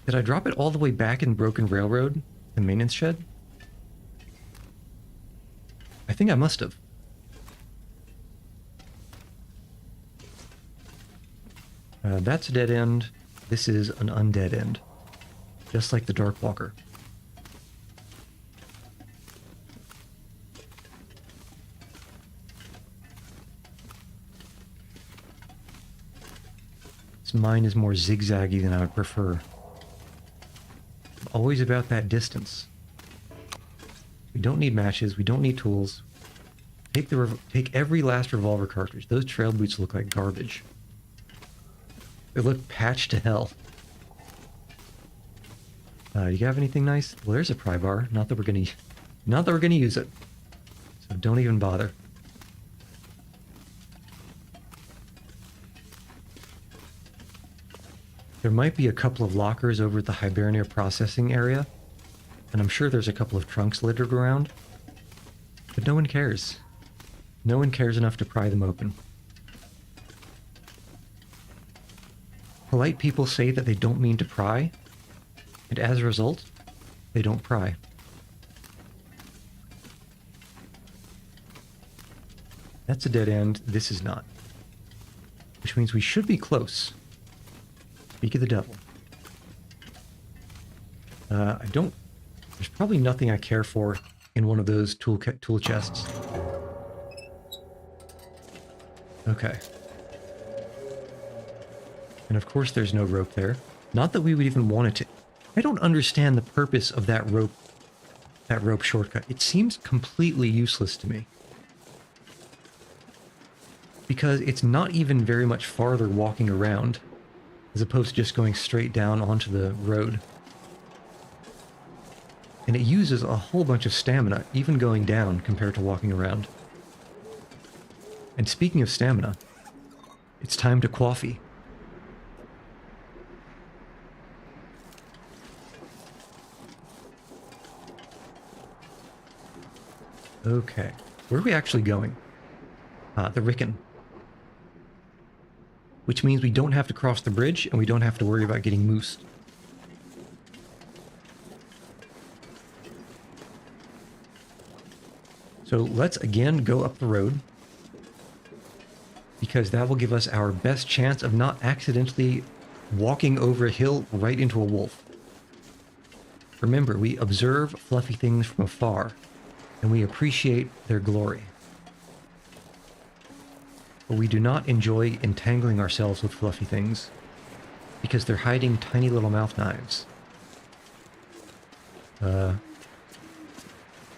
Did I drop it all the way back in Broken Railroad, the maintenance shed? I think I must have. That's a dead end. This is an undead end. Just like the Dark Walker. This mine is more zigzaggy than I would prefer. always about that distance. We don't need matches. We don't need tools. Take every last revolver cartridge. Those trail boots look like garbage. They look patched to hell. Do you have anything nice? Well, there's a pry bar. Not that we're gonna use it. So don't even bother. There might be a couple of lockers over at the Hibernia processing area, and I'm sure there's a couple of trunks littered around, but no one cares. No one cares enough to pry them open. Polite people say that they don't mean to pry, and as a result, they don't pry. That's a dead end. This is not. Which means we should be close. Speak of the devil. There's probably nothing I care for in one of those tool chests. Okay. And of course there's no rope there. Not that we would even want it to. I don't understand the purpose of that rope shortcut. It seems completely useless to me. Because it's not even very much farther walking around, as opposed to just going straight down onto the road. And it uses a whole bunch of stamina, even going down, compared to walking around. And speaking of stamina, it's time to coffee. Okay, where are we actually going? The Rickon. Which means we don't have to cross the bridge, and we don't have to worry about getting moosed. So let's again go up the road, because that will give us our best chance of not accidentally walking over a hill right into a wolf. Remember, we observe fluffy things from afar, and we appreciate their glory. But we do not enjoy entangling ourselves with fluffy things, because they're hiding tiny little mouth knives. Kind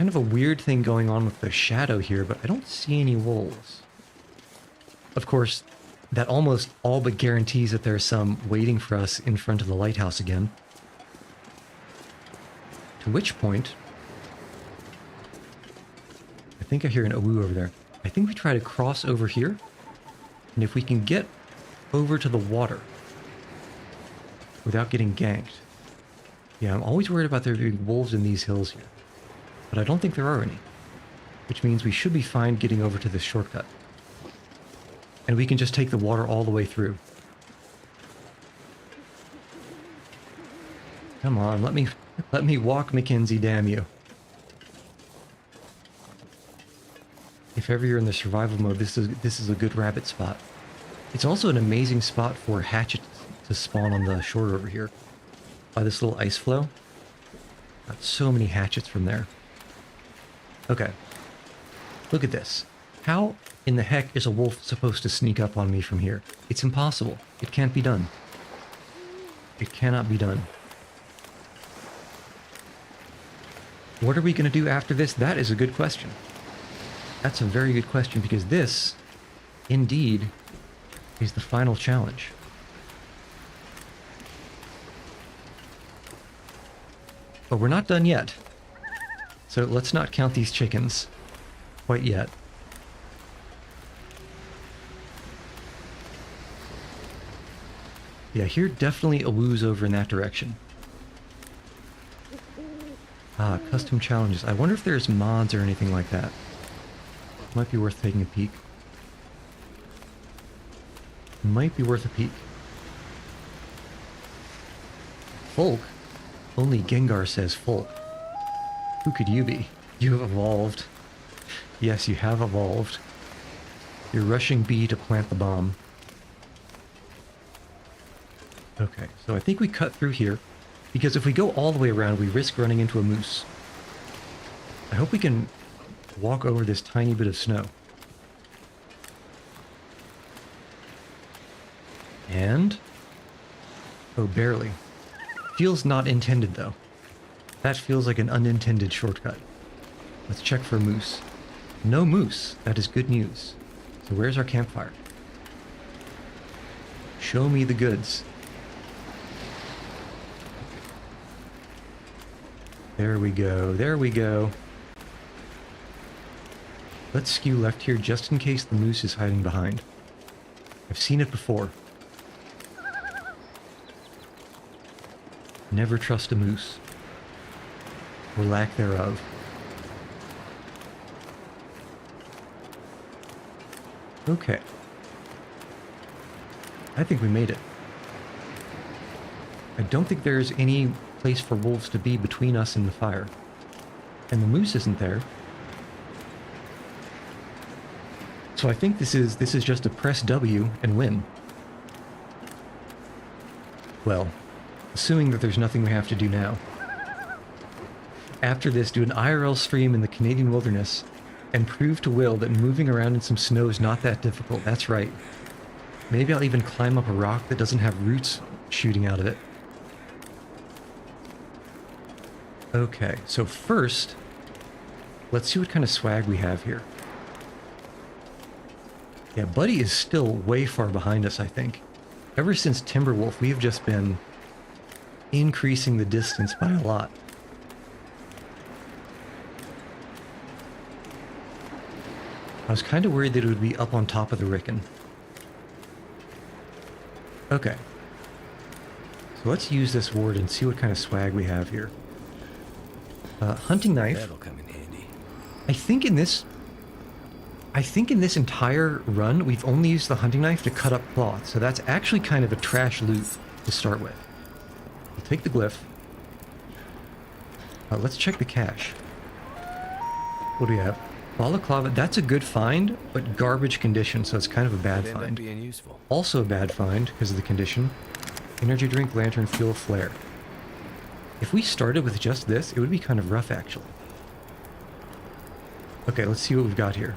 of a weird thing going on with the shadow here, but I don't see any wolves. Of course, that almost all but guarantees that there's some waiting for us in front of the lighthouse again. To which point, I think I hear an awoo over there. I think we try to cross over here, and if we can get over to the water without getting ganked. Yeah, I'm always worried about there being wolves in these hills here, but I don't think there are any, which means we should be fine getting over to this shortcut. And we can just take the water all the way through. Come on, let me walk, Mackenzie, damn you. If ever you're in the survival mode, this is a good rabbit spot. It's also an amazing spot for hatchets to spawn on the shore over here. By this little ice flow. Got so many hatchets from there. Okay. Look at this. How in the heck is a wolf supposed to sneak up on me from here? It's impossible. It can't be done. It cannot be done. What are we going to do after this? That is a good question. That's a very good question, because this, indeed, is the final challenge. But we're not done yet. So let's not count these chickens quite yet. Yeah, here definitely a woo's over in that direction. Ah, custom challenges. I wonder if there's mods or anything like that. Might be worth taking a peek. Might be worth a peek. Folk? Only Gengar says folk. Who could you be? You have evolved. Yes, you have evolved. You're rushing B to plant the bomb. Okay, so I think we cut through here, because if we go all the way around, we risk running into a moose. I hope we can walk over this tiny bit of snow. And... oh, barely. Feels not intended, though. That feels like an unintended shortcut. Let's check for a moose. No moose. That is good news. So where's our campfire? Show me the goods. There we go. There we go. Let's skew left here just in case the moose is hiding behind. I've seen it before. Never trust a moose. Or lack thereof. Okay. I think we made it. I don't think there's any place for wolves to be between us and the fire. And the moose isn't there. So I think this is just a press W and win. Well, assuming that there's nothing we have to do now. After this, do an IRL stream in the Canadian wilderness and prove to Will that moving around in some snow is not that difficult. That's right. Maybe I'll even climb up a rock that doesn't have roots shooting out of it. Okay, so first, let's see what kind of swag we have here. Yeah, Buddy is still way far behind us, I think. Ever since Timberwolf, we have just been increasing the distance by a lot. I was kind of worried that it would be up on top of the Rickon. Okay. So let's use this ward and see what kind of swag we have here. Hunting knife. That'll come in handy. I think in this entire run, we've only used the hunting knife to cut up cloth, so that's actually kind of a trash loot to start with. We'll take the glyph. Let's check the cache. What do we have? Balaclava, that's a good find, but garbage condition, so it's kind of a bad Could end up find. being useful. Also a bad find, because of the condition. Energy drink, lantern, fuel, flare. If we started with just this, it would be kind of rough, actually. Okay, let's see what we've got here.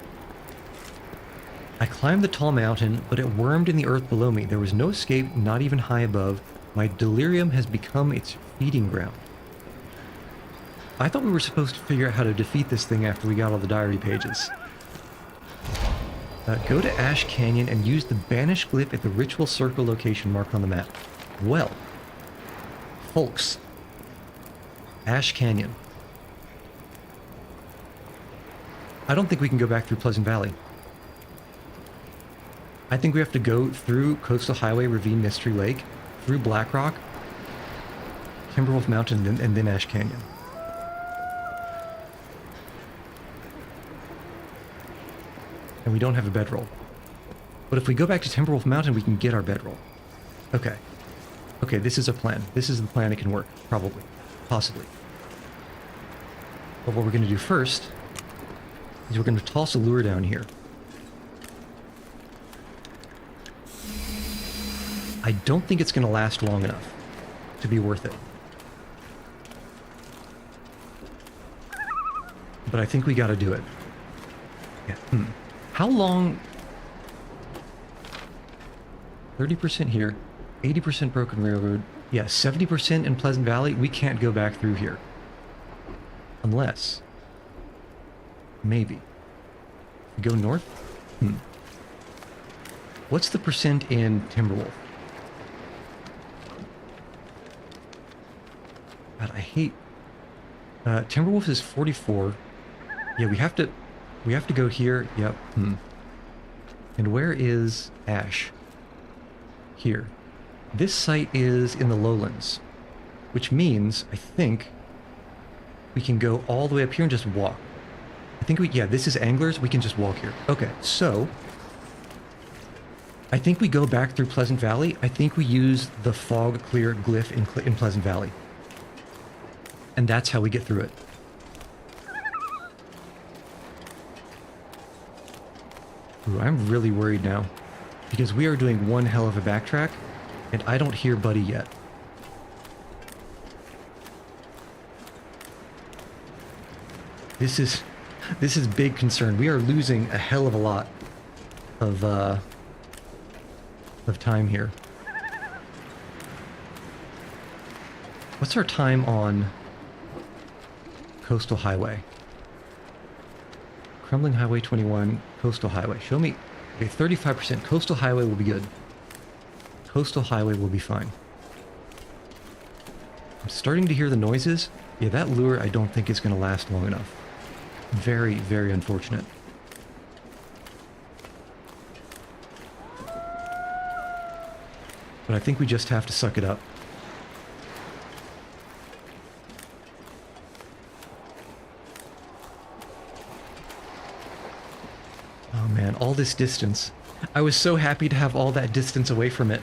I climbed the tall mountain, but it wormed in the earth below me. There was no escape, not even high above. My delirium has become its feeding ground. I thought we were supposed to figure out how to defeat this thing after we got all the diary pages. Go to Ash Canyon and use the Banish glyph at the ritual circle location marked on the map. Well, folks, Ash Canyon. I don't think we can go back through Pleasant Valley. I think we have to go through Coastal Highway, Ravine, Mystery Lake, through Blackrock, Timberwolf Mountain, and then Ash Canyon. And we don't have a bedroll. But if we go back to Timberwolf Mountain, we can get our bedroll. Okay. Okay, this is a plan. This is the plan. It can work. Probably. Possibly. But what we're going to do first is we're going to toss a lure down here. I don't think it's going to last long enough to be worth it. But I think we got to do it. Yeah. How long? 30% here, 80% Broken Railroad. Yeah, 70% in Pleasant Valley. We can't go back through here. Unless. Maybe. We go north? What's the percent in Timberwolf? God, I hate... Timberwolf is 44. Yeah, we have to go here. Yep. And where is Ash? Here. This site is in the lowlands, which means, I think, we can go all the way up here and just walk. I think yeah, this is Anglers. We can just walk here. Okay, so I think we go back through Pleasant Valley. I think we use the fog clear glyph in Pleasant Valley. And that's how we get through it. Ooh, I'm really worried now, because we are doing one hell of a backtrack, and I don't hear Buddy yet. This is big concern. We are losing a hell of a lot of time here. What's our time on Coastal Highway. Crumbling Highway 21, Coastal Highway. Show me. Okay, 35%. Coastal Highway will be good. Coastal Highway will be fine. I'm starting to hear the noises. Yeah, that lure I don't think is going to last long enough. Very, very unfortunate. But I think we just have to suck it up. Oh man, all this distance. I was so happy to have all that distance away from it.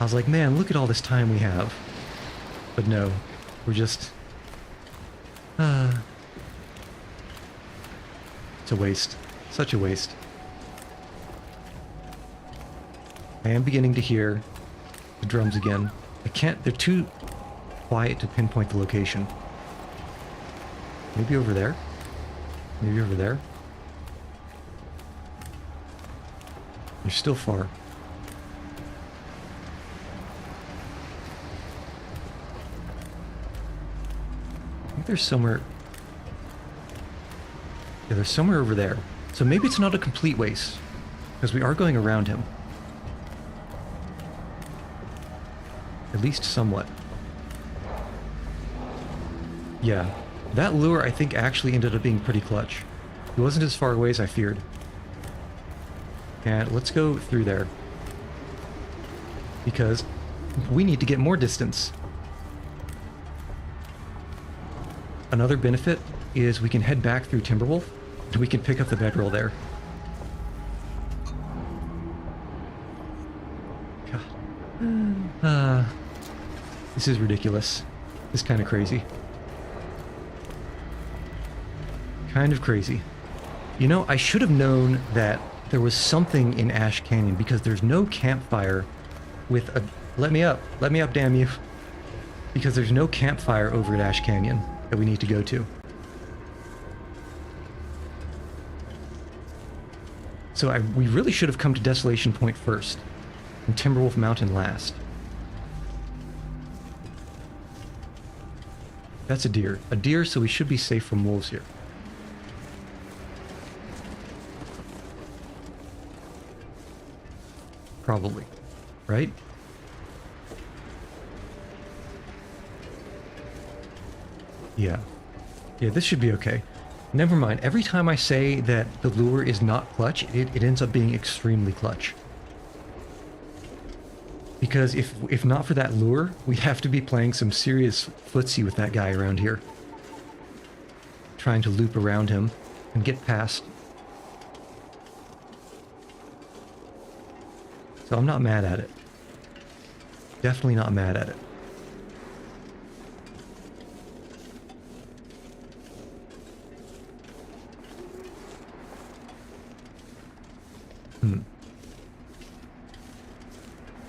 I was like, man, look at all this time we have. But no, we're just... It's a waste. Such a waste. I am beginning to hear the drums again. I can't... They're too quiet to pinpoint the location. Maybe over there? Maybe over there? You're still far. I think there's somewhere... Yeah, there's somewhere over there. So maybe it's not a complete waste, because we are going around him. At least somewhat. Yeah. That lure, I think, actually ended up being pretty clutch. It wasn't as far away as I feared. And let's go through there. Because we need to get more distance. Another benefit is we can head back through Timberwolf, and we can pick up the bedroll there. God. This is ridiculous. This is kind of crazy. Kind of crazy. You know, I should have known that there was something in Ash Canyon, because there's no campfire with a... Let me up, damn you. Because there's no campfire over at Ash Canyon that we need to go to. So we really should have come to Desolation Point first, and Timberwolf Mountain last. That's a deer. A deer, so we should be safe from wolves here. Probably. Right? Yeah. Yeah, this should be okay. Never mind. Every time I say that the lure is not clutch, it ends up being extremely clutch. Because if not for that lure, we'd have to be playing some serious footsie with that guy around here. Trying to loop around him and get past. So I'm not mad at it. Definitely not mad at it.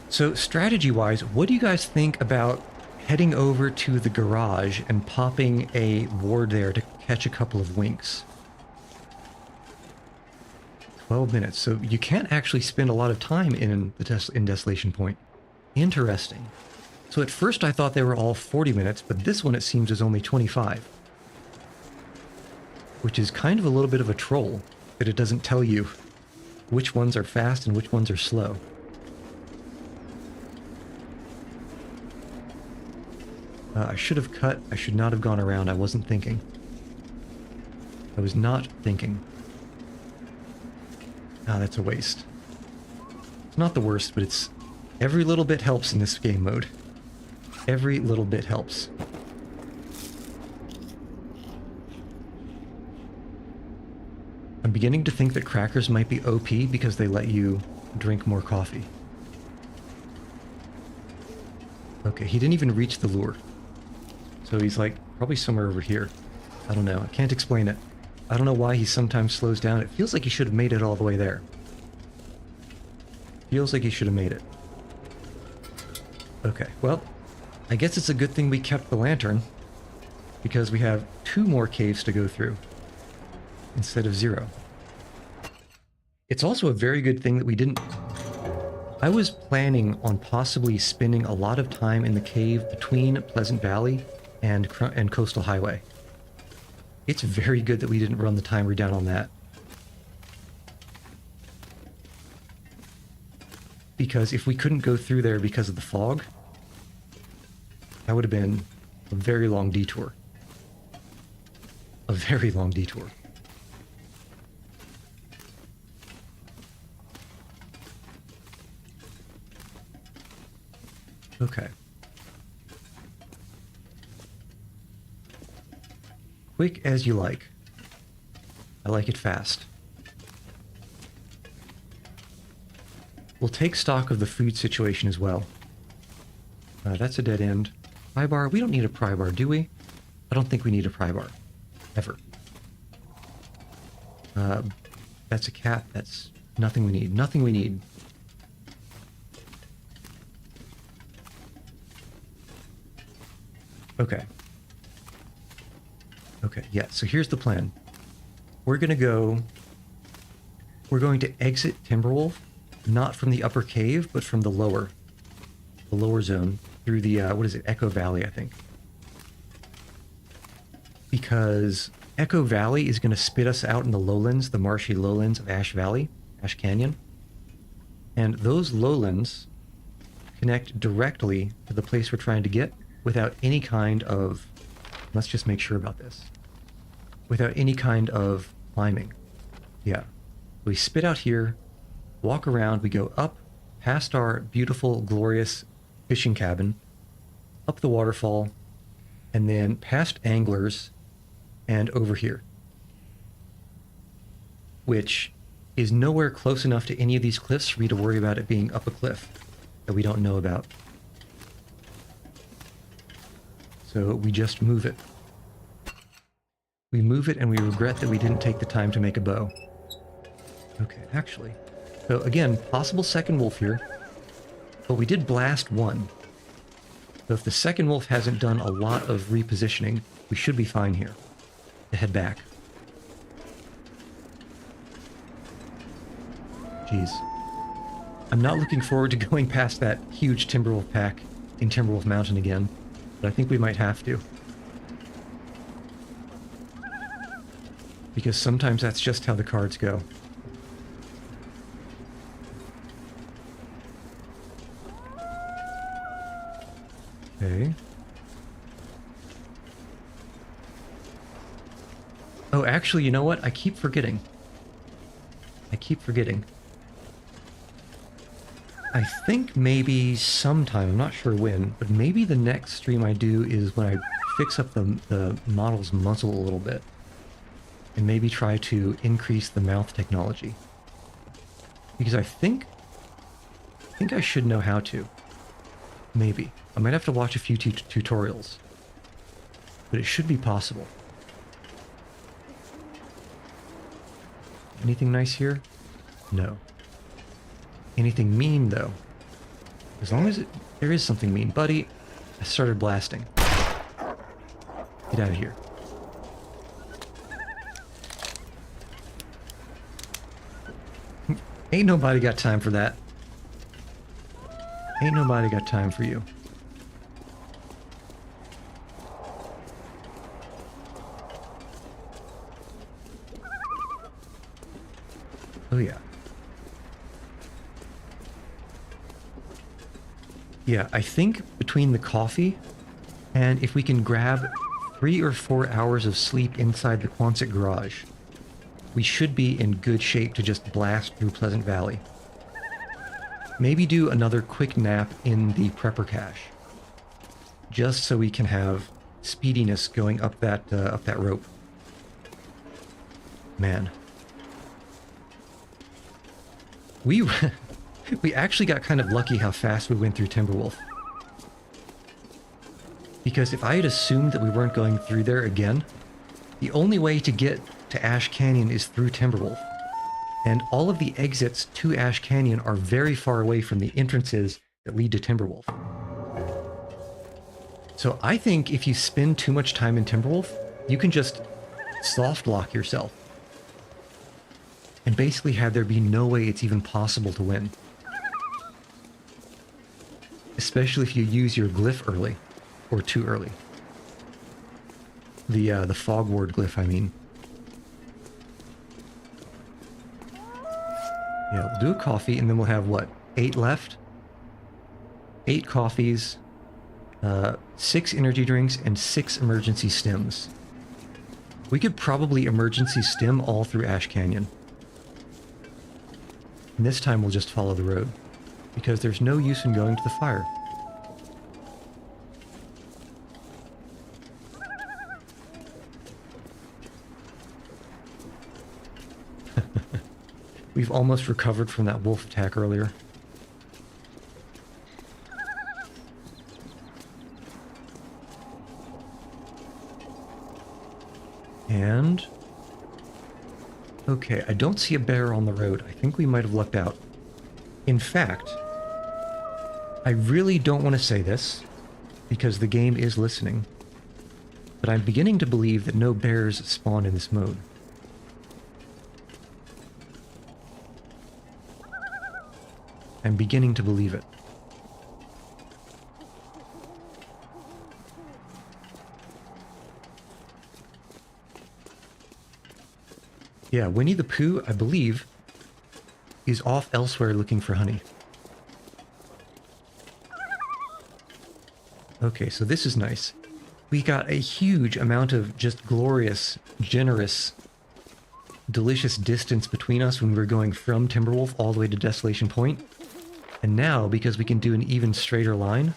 So strategy-wise, what do you guys think about heading over to the garage and popping a ward there to catch a couple of winks? 12 minutes, so you can't actually spend a lot of time in Desolation Point. Interesting. So at first I thought they were all 40 minutes, but this one it seems is only 25. Which is kind of a little bit of a troll, that it doesn't tell you which ones are fast and which ones are slow. I should have cut. I should not have gone around. I wasn't thinking. I was not thinking. Ah, that's a waste. It's not the worst, but it's... Every little bit helps in this game mode. Every little bit helps. I'm beginning to think that crackers might be OP because they let you drink more coffee. Okay, he didn't even reach the lure. So he's like, probably somewhere over here. I don't know. I can't explain it. I don't know why he sometimes slows down. It feels like he should have made it all the way there. Feels like he should have made it. Okay, well, I guess it's a good thing we kept the lantern, because we have 2 more caves to go through instead of 0. It's also a very good thing that we didn't... I was planning on possibly spending a lot of time in the cave between Pleasant Valley and Coastal Highway. It's very good that we didn't run the timer down on that. Because if we couldn't go through there because of the fog, that would have been a very long detour. A very long detour. Okay. Quick as you like. I like it fast. We'll take stock of the food situation as well. That's a dead end. Pry bar. We don't need a pry bar, do we? I don't think we need a pry bar. Ever. That's a cat. That's nothing we need. Nothing we need. Okay. Okay, yeah, so here's the plan. We're going to exit Timberwolf, not from the upper cave, but from the lower zone, through the, what is it, Echo Valley, I think. Because Echo Valley is going to spit us out in the lowlands, the marshy lowlands of Ash Valley, Ash Canyon. And those lowlands connect directly to the place we're trying to get without any kind of, let's just make sure about this, without any kind of climbing. Yeah. We spit out here, walk around, we go up past our beautiful, glorious fishing cabin, up the waterfall, and then past anglers and over here, which is nowhere close enough to any of these cliffs for me to worry about it being up a cliff that we don't know about. So we just move it. We move it and we regret that we didn't take the time to make a bow. Okay, actually. So again, possible second wolf here. But we did blast one. So if the second wolf hasn't done a lot of repositioning, we should be fine here. To head back. Jeez. I'm not looking forward to going past that huge Timberwolf pack in Timberwolf Mountain again. But I think we might have to. Because sometimes that's just how the cards go. Okay. Oh, actually, you know what? I keep forgetting. I think maybe sometime, I'm not sure when, but maybe the next stream I do is when I fix up the model's muzzle a little bit. And maybe try to increase the mouth technology. Because I think I should know how to. Maybe. I might have to watch a few tutorials. But it should be possible. Anything nice here? No. Anything mean, though? As long as there is something mean. Buddy, I started blasting. Get out of here. Ain't nobody got time for that. Ain't nobody got time for you. Oh yeah. Yeah, I think between the coffee and if we can grab 3 or 4 hours of sleep inside the Quonset garage, we should be in good shape to just blast through Pleasant Valley. Maybe do another quick nap in the prepper cache, just so we can have speediness going up that rope. Man, we actually got kind of lucky how fast we went through Timberwolf. Because if I had assumed that we weren't going through there again, the only way to get to Ash Canyon is through Timberwolf. And all of the exits to Ash Canyon are very far away from the entrances that lead to Timberwolf. So I think if you spend too much time in Timberwolf, you can just soft lock yourself. And basically have there be no way it's even possible to win. Especially if you use your glyph early. Or too early. The fog ward glyph, I mean. Yeah, we'll do a coffee, and then we'll have, what, 8 left? 8 coffees, 6 energy drinks, and 6 emergency stims. We could probably emergency stim all through Ash Canyon. And this time we'll just follow the road, because there's no use in going to the fire. We've almost recovered from that wolf attack earlier. And... okay, I don't see a bear on the road. I think we might have lucked out. In fact, I really don't want to say this, because the game is listening, but I'm beginning to believe that no bears spawn in this mode. I'm beginning to believe it. Yeah, Winnie the Pooh, I believe, is off elsewhere looking for honey. Okay, so this is nice. We got a huge amount of just glorious, generous, delicious distance between us when we were going from Timberwolf all the way to Desolation Point. And now, because we can do an even straighter line,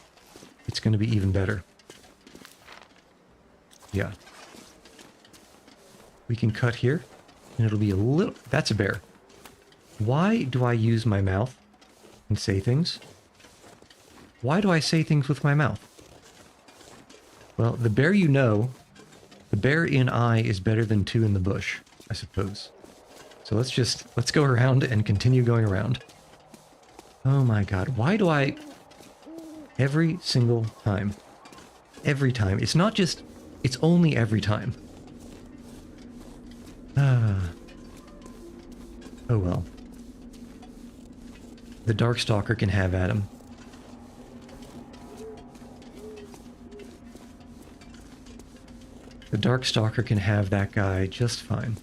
it's going to be even better. Yeah. We can cut here, and it'll be a little... that's a bear. Why do I use my mouth and say things? Why do I say things with my mouth? Well, the bear you know, the bear in eye is better than 2 in the bush, I suppose. So let's go around and continue going around. Oh my god, why do I... every single time. Every time. It's not just... it's only every time. Oh well. The Darkstalker can have at him. The Darkstalker can have that guy just fine.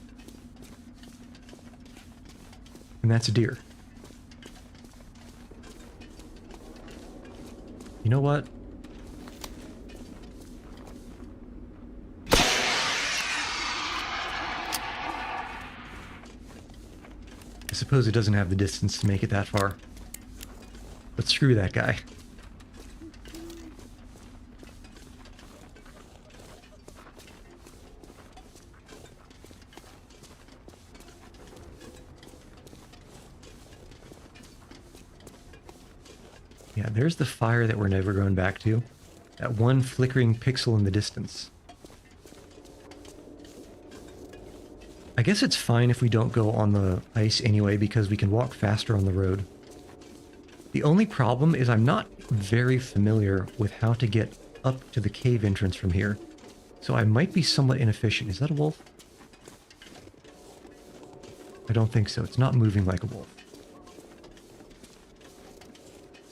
And that's a deer. You know what? I suppose it doesn't have the distance to make it that far. But screw that guy. Yeah, there's the fire that we're never going back to. That one flickering pixel in the distance. I guess it's fine if we don't go on the ice anyway, because we can walk faster on the road. The only problem is I'm not very familiar with how to get up to the cave entrance from here. So I might be somewhat inefficient. Is that a wolf? I don't think so. It's not moving like a wolf.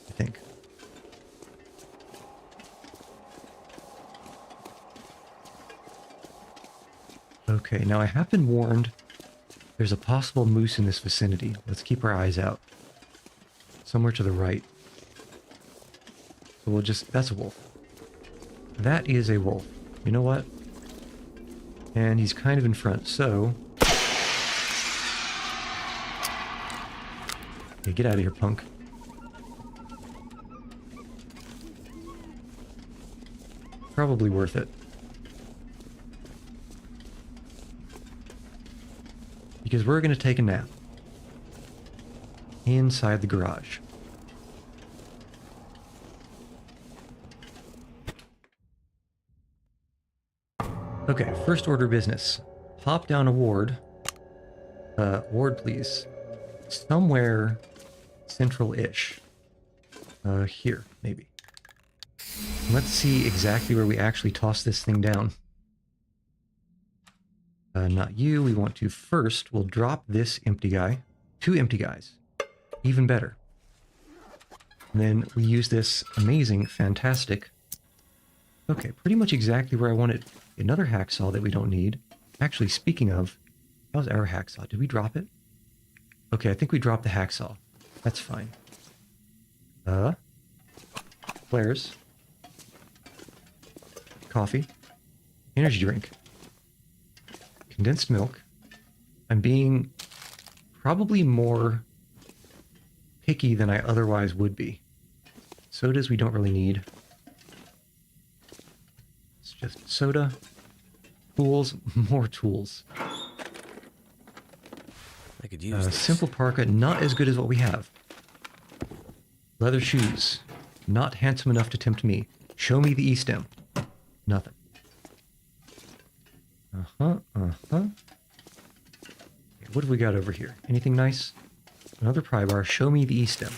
I think. Okay, now I have been warned there's a possible moose in this vicinity. Let's keep our eyes out. Somewhere to the right. So we'll just... that's a wolf. That is a wolf. You know what? And he's kind of in front, so... okay, get out of here, punk. Probably worth it. Because we're going to take a nap. Inside the garage. Okay, first order business. Pop down a ward. Ward, please. Somewhere central-ish. Here, maybe. Let's see exactly where we actually toss this thing down. Not you. We want to first, we'll drop this empty guy. 2 empty guys. Even better. And then we use this amazing, fantastic... okay, pretty much exactly where I want it Another hacksaw that we don't need. Actually, speaking of, how's our hacksaw? Did we drop it? Okay, I think we dropped the hacksaw. That's fine. Flares. Coffee. Energy drink. Condensed milk. I'm being probably more picky than I otherwise would be. Sodas we don't really need. It's just soda. Tools. More tools. I could use this. Simple parka, not as good as what we have. Leather shoes. Not handsome enough to tempt me. Show me the E-stem. Nothing. Okay, what have we got over here? Anything nice? Another pry bar. Show me the E-stem.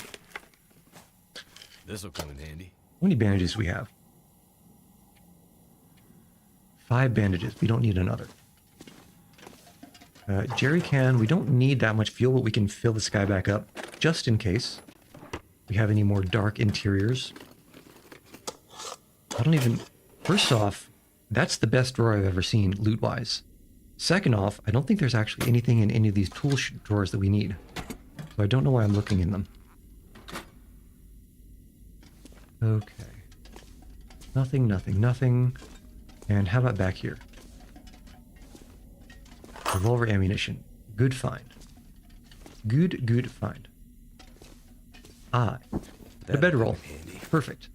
This'll come in handy. How many bandages do we have? 5 bandages. We don't need another. Jerry can. We don't need that much fuel, but we can fill this guy back up just in case we have any more dark interiors. I don't even... First off, that's the best drawer I've ever seen, loot-wise. Second off, I don't think there's actually anything in any of these tool drawers that we need. So I don't know why I'm looking in them. Okay. Nothing, nothing, nothing. And how about back here? Revolver ammunition. Good find. Good find. The bedroll. Perfect.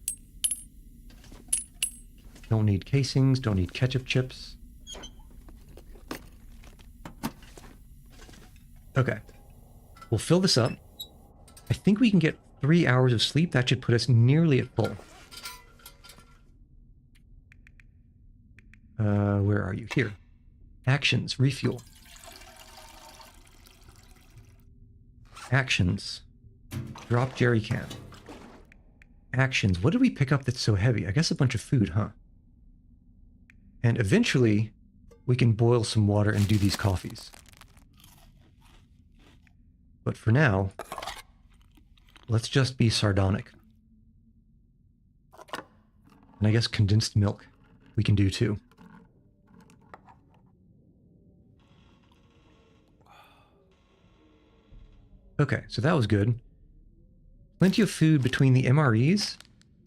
Don't need casings, don't need ketchup chips. Okay. We'll fill this up. I think we can get 3 hours of sleep. That should put us nearly at full. Where are you? Here. Actions. Refuel. Actions. Drop jerry can. Actions. What did we pick up that's so heavy? I guess a bunch of food, huh? And eventually, we can boil some water and do these coffees. But for now, let's just be sardonic. And I guess condensed milk we can do too. Okay, so that was good. Plenty of food between the MREs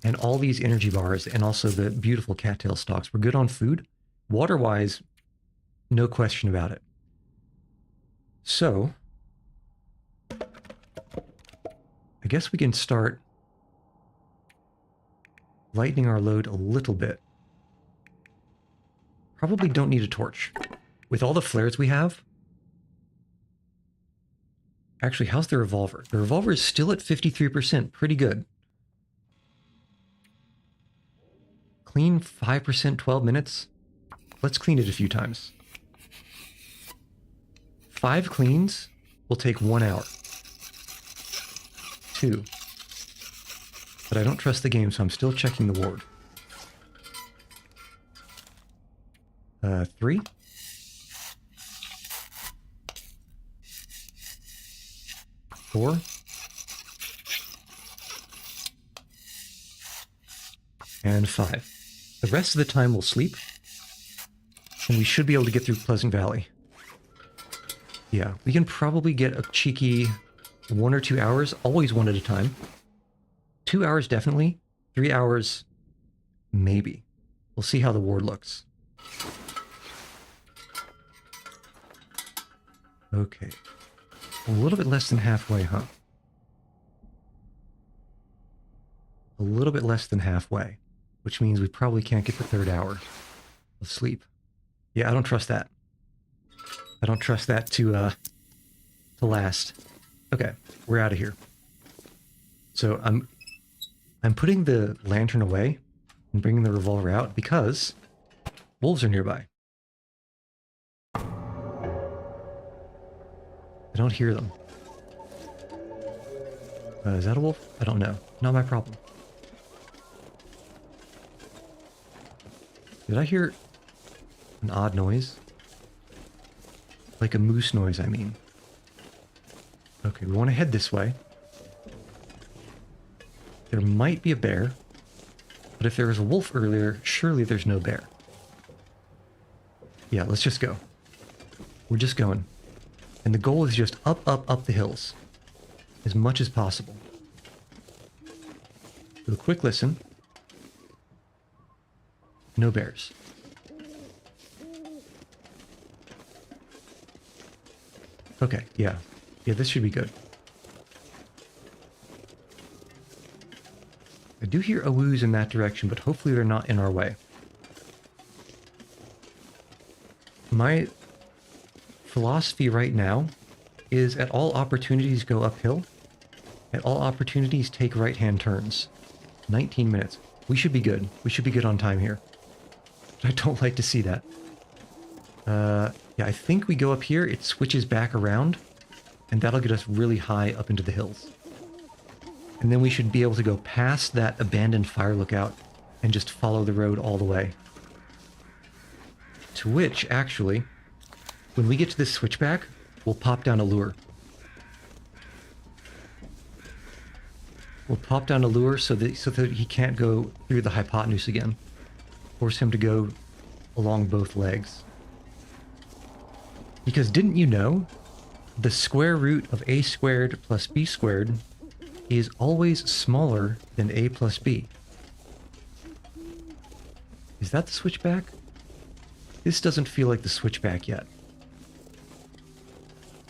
and all these energy bars and also the beautiful cattail stalks. We're good on food. Water-wise, no question about it. So, I guess we can start lightening our load a little bit. Probably don't need a torch. With all the flares we have... Actually, how's the revolver? The revolver is still at 53%. Pretty good. Clean 5%, 12 minutes. Let's clean it a few times. 5 cleans will take 1 hour. 2. But I don't trust the game, so I'm still checking the ward. 3. Four. And 5. The rest of the time we'll sleep. And we should be able to get through Pleasant Valley. Yeah, we can probably get a cheeky 1 or 2 hours, always one at a time. 2 hours definitely. 3 hours, maybe. We'll see how the ward looks. Okay. A little bit less than halfway, huh? A little bit less than halfway, which means we probably can't get the 3rd hour of sleep. Yeah, I don't trust that. I don't trust that to last. Okay, we're out of here. So I'm putting the lantern away and bringing the revolver out because wolves are nearby. I don't hear them. Is that a wolf? I don't know. Not my problem. Did I hear an odd noise? Like a moose noise, I mean. Okay, we want to head this way. There might be a bear. But if there was a wolf earlier, surely there's no bear. Yeah, let's just go. We're just going. And the goal is just up, up, up the hills. As much as possible. Do a quick listen. No bears. Okay, yeah. Yeah, this should be good. I do hear awoos in that direction, but hopefully they're not in our way. My philosophy right now is at all opportunities go uphill. At all opportunities take right-hand turns. 19 minutes. We should be good. We should be good on time here. I don't like to see that. Yeah, I think we go up here, it switches back around, and that'll get us really high up into the hills. And then we should be able to go past that abandoned fire lookout and just follow the road all the way. To which, actually, when we get to this switchback, we'll pop down a lure. We'll pop down a lure so that he can't go through the hypotenuse again. Force him to go along both legs. Because didn't you know, the square root of a squared plus b squared is always smaller than a plus b. Is that the switchback? This doesn't feel like the switchback yet.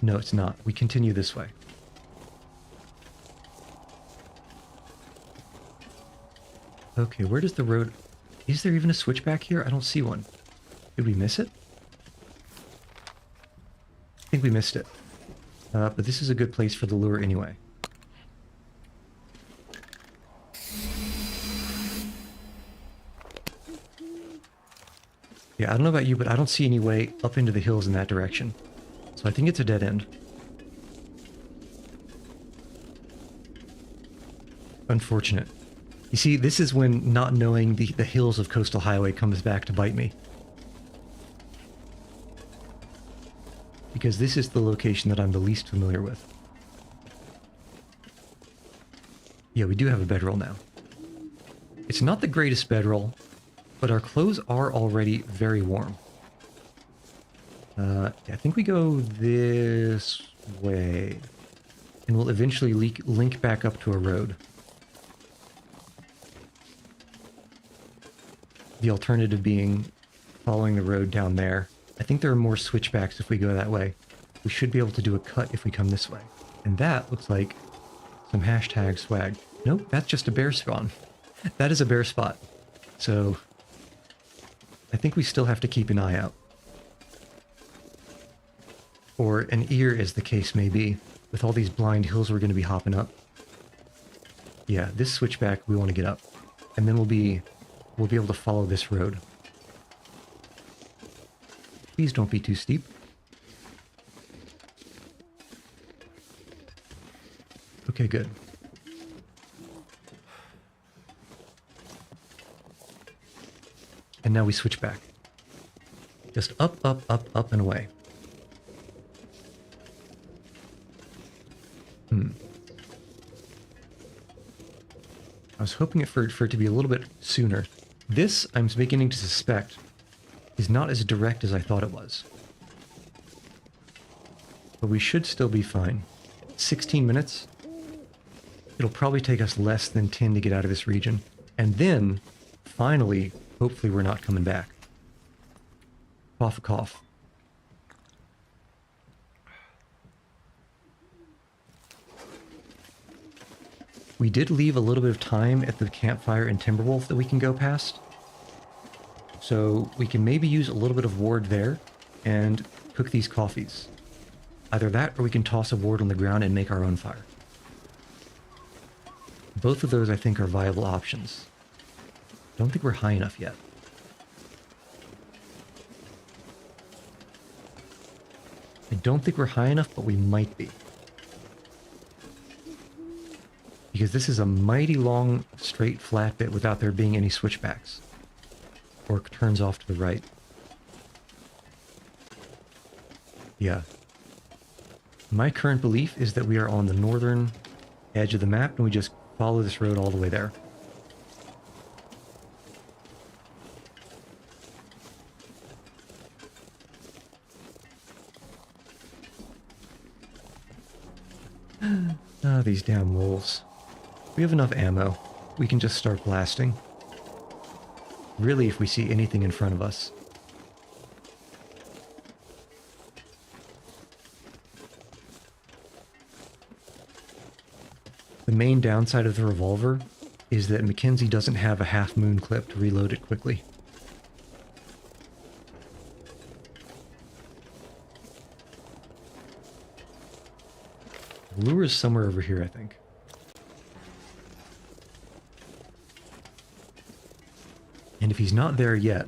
No, it's not. We continue this way. Okay, where does the road... Is there even a switchback here? I don't see one. Did we miss it? I think we missed it. But this is a good place for the lure anyway. Yeah, I don't know about you, but I don't see any way up into the hills in that direction. So I think it's a dead end. Unfortunate. You see, this is when not knowing the hills of Coastal Highway comes back to bite me. Because this is the location that I'm the least familiar with. Yeah, we do have a bedroll now. It's not the greatest bedroll, but our clothes are already very warm. Yeah, I think we go this way. And we'll eventually link back up to a road. The alternative being following the road down there. I think there are more switchbacks if we go that way. We should be able to do a cut if we come this way. And that looks like some hashtag swag. Nope, that's just a bear spawn. That is a bear spot. So I think we still have to keep an eye out. Or an ear, as the case may be, with all these blind hills we're going to be hopping up. Yeah, this switchback we want to get up. And then we'll be able to follow this road. Please don't be too steep. Okay, good. And now we switch back. Just up, up, up, up, and away. I was hoping for it to be a little bit sooner. This, I'm beginning to suspect, is not as direct as I thought it was. But we should still be fine. 16 minutes. It'll probably take us less than 10 to get out of this region. And then, finally, hopefully we're not coming back. Cough a cough. We did leave a little bit of time at the campfire in Timberwolf that we can go past. So we can maybe use a little bit of ward there and cook these coffees. Either that or we can toss a ward on the ground and make our own fire. Both of those I think are viable options. Don't think we're high enough yet. I don't think we're high enough, but we might be. Because this is a mighty long, straight, flat bit without there being any switchbacks. Or it turns off to the right. Yeah. My current belief is that we are on the northern edge of the map, and we just follow this road all the way there. Ah, these damn wolves. We have enough ammo. We can just start blasting. Really, if we see anything in front of us. The main downside of the revolver is that Mackenzie doesn't have a half-moon clip to reload it quickly. The lure is somewhere over here, I think. And if he's not there yet,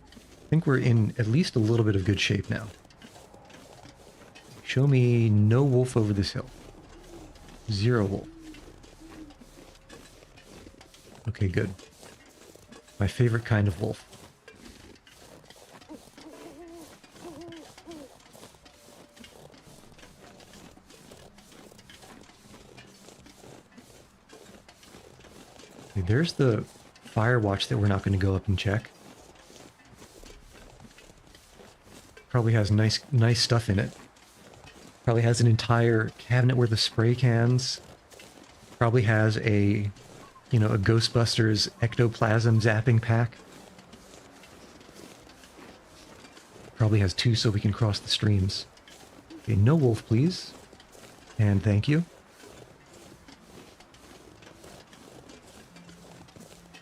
I think we're in at least a little bit of good shape now. Show me no wolf over this hill. Zero wolf. Okay, good. My favorite kind of wolf. Okay, there's the fire watch that we're not going to go up and check. Probably has nice stuff in it. Probably has an entire cabinet worth of spray cans. Probably has a, you know, a Ghostbusters ectoplasm zapping pack. Probably has 2 so we can cross the streams. Okay, no wolf, please. And thank you.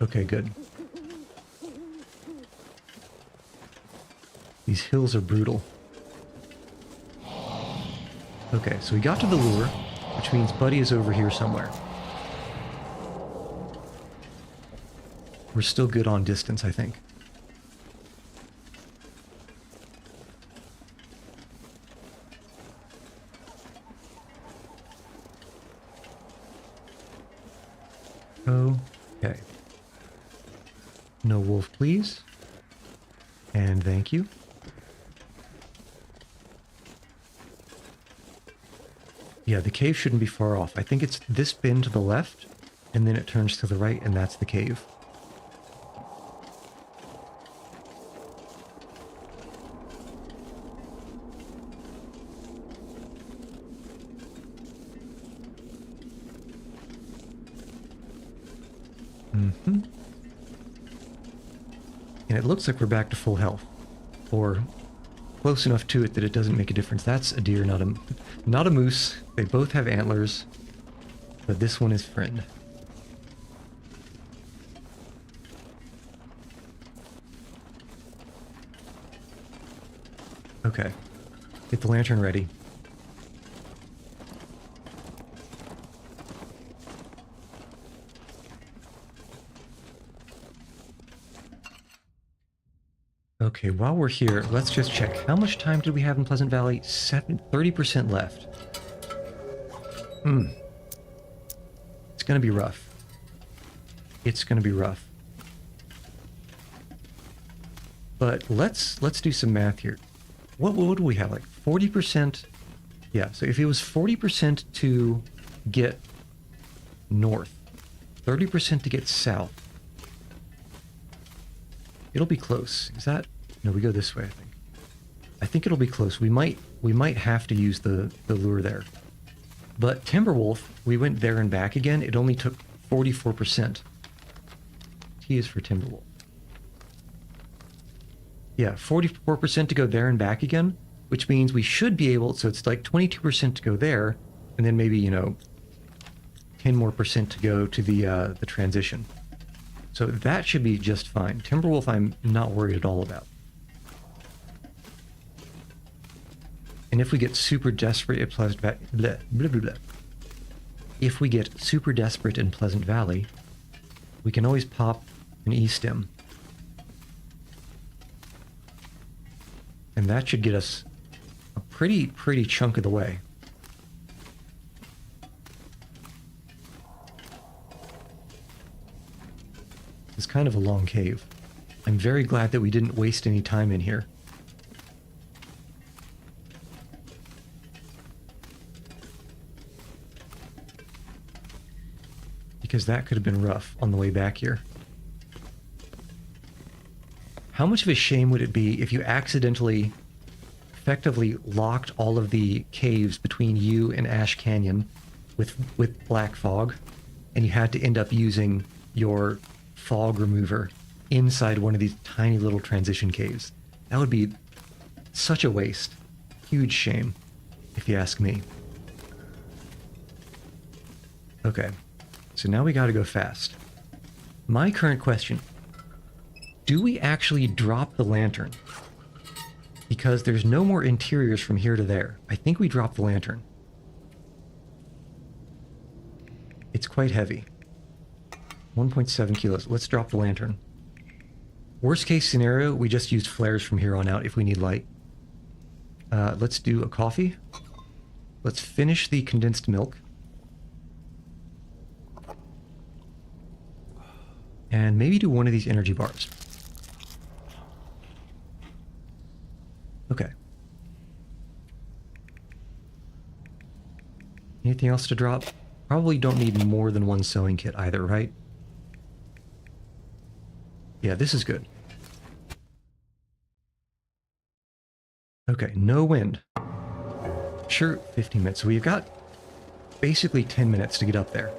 Okay, good. These hills are brutal. Okay, so we got to the lure, which means Buddy is over here somewhere. We're still good on distance, I think. Okay. No wolf, please. And thank you. Yeah, the cave shouldn't be far off. I think it's this bin to the left, and then it turns to the right, and that's the cave. And it looks like we're back to full health. Or close enough to it that it doesn't make a difference. That's a deer, not a moose. They both have antlers, but this one is friend. Okay. Get the lantern ready. Okay, while we're here, let's just check. How much time do we have in Pleasant Valley? 30% left. It's gonna be rough. It's gonna be rough. But let's do some math here. What do we have? Like 40%? Yeah, so if it was 40% to get north, 30% to get south, it'll be close. Is that? No, we go this way, I think. I think it'll be close. We might have to use the lure there. But Timberwolf, we went there and back again. It only took 44%. T is for Timberwolf. Yeah, 44% to go there and back again, which means we should be able, so it's like 22% to go there, and then maybe, 10 more percent to go to the transition. So that should be just fine. Timberwolf, I'm not worried at all about. And if we get super desperate at Pleasant Valley, if we get super desperate in Pleasant Valley, we can always pop an E-stem. And that should get us a pretty chunk of the way. It's kind of a long cave. I'm very glad that we didn't waste any time in here. Because that could have been rough on the way back here. How much of a shame would it be if you accidentally effectively locked all of the caves between you and Ash Canyon with black fog, and you had to end up using your fog remover inside one of these tiny little transition caves. That would be such a waste. Huge shame, if you ask me. Okay, so now we gotta go fast. My current question, do we actually drop the lantern? Because there's no more interiors from here to there. I think we dropped the lantern. It's quite heavy. 1.7 kilos. Let's drop the lantern. Worst case scenario, we just use flares from here on out if we need light. Let's do a coffee. Let's finish the condensed milk. And maybe do one of these energy bars. Okay. Anything else to drop? Probably don't need more than one sewing kit either, right? Yeah, this is good. Okay, no wind. Sure, 15 minutes. So we've got basically 10 minutes to get up there.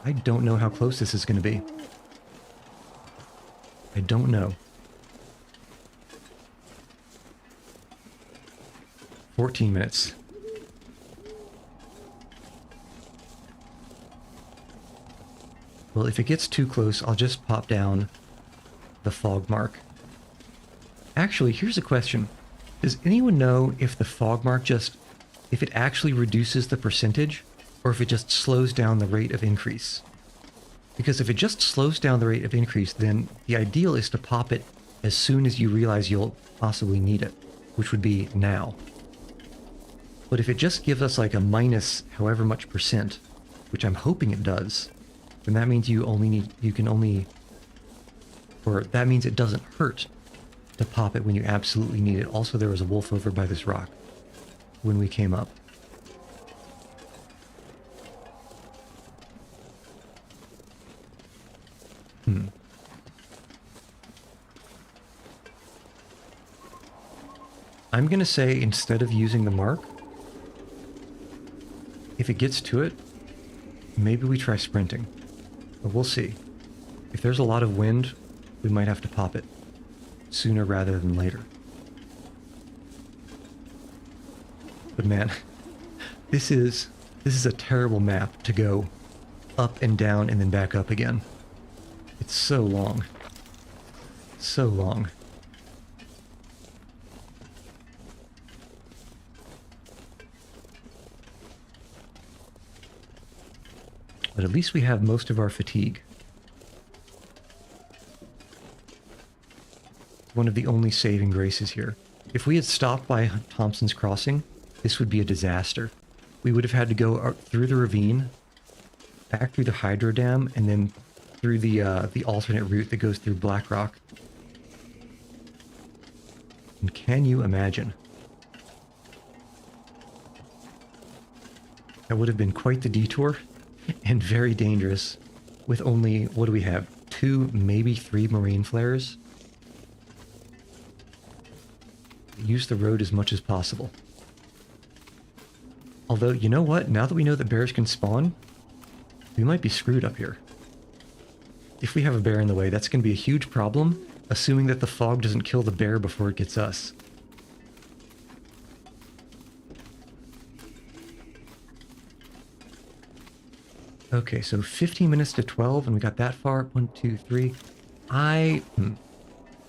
I don't know how close this is going to be. I don't know. 14 minutes. Well, if it gets too close, I'll just pop down the fog mark. Actually, here's a question. Does anyone know if the fog mark if it actually reduces the percentage, or if it just slows down the rate of increase? Because if it just slows down the rate of increase, then the ideal is to pop it as soon as you realize you'll possibly need it, which would be now. But if it just gives us like a minus however much percent, which I'm hoping it does, then that means that means it doesn't hurt to pop it when you absolutely need it. Also, there was a wolf over by this rock when we came up. I'm gonna say instead of using the mark, if it gets to it, maybe we try sprinting. But we'll see. If there's a lot of wind, we might have to pop it sooner rather than later. But man, this is a terrible map to go up and down and then back up again. It's so long. So long. But at least we have most of our fatigue. One of the only saving graces here. If we had stopped by Thompson's Crossing, this would be a disaster. We would have had to go through the ravine, back through the hydro dam, and then through the alternate route that goes through Black Rock. And can you imagine? That would have been quite the detour. And very dangerous, with only, what do we have? 2, maybe 3 marine flares? Use the road as much as possible. Although, you know what? Now that we know that bears can spawn, we might be screwed up here. If we have a bear in the way, that's going to be a huge problem, assuming that the fog doesn't kill the bear before it gets us. Okay, so 15 minutes to 12, and we got that far. 1, 2, 3.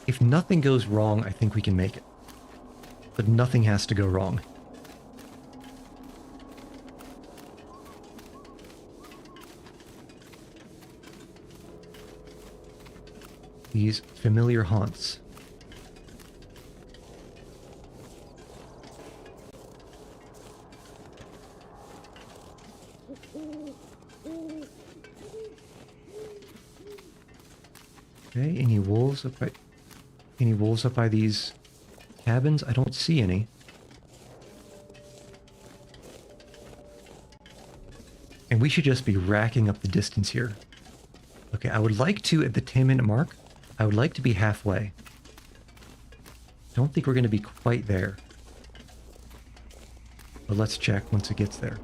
If nothing goes wrong, I think we can make it. But nothing has to go wrong. These familiar haunts. Okay, any wolves up by these cabins? I don't see any. And we should just be racking up the distance here. Okay, I would like to, at the 10-minute mark, I would like to be halfway. Don't think we're going to be quite there. But let's check once it gets there.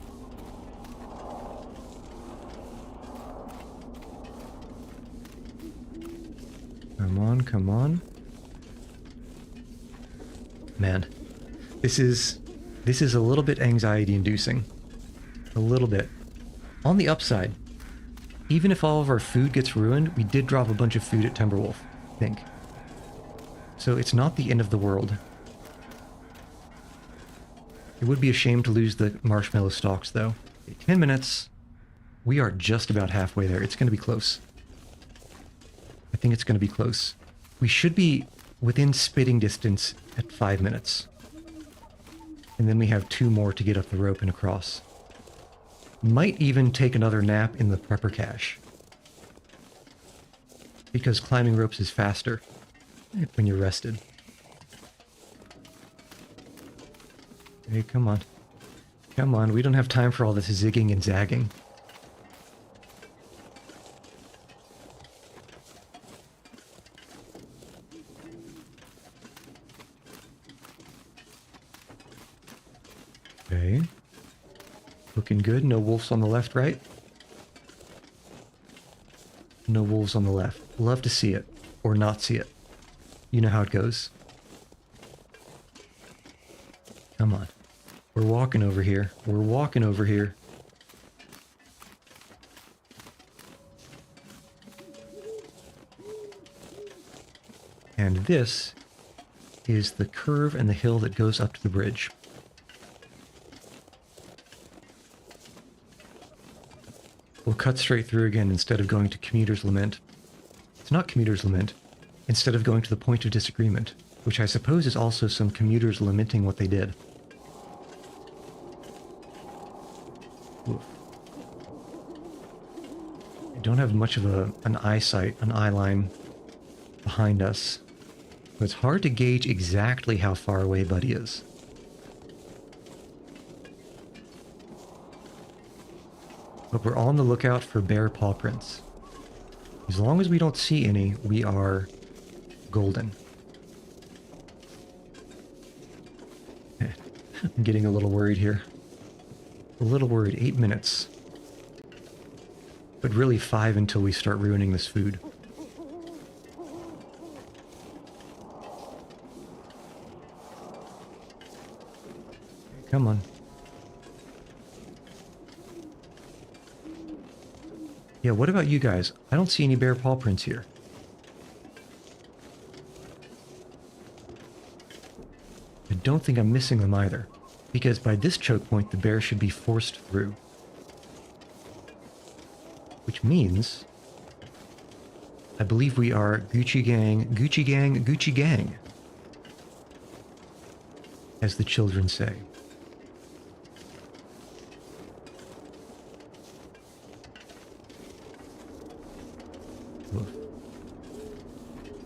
Come on, come on. Man, this is a little bit anxiety inducing. A little bit. On the upside, even if all of our food gets ruined, we did drop a bunch of food at Timberwolf, I think. So it's not the end of the world. It would be a shame to lose the marshmallow stalks, though. 10 minutes. We are just about halfway there. It's going to be close. I think it's going to be close. We should be within spitting distance at 5 minutes. And then we have 2 more to get up the rope and across. Might even take another nap in the prepper cache. Because climbing ropes is faster when you're rested. Hey, come on. Come on, we don't have time for all this zigging and zagging. Okay. Looking good. No wolves on the left, right? No wolves on the left. Love to see it. Or not see it. You know how it goes. Come on. We're walking over here. We're walking over here. And this is the curve and the hill that goes up to the bridge. We'll cut straight through again instead of going to Commuter's Lament. It's not Commuter's Lament. Instead of going to the Point of Disagreement, which I suppose is also some commuters lamenting what they did. Oof. I don't have much of an eyesight, an eye line behind us. So it's hard to gauge exactly how far away Buddy is. But we're on the lookout for bear paw prints. As long as we don't see any, we are golden. I'm getting a little worried here. A little worried. 8 minutes. But really 5 until we start ruining this food. Come on. Yeah, what about you guys? I don't see any bear paw prints here. I don't think I'm missing them either, because by this choke point the bear should be forced through. Which means I believe we are Gucci gang, Gucci gang, Gucci gang, as the children say.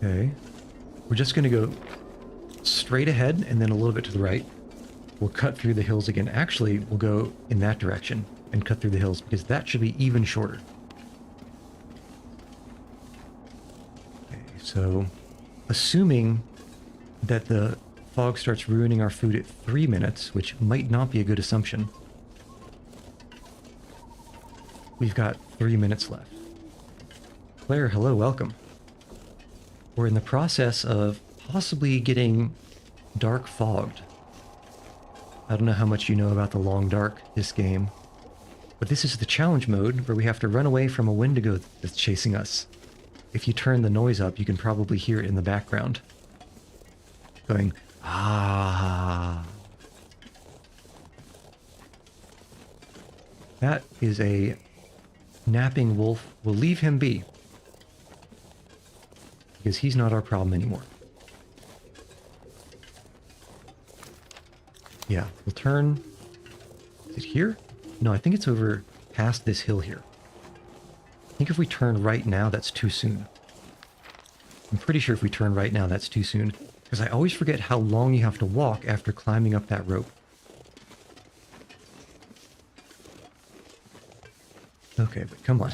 Okay, we're just going to go straight ahead and then a little bit to the right. We'll cut through the hills again. Actually, we'll go in that direction and cut through the hills because that should be even shorter. Okay, so assuming that the fog starts ruining our food at 3 minutes, which might not be a good assumption, we've got 3 minutes left. Claire, hello, welcome. We're in the process of possibly getting dark fogged. I don't know how much you know about the long dark this game, but this is the challenge mode where we have to run away from a Wendigo that's chasing us. If you turn the noise up, you can probably hear it in the background. Going, ah. That is a napping wolf. We'll leave him be, because he's not our problem anymore. Yeah, we'll turn... Is it here? No, I think it's over past this hill here. I think if we turn right now, that's too soon. I'm pretty sure if we turn right now, that's too soon. Because I always forget how long you have to walk after climbing up that rope. Okay, but come on.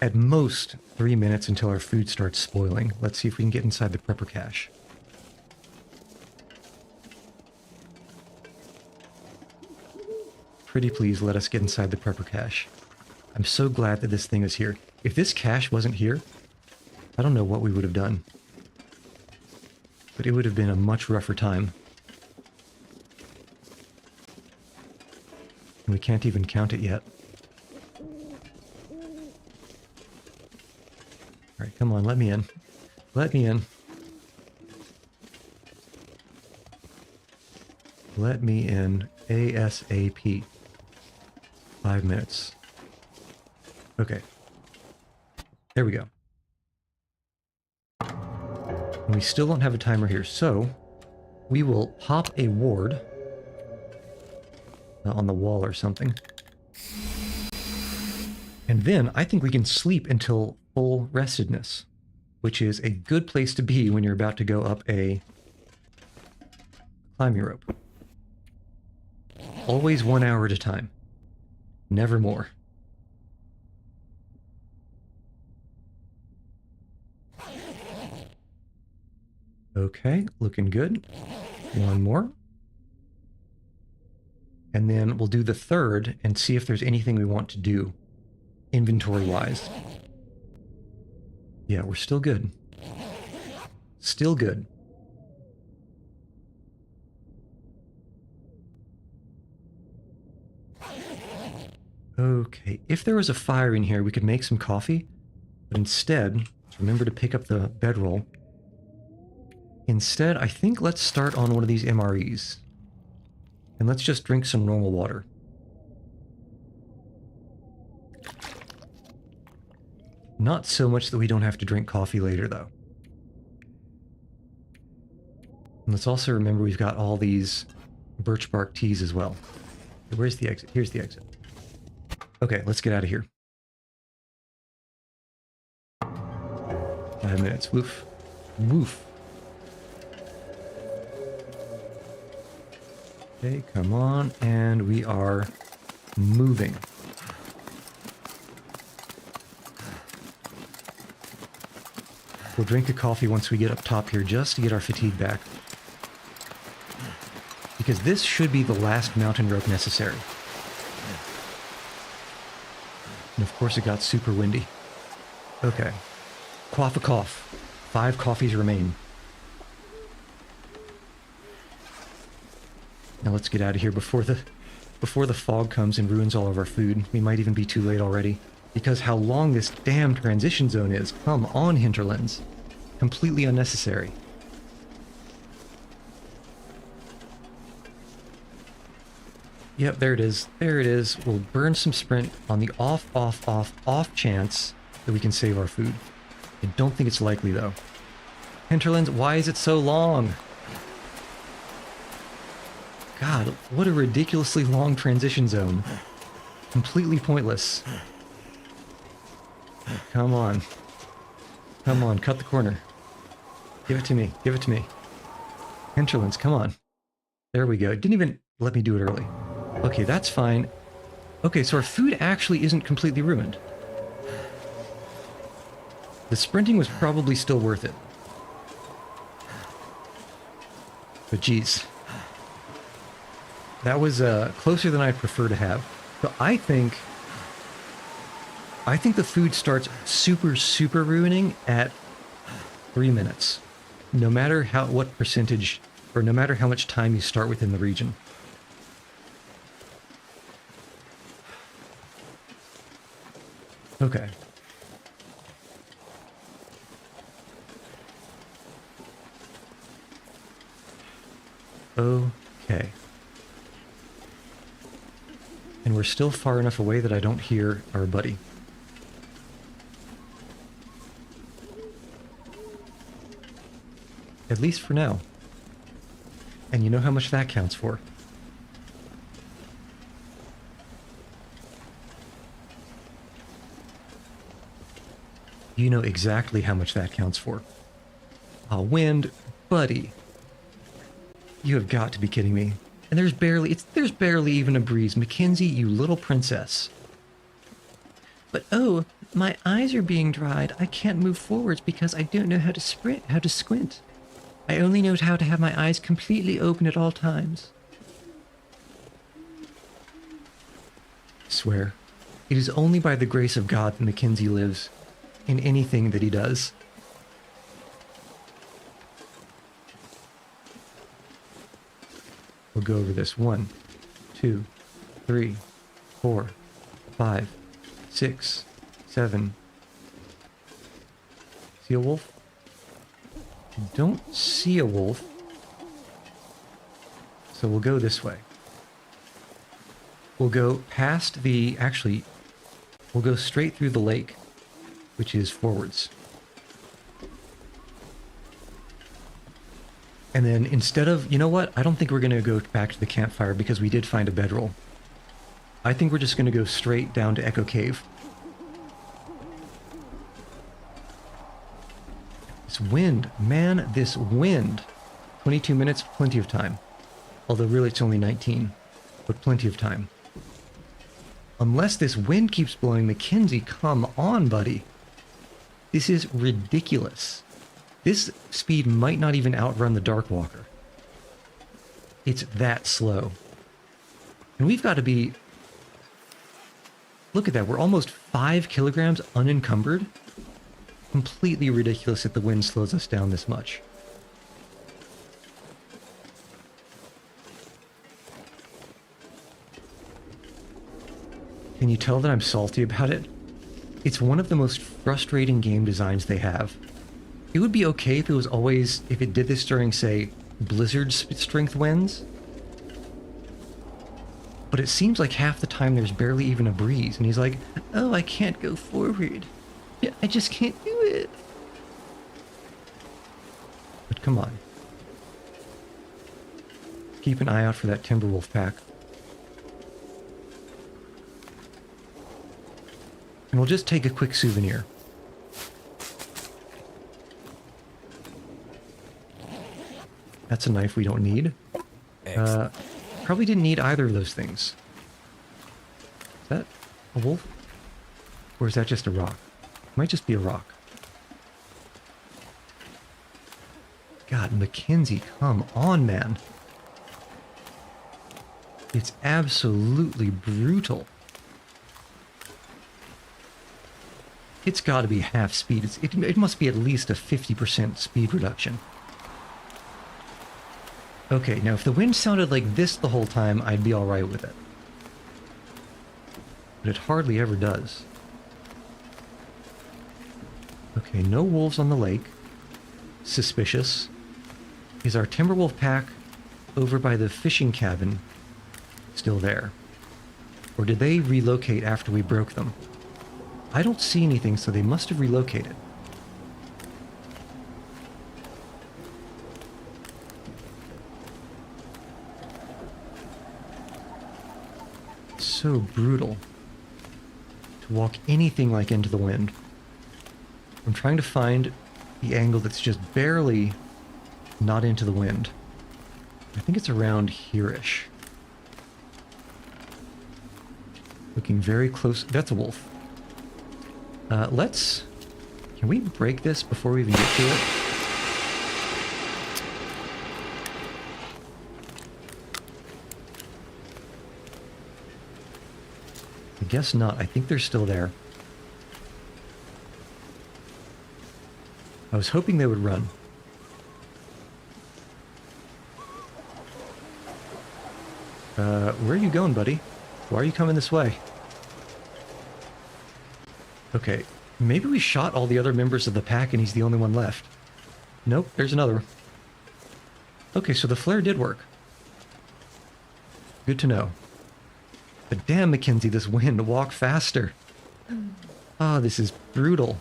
At most, 3 minutes until our food starts spoiling. Let's see if we can get inside the prepper cache. pretty please let us get inside the prepper cache. I'm so glad that this thing is here. If this cache wasn't here, I don't know what we would have done. But it would have been a much rougher time. And we can't even count it yet. Alright, come on, let me in. Let me in. Let me in ASAP. 5 minutes. Okay. There we go. And we still don't have a timer here, so we will pop a ward on the wall or something. And then I think we can sleep until full restedness, which is a good place to be when you're about to go up a climbing rope. Always 1 hour at a time. Never more. Okay, looking good. One more. And then we'll do the third and see if there's anything we want to do inventory-wise. Yeah, we're still good. Still good. Okay, if there was a fire in here, we could make some coffee. But instead, let's remember to pick up the bedroll. Instead, I think let's start on one of these MREs. And let's just drink some normal water. Not so much that we don't have to drink coffee later, though. And let's also remember we've got all these birch bark teas as well. Where's the exit? Here's the exit. Okay, let's get out of here. 5 minutes. Woof. Woof. Okay, come on. And we are moving. We'll drink a coffee once we get up top here just to get our fatigue back. Because this should be the last mountain rope necessary. And of course it got super windy. Okay. Quaff a cough. 5 coffees remain. Now let's get out of here before the fog comes and ruins all of our food. We might even be too late already. Because how long this damn transition zone is. Come on, hinterlands. Completely unnecessary. Yep, there it is. There it is. We'll burn some sprint on the off chance that we can save our food. I don't think it's likely, though. Hinterlands, why is it so long? God, what a ridiculously long transition zone. Completely pointless. Come on. Come on, cut the corner. Give it to me. Give it to me. Hinterlands, come on. There we go. It didn't even let me do it early. Okay, that's fine. Okay, so our food actually isn't completely ruined. The sprinting was probably still worth it. But geez. That was closer than I'd prefer to have. So I think the food starts super ruining at 3 minutes. No matter what percentage, or no matter how much time you start within the region. Okay. Okay. And we're still far enough away that I don't hear our buddy. At least for now. And you know how much that counts for. You know exactly how much that counts for. Ah, wind, buddy. You have got to be kidding me. And there's barely even a breeze. Mackenzie, you little princess. But oh, my eyes are being dried. I can't move forwards because I don't know how to squint. I only know how to have my eyes completely open at all times. Swear, it is only by the grace of God that Mackenzie lives in anything that he does. We'll go over this. 1, 2, 3, 4, 5, 6, 7. See a wolf? Don't see a wolf. So we'll go this way. We'll go past the... Actually, we'll go straight through the lake, which is forwards. And then instead of... You know what? I don't think we're going to go back to the campfire because we did find a bedroll. I think we're just going to go straight down to Echo Cave. This wind, man, this wind. 22 minutes, plenty of time. Although really it's only 19, but plenty of time. Unless this wind keeps blowing, Mackenzie, come on, buddy. This is ridiculous. This speed might not even outrun the Darkwalker. It's that slow. And we've got to be... Look at that, we're almost 5 kilograms unencumbered. Completely ridiculous that the wind slows us down this much. Can you tell that I'm salty about it? It's one of the most frustrating game designs they have. It would be okay if it was always, if it did this during, say, blizzard strength winds. But it seems like half the time there's barely even a breeze, and he's like, oh, I can't go forward. Yeah, I just can't do it. But come on. Keep an eye out for that Timberwolf pack. And we'll just take a quick souvenir. That's a knife we don't need. Probably didn't need either of those things. Is that a wolf? Or is that just a rock? Might just be a rock. God, Mackenzie, come on, man. It's absolutely brutal. It's got to be half speed. It must be at least a 50% speed reduction. Okay, now if the wind sounded like this the whole time, I'd be alright with it. But it hardly ever does. Okay, no wolves on the lake. Suspicious. Is our Timberwolf pack over by the fishing cabin still there? Or did they relocate after we broke them? I don't see anything, so they must have relocated. So brutal to walk anything like into the wind. I'm trying to find the angle that's just barely not into the wind. I think it's around here-ish. Looking very close. That's a wolf. Can we break this before we even get to it? I guess not. I think they're still there. I was hoping they would run. Where are you going, buddy? Why are you coming this way? Okay, maybe we shot all the other members of the pack and he's the only one left. Nope, there's another one. Okay, so the flare did work. Good to know. But damn, Mackenzie, this wind, walk faster. Ah, this is brutal.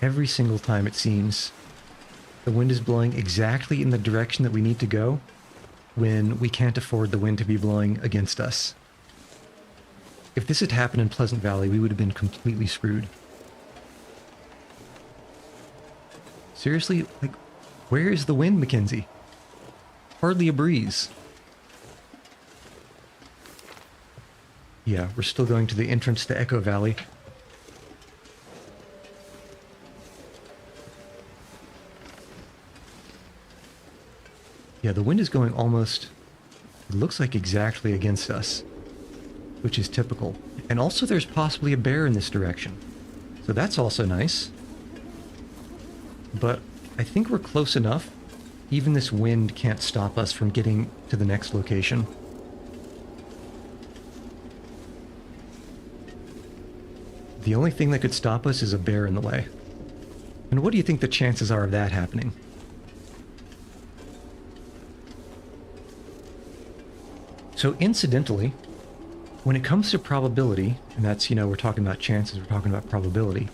Every single time, it seems, the wind is blowing exactly in the direction that we need to go when we can't afford the wind to be blowing against us. If this had happened in Pleasant Valley, we would have been completely screwed. Seriously, like, where is the wind, Mackenzie? Hardly a breeze. Yeah, we're still going to the entrance to Echo Valley. Yeah, the wind is going almost, it looks like exactly against us, which is typical. And also there's possibly a bear in this direction. So that's also nice. But I think we're close enough. Even this wind can't stop us from getting to the next location. The only thing that could stop us is a bear in the way. And what do you think the chances are of that happening? So incidentally, when it comes to probability, and that's, we're talking about chances, we're talking about probability.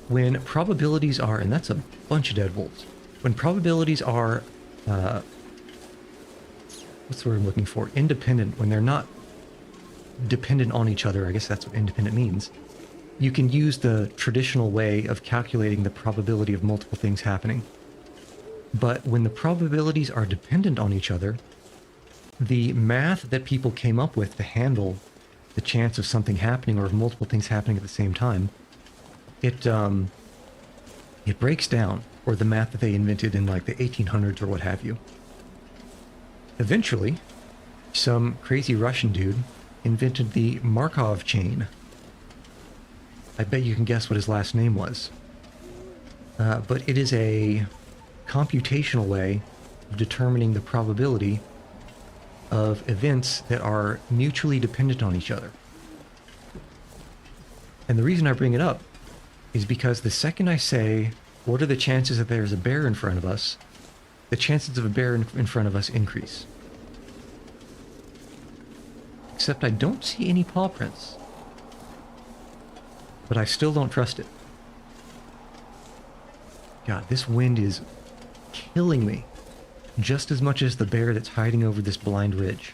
When probabilities are, and that's a bunch of dead wolves. When probabilities are, what's the word I'm looking for? Independent, when they're not dependent on each other, I guess that's what independent means. You can use the traditional way of calculating the probability of multiple things happening. But when the probabilities are dependent on each other, the math that people came up with to handle the chance of something happening or of multiple things happening at the same time, it breaks down, or the math that they invented in like the 1800s or what have you. Eventually, some crazy Russian dude invented the Markov chain. I bet you can guess what his last name was. But it is a computational way of determining the probability of events that are mutually dependent on each other. And the reason I bring it up is because the second I say, what are the chances that there's a bear in front of us, the chances of a bear in front of us increase. Except I don't see any paw prints. But I still don't trust it. God, this wind is killing me. Just as much as the bear that's hiding over this blind ridge.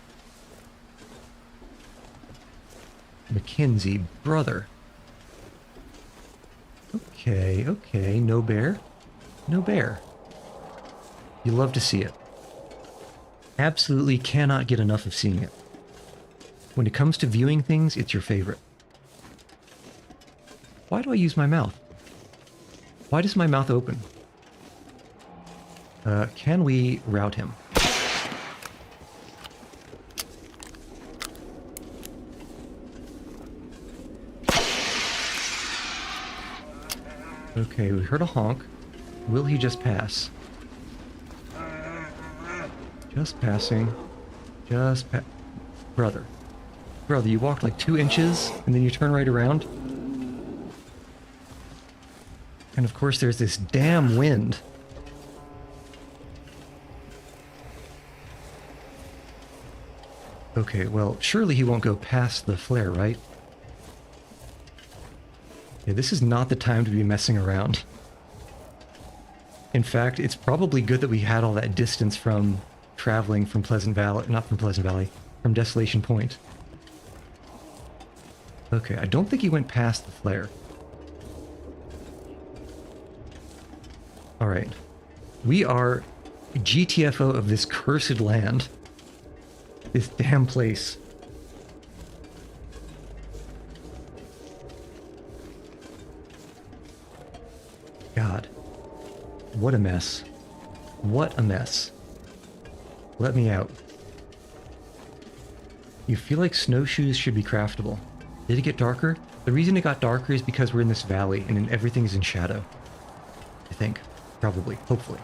Mackenzie, brother. Okay, no bear. No bear. You love to see it. Absolutely cannot get enough of seeing it. When it comes to viewing things, it's your favorite. Why do I use my mouth? Why does my mouth open? Can we route him? Okay, we heard a honk. Will he just pass? Just passing. Brother, you walked like 2 inches and then you turn right around? And of course there's this damn wind. Okay, well, surely he won't go past the flare, right? Yeah, this is not the time to be messing around. In fact, it's probably good that we had all that distance from traveling from Pleasant Valley, not from Pleasant Valley, from Desolation Point. Okay, I don't think he went past the flare. Alright. We are GTFO of this cursed land. This damn place. God. What a mess. What a mess. Let me out. You feel like snowshoes should be craftable. Did it get darker? The reason it got darker is because we're in this valley and everything is in shadow. I think. Probably. Hopefully.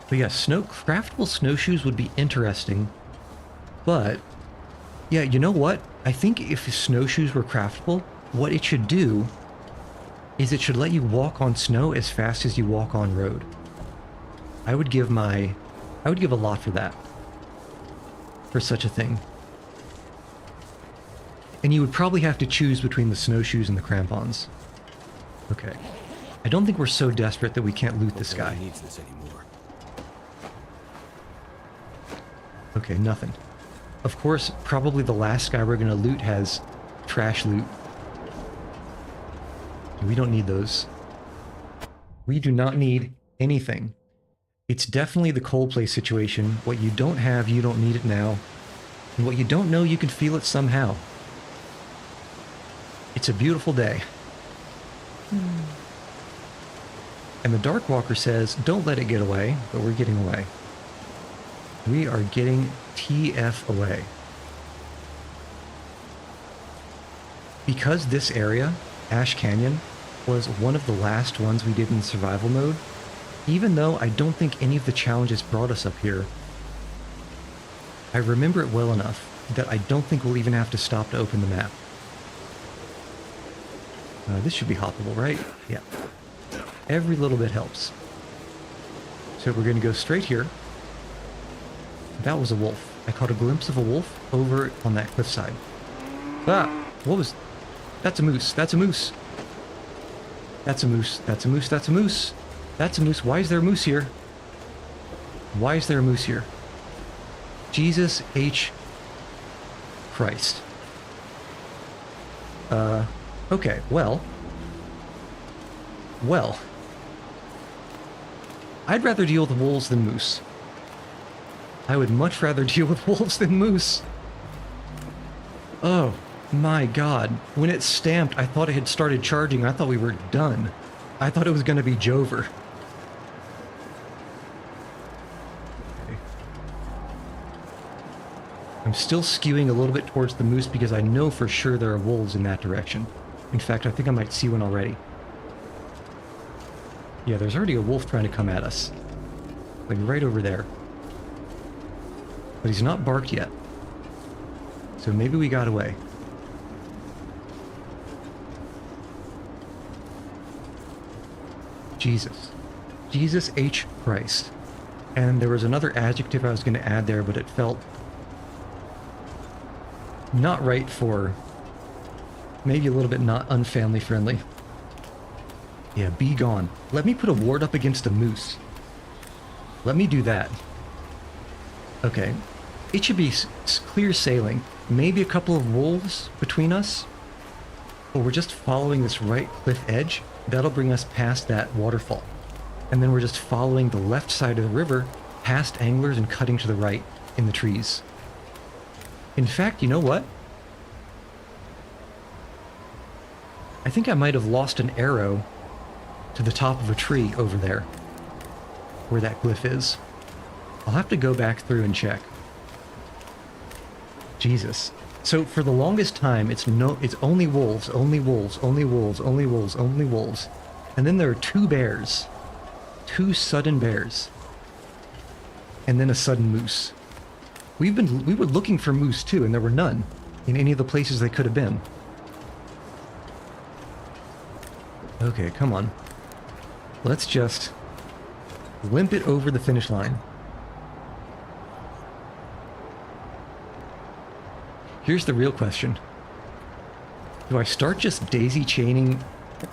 But yeah, craftable snowshoes would be interesting. But, yeah, you know what? I think if snowshoes were craftable, what it should do is it should let you walk on snow as fast as you walk on road. I would give a lot for that. For such a thing. And you would probably have to choose between the snowshoes and the crampons. Okay. I don't think we're so desperate that we can't loot this guy. Needs this anymore. Okay, nothing. Of course, probably the last guy we're gonna loot has trash loot. We don't need those. We do not need anything. It's definitely the Coldplay situation. What you don't have, you don't need it now. And what you don't know, you can feel it somehow. It's a beautiful day. And the Dark Walker says, don't let it get away, but we're getting away. We are getting TF away. Because this area, Ash Canyon, was one of the last ones we did in survival mode, even though I don't think any of the challenges brought us up here, I remember it well enough that I don't think we'll even have to stop to open the map. This should be hoppable, right? Yeah. Every little bit helps. So we're going to go straight here. That was a wolf. I caught a glimpse of a wolf over on that cliffside. Ah! What was... That's a moose. That's a moose. That's a moose. That's a moose. That's a moose. That's a moose. Why is there a moose here? Why is there a moose here? Jesus H. Christ. Okay, well. Well. I'd rather deal with wolves than moose. I would much rather deal with wolves than moose. Oh, my God. When it stamped, I thought it had started charging. I thought we were done. I thought it was going to be Jover. Okay. I'm still skewing a little bit towards the moose because I know for sure there are wolves in that direction. In fact, I think I might see one already. Yeah, there's already a wolf trying to come at us. Like right over there. But he's not barked yet. So maybe we got away. Jesus. Jesus H. Christ. And there was another adjective I was going to add there, but it felt not right for... maybe a little bit not unfamily friendly. Yeah, be gone. Let me put a ward up against a moose. Let me do that. Okay. It should be clear sailing. Maybe a couple of wolves between us. But we're just following this right cliff edge. That'll bring us past that waterfall. And then we're just following the left side of the river, past anglers and cutting to the right in the trees. In fact, you know what? I think I might have lost an arrow to the top of a tree over there, where that glyph is. I'll have to go back through and check. Jesus. So for the longest time, it's only wolves, only wolves, only wolves, only wolves, only wolves. And then there are two bears. Two sudden bears. And then a sudden moose. We were looking for moose too, and there were none in any of the places they could have been. Okay, come on. Let's just limp it over the finish line. Here's the real question. Do I start just daisy chaining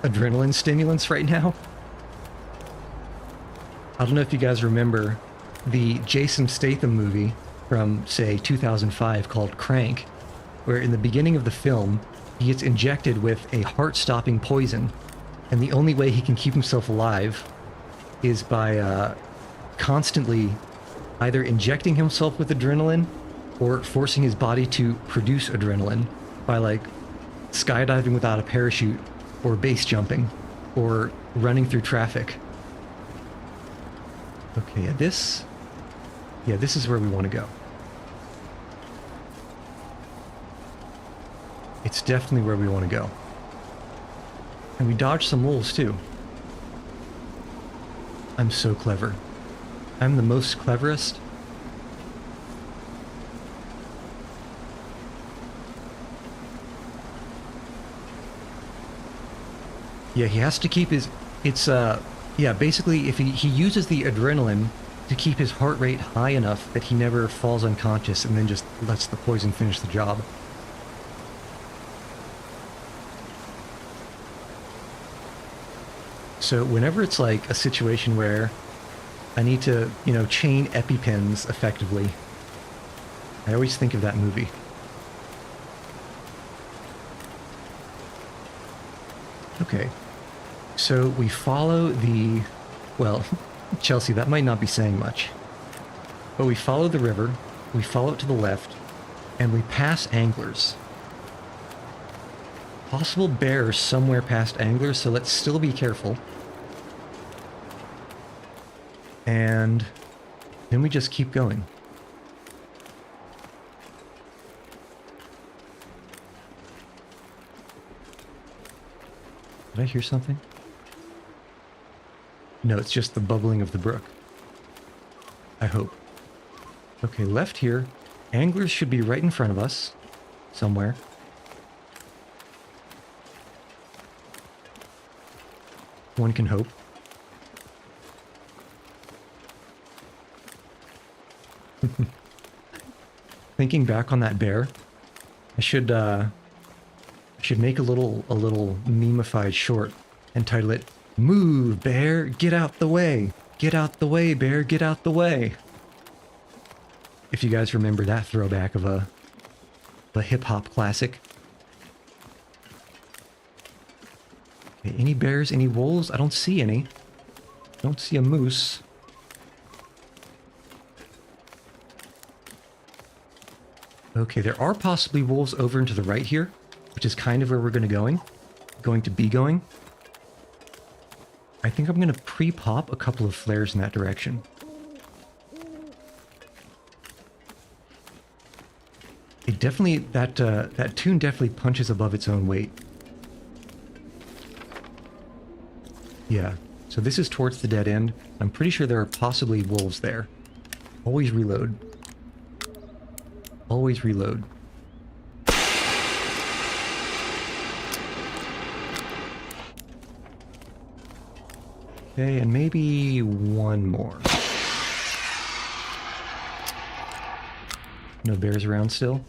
adrenaline stimulants right now? I don't know if you guys remember the Jason Statham movie from, say, 2005 called Crank, where in the beginning of the film, he gets injected with a heart-stopping poison, and the only way he can keep himself alive is by constantly either injecting himself with adrenaline or forcing his body to produce adrenaline by, like, skydiving without a parachute, or base jumping, or running through traffic. Okay, this is where we want to go. It's definitely where we want to go. And we dodged some wolves, too. I'm so clever. I'm the most cleverest. Yeah, he has to keep his... yeah, basically, if he uses the adrenaline to keep his heart rate high enough that he never falls unconscious and then just lets the poison finish the job. So whenever it's like a situation where I need to, chain EpiPens effectively, I always think of that movie. Okay. So we follow the... Well, Chelsea, that might not be saying much. But we follow the river, we follow it to the left, and we pass anglers. Possible bears somewhere past anglers, so let's still be careful. And then we just keep going. Did I hear something? No, it's just the bubbling of the brook. I hope. Okay, left here. Anglers should be right in front of us. Somewhere. One can hope. Thinking back on that bear, I should make a little memeified short and title it "Move, Bear, Get Out the Way. Get out the way, bear, get out the way." If you guys remember that throwback of a hip-hop classic. Okay, any bears, any wolves? I don't see any. Don't see a moose. Okay, there are possibly wolves over and to the right here, which is kind of where we're going to be going. I think I'm going to pre-pop a couple of flares in that direction. It definitely, that tune definitely punches above its own weight. Yeah, so this is towards the dead end. I'm pretty sure there are possibly wolves there. Always reload. Always reload. Okay, and maybe one more. No bears around still?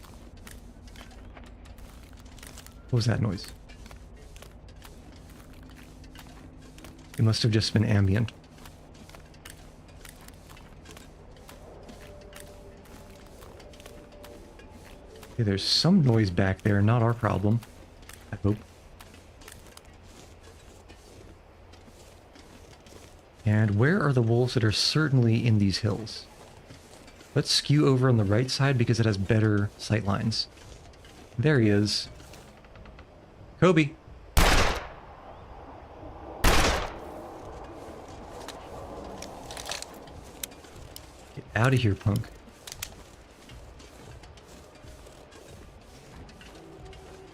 What was that noise? It must have just been ambient. Okay, there's some noise back there, not our problem. I hope. And where are the wolves that are certainly in these hills? Let's skew over on the right side because it has better sight lines. There he is. Kobe! Get out of here, punk.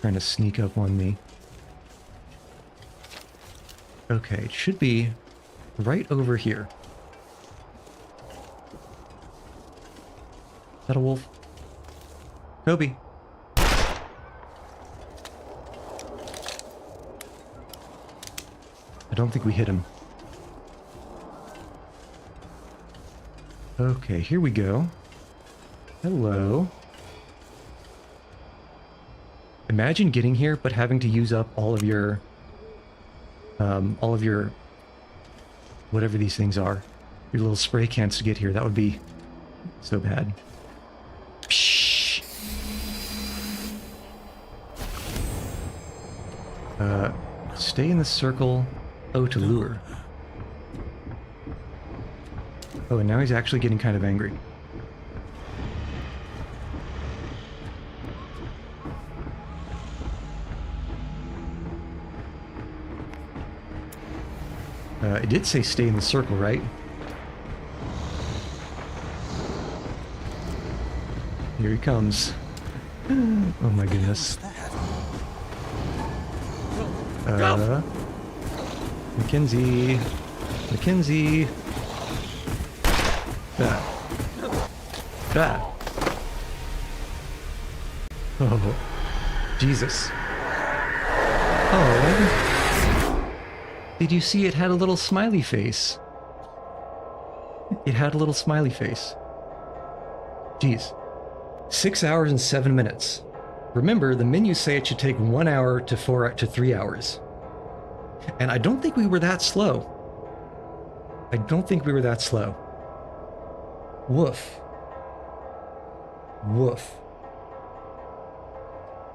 Trying to sneak up on me. Okay, it should be right over here. Is that a wolf? Kobe! I don't think we hit him. Okay, here we go. Hello. Imagine getting here, but having to use up all of your, whatever these things are, your little spray cans to get here. That would be so bad. Psh. Stay in the circle. Oh, to lure. Oh, and now he's actually getting kind of angry. It did say stay in the circle, right? Here he comes. Oh my goodness. Mackenzie. Mackenzie. That. That. Oh. Jesus. Oh. Did you see it had a little smiley face? It had a little smiley face. Jeez. 6 hours and 7 minutes. Remember, the menus say it should take 1 hour to 3 hours. And I don't think we were that slow. I don't think we were that slow. Woof. Woof.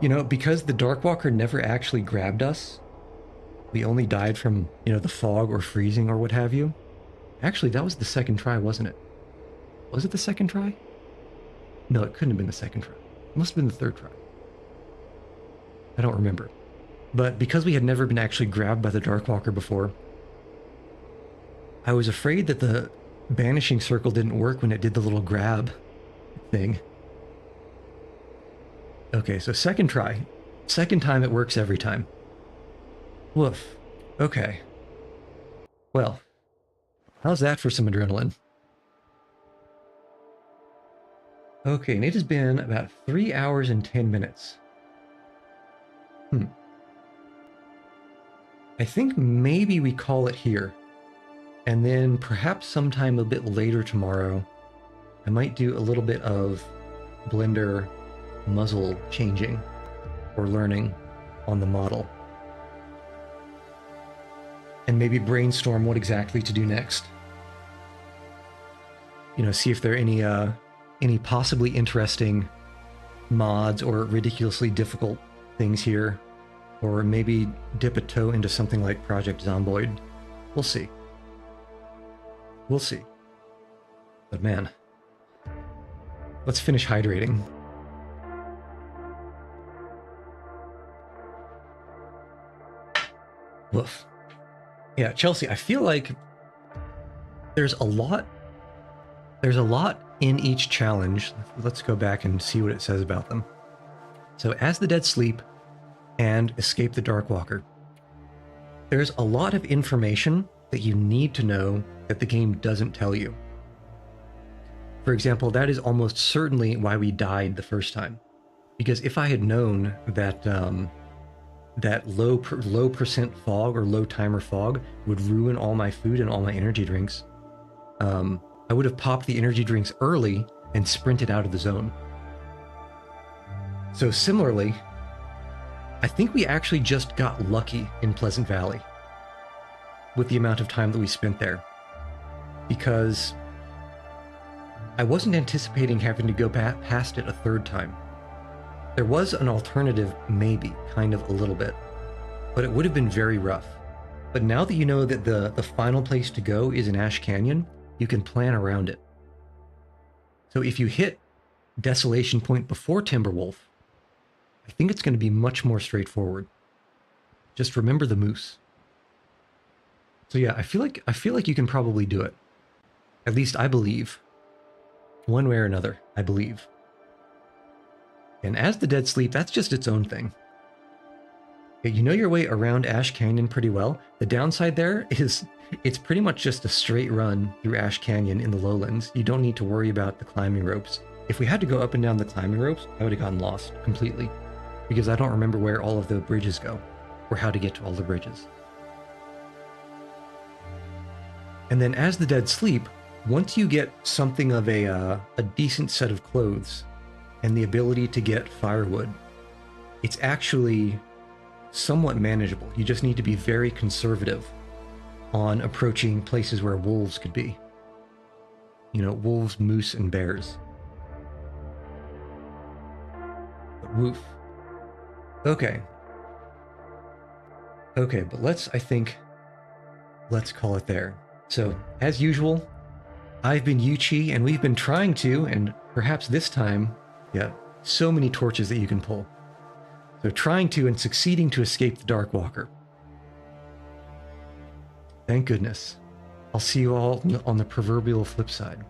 You know, because the Darkwalker never actually grabbed us, we only died from, you know, the fog or freezing or what have you. Actually, that was the second try, wasn't it? Was it the second try? No, it couldn't have been the second try. It must have been the third try. I don't remember. But because we had never been actually grabbed by the Darkwalker before, I was afraid that banishing circle didn't work when it did the little grab thing. Okay, so second try. Second time it works every time. Woof. Okay. Well, how's that for some adrenaline? Okay, and it has been about 3 hours and 10 minutes. I think maybe we call it here. And then perhaps sometime a bit later tomorrow, I might do a little bit of Blender muzzle changing or learning on the model. And maybe brainstorm what exactly to do next. You know, see if there are any possibly interesting mods or ridiculously difficult things here. Or maybe dip a toe into something like Project Zomboid. We'll see. We'll see. But man, let's finish hydrating. Woof. Yeah, Chelsea, I feel like there's a lot in each challenge. Let's go back and see what it says about them. So, as the dead sleep and escape the Darkwalker, there's a lot of information that you need to know that the game doesn't tell you. For example, that is almost certainly why we died the first time. Because if I had known that that low percent fog or low timer fog would ruin all my food and all my energy drinks, I would have popped the energy drinks early and sprinted out of the zone. So similarly, I think we actually just got lucky in Pleasant Valley with the amount of time that we spent there. Because I wasn't anticipating having to go past it a third time. There was an alternative, maybe, kind of a little bit, but it would have been very rough. But now that you know that the final place to go is in Ash Canyon, you can plan around it. So if you hit Desolation Point before Timberwolf, I think it's going to be much more straightforward. Just remember the moose. So yeah, I feel like you can probably do it. At least I believe. One way or another, I believe. And as the dead sleep, that's just its own thing. You know your way around Ash Canyon pretty well. The downside there is it's pretty much just a straight run through Ash Canyon in the lowlands. You don't need to worry about the climbing ropes. If we had to go up and down the climbing ropes, I would have gotten lost completely, because I don't remember where all of the bridges go or how to get to all the bridges. And then as the dead sleep, once you get something of a decent set of clothes and the ability to get firewood, it's actually somewhat manageable. You just need to be very conservative on approaching places where wolves could be. You know, wolves, moose, and bears. But woof. Okay. Okay, but let's call it there. So, as usual, I've been Yuchi, and we've been trying to, and perhaps this time, yeah, so many torches that you can pull. So trying to and succeeding to escape the Darkwalker. Thank goodness. I'll see you all on the proverbial flip side.